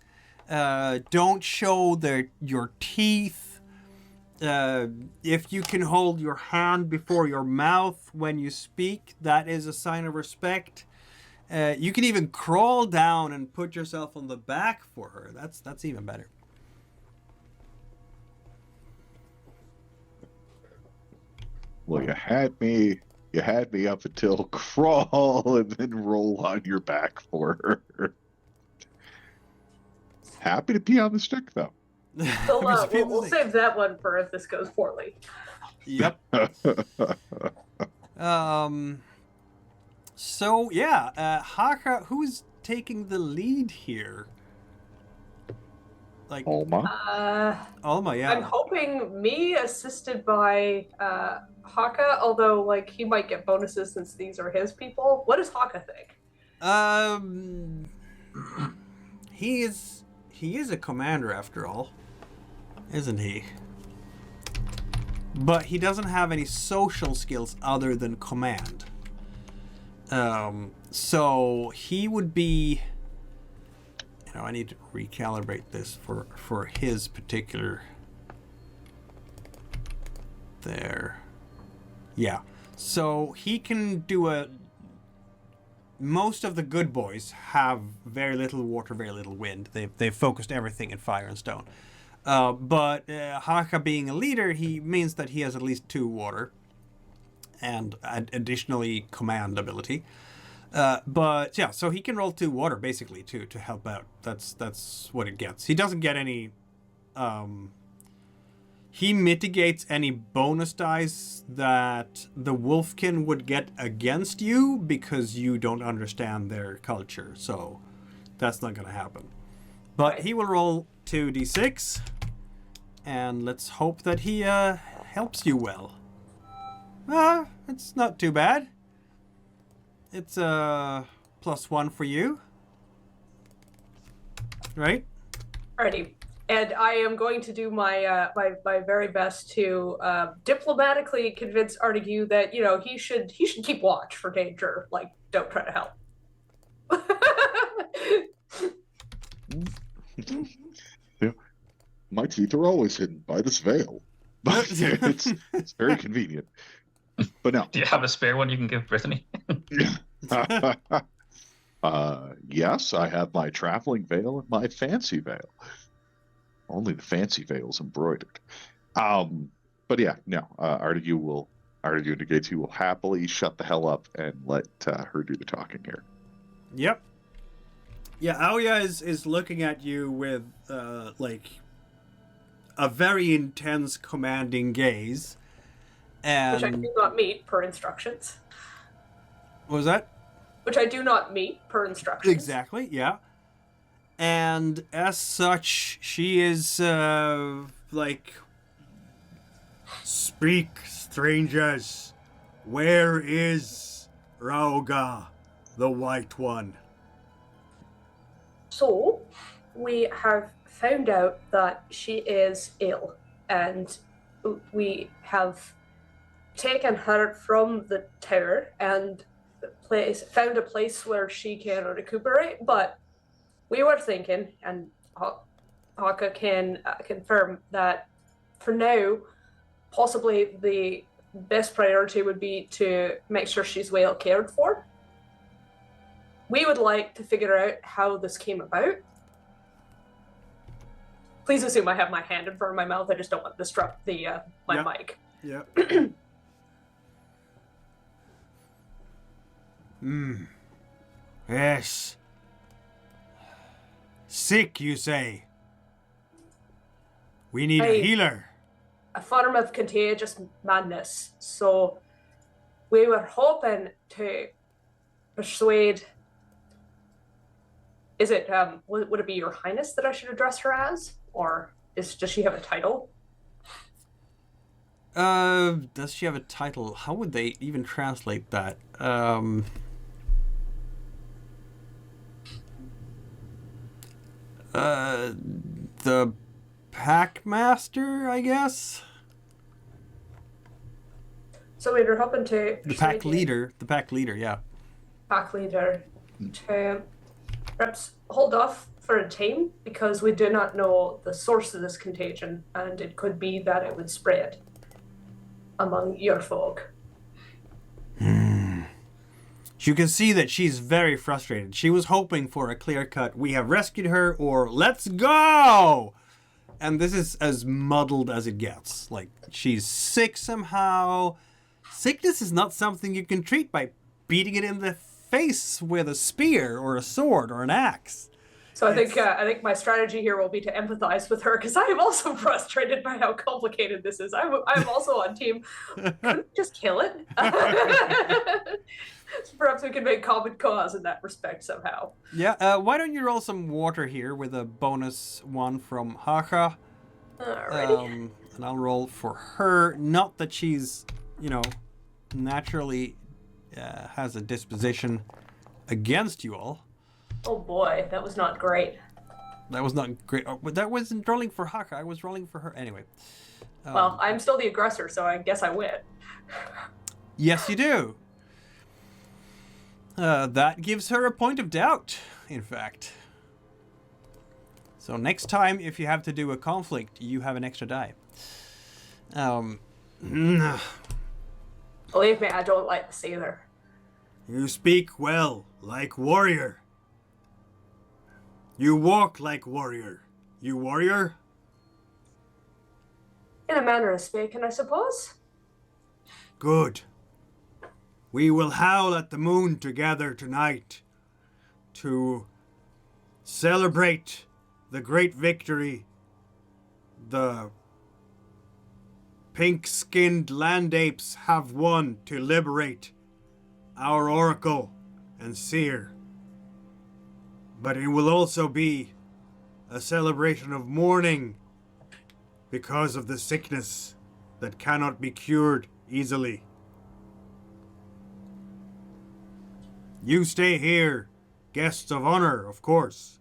don't show your teeth. If you can hold your hand before your mouth when you speak, that is a sign of respect. You can even crawl down and put yourself on the back for her. That's even better. Well, you had me up until crawl and then roll on your back for her. Happy to pee on the stick, though. We'll save that one for if this goes poorly. Yep. So yeah, Haka, who's taking the lead here? Like Alma. Alma, yeah. I'm hoping me assisted by Haka, although like he might get bonuses since these are his people. What does Haka think? He is a commander after all, isn't he? But he doesn't have any social skills other than command. So he would be, I need to recalibrate this for his particular there. Yeah. So he can do most of the good boys have very little water, very little wind. They've focused everything in fire and stone. But Haka being a leader, he means that he has at least 2 water and additionally command ability. But yeah, so he can roll 2 water basically to help out. That's what it gets. He doesn't get any. He mitigates any bonus dice that the Wolfkin would get against you because you don't understand their culture. So that's not going to happen. But he will roll 2d6, and let's hope that he helps you well. It's not too bad. It's +1 for you. Right? Alrighty. And I am going to do my my very best to diplomatically convince Artigue that he should keep watch for danger. Like, don't try to help. Yeah. My teeth are always hidden by this veil, but it's very convenient. But no. Do you have a spare one you can give Brittany? Yes, I have my traveling veil and my fancy veil. Only the fancy veil's embroidered. But yeah, no. Artigue indicates he will happily shut the hell up and let her do the talking here. Yep. Yeah, Aoya is looking at you with like a very intense, commanding gaze, Which I And do not meet per instructions. what was that? Which I do not meet per instructions. Exactly, yeah. And as such, she is, like... Speak, strangers. Where is Rauga, the White One? So, we have found out that she is ill, and we have taken her from the tower and found a place where she can recuperate. But we were thinking, and Haka can confirm that for now, possibly the best priority would be to make sure she's well cared for. We would like to figure out how this came about. Please assume I have my hand in front of my mouth. I just don't want to disrupt my mic. Yeah. Yes. Sick, you say? We need a healer. A form of contagious madness. So we were hoping to persuade. Is it would it be Your Highness that I should address her as, or does she have a title? Does she have a title? How would they even translate that? The Packmaster, I guess. So we were hoping to The pack leader. The pack leader, yeah. Pack leader to perhaps hold off for a time, because we do not know the source of this contagion, and it could be that it would spread among your folk. You can see that she's very frustrated. She was hoping for a clear cut, we have rescued her, or let's go! And this is as muddled as it gets. Like, she's sick somehow. Sickness is not something you can treat by beating it in the face with a spear or a sword or an axe. So I think my strategy here will be to empathize with her, because I am also frustrated by how complicated this is. I'm also on team. Couldn't we just kill it? Perhaps we can make common cause in that respect somehow. Yeah, why don't you roll some water here with a bonus one from Haka? Alrighty. And I'll roll for her. Not that she's, naturally has a disposition against you all. Oh boy, that was not great. That was not great. Oh, but that wasn't rolling for Haka. I was rolling for her anyway. Well, I'm still the aggressor, so I guess I win. Yes, you do. That gives her a point of doubt, in fact. So next time, if you have to do a conflict, you have an extra die. Believe me, I don't like this either. You speak well, like warrior. You walk like warrior. You warrior? In a manner of speaking, I suppose. Good. We will howl at the moon together tonight to celebrate the great victory the pink-skinned land apes have won to liberate our oracle and seer. But it will also be a celebration of mourning because of the sickness that cannot be cured easily. You stay here, guests of honor, of course.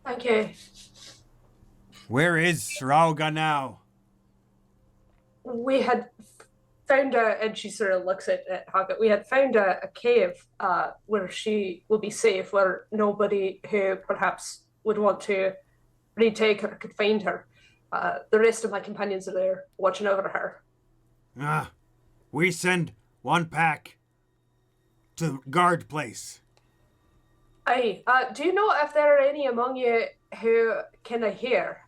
Thank you. Where is Rauga now? We had found and she sort of looks at Haka. We had found a cave where she will be safe, where nobody who perhaps would want to retake her could find her. The rest of my companions are there, watching over her. We send one pack to guard place. Aye. Do you know if there are any among you who cannot hear?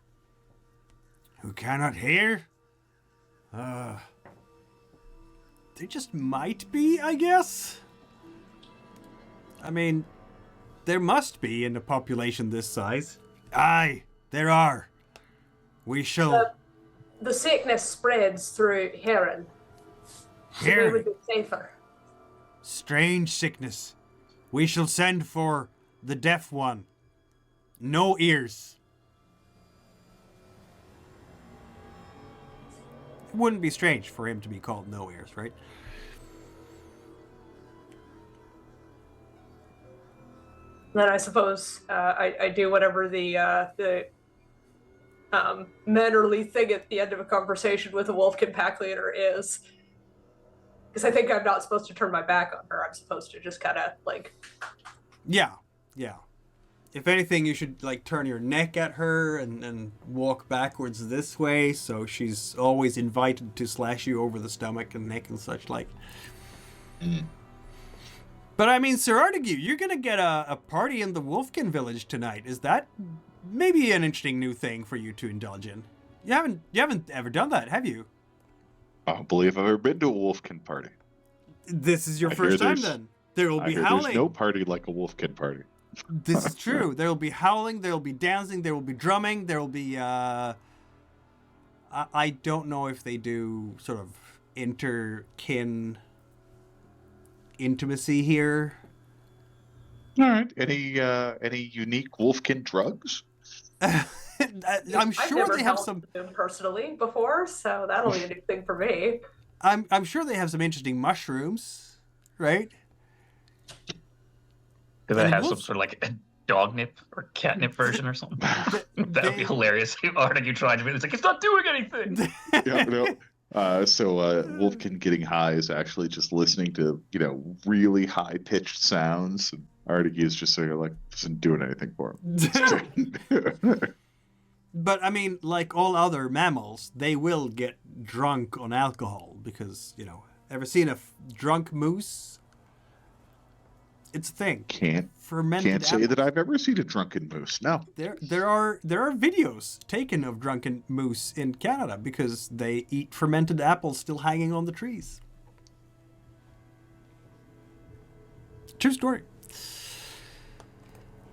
Who cannot hear? There just might be, I guess. I mean, there must be in a population this size. Aye, there are. We shall... the sickness spreads through heron. So we would be safer. Strange sickness. We shall send for the deaf one. No ears. It wouldn't be strange for him to be called No Ears, right? Then I suppose I do whatever the mannerly thing at the end of a conversation with a Wolfkin pack leader is. Because I think I'm not supposed to turn my back on her. I'm supposed to just kind of, like... Yeah. If anything, you should, like, turn your neck at her and walk backwards this way, so she's always invited to slash you over the stomach and neck and such like. But I mean, Sir Artigue, you're gonna get a party in the Wolfkin village tonight. Is that maybe an interesting new thing for you to indulge in? You haven't ever done that, have you? I don't believe I've ever been to a Wolfkin party. This is your first time then. There will be howling. There's no party like a Wolfkin party. This is true. There will be howling, there will be dancing, there will be drumming, there will be I don't know if they do sort of interkin intimacy here. All right. Any unique Wolfkin drugs? I'm sure they have some personally before, so that'll be a new thing for me. I'm sure they have some interesting mushrooms, right? Do they have some sort of like a dog nip or catnip version or something? That would be hilarious. Artigue tried to be, it's like, it's not doing anything. So Wolfkin getting high is actually just listening to, really high pitched sounds. And Artigue is just sort of like, isn't doing anything for him. But I mean, like all other mammals, they will get drunk on alcohol because, ever seen a drunk moose? It's a thing. Can't say that I've ever seen a drunken moose. No. There are videos taken of drunken moose in Canada because they eat fermented apples still hanging on the trees. True story.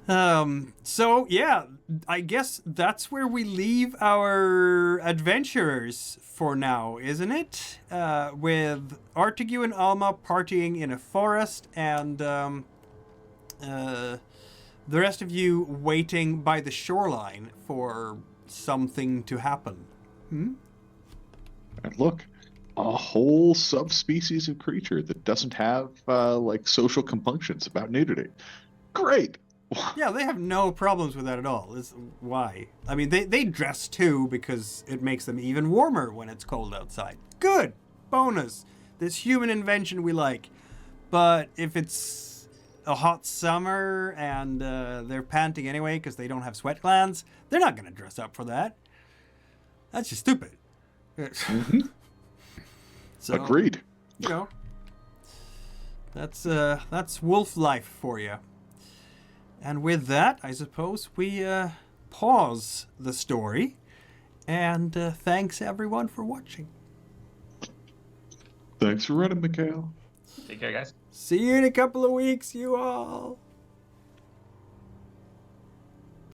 So yeah, I guess that's where we leave our adventurers for now, isn't it? With Artigue and Alma partying in a forest and the rest of you waiting by the shoreline for something to happen. And look, a whole subspecies of creature that doesn't have social compunctions about nudity. Great. Yeah, they have no problems with that at all. Why? I mean, they dress too because it makes them even warmer when it's cold outside. Good! Bonus! This human invention we like. But if it's a hot summer and they're panting anyway because they don't have sweat glands, they're not going to dress up for that. That's just stupid. So, agreed. That's wolf life for you. And with that, I suppose we pause the story. And thanks, everyone, for watching. Thanks for running, Mikhail. Take care, guys. See you in a couple of weeks, you all.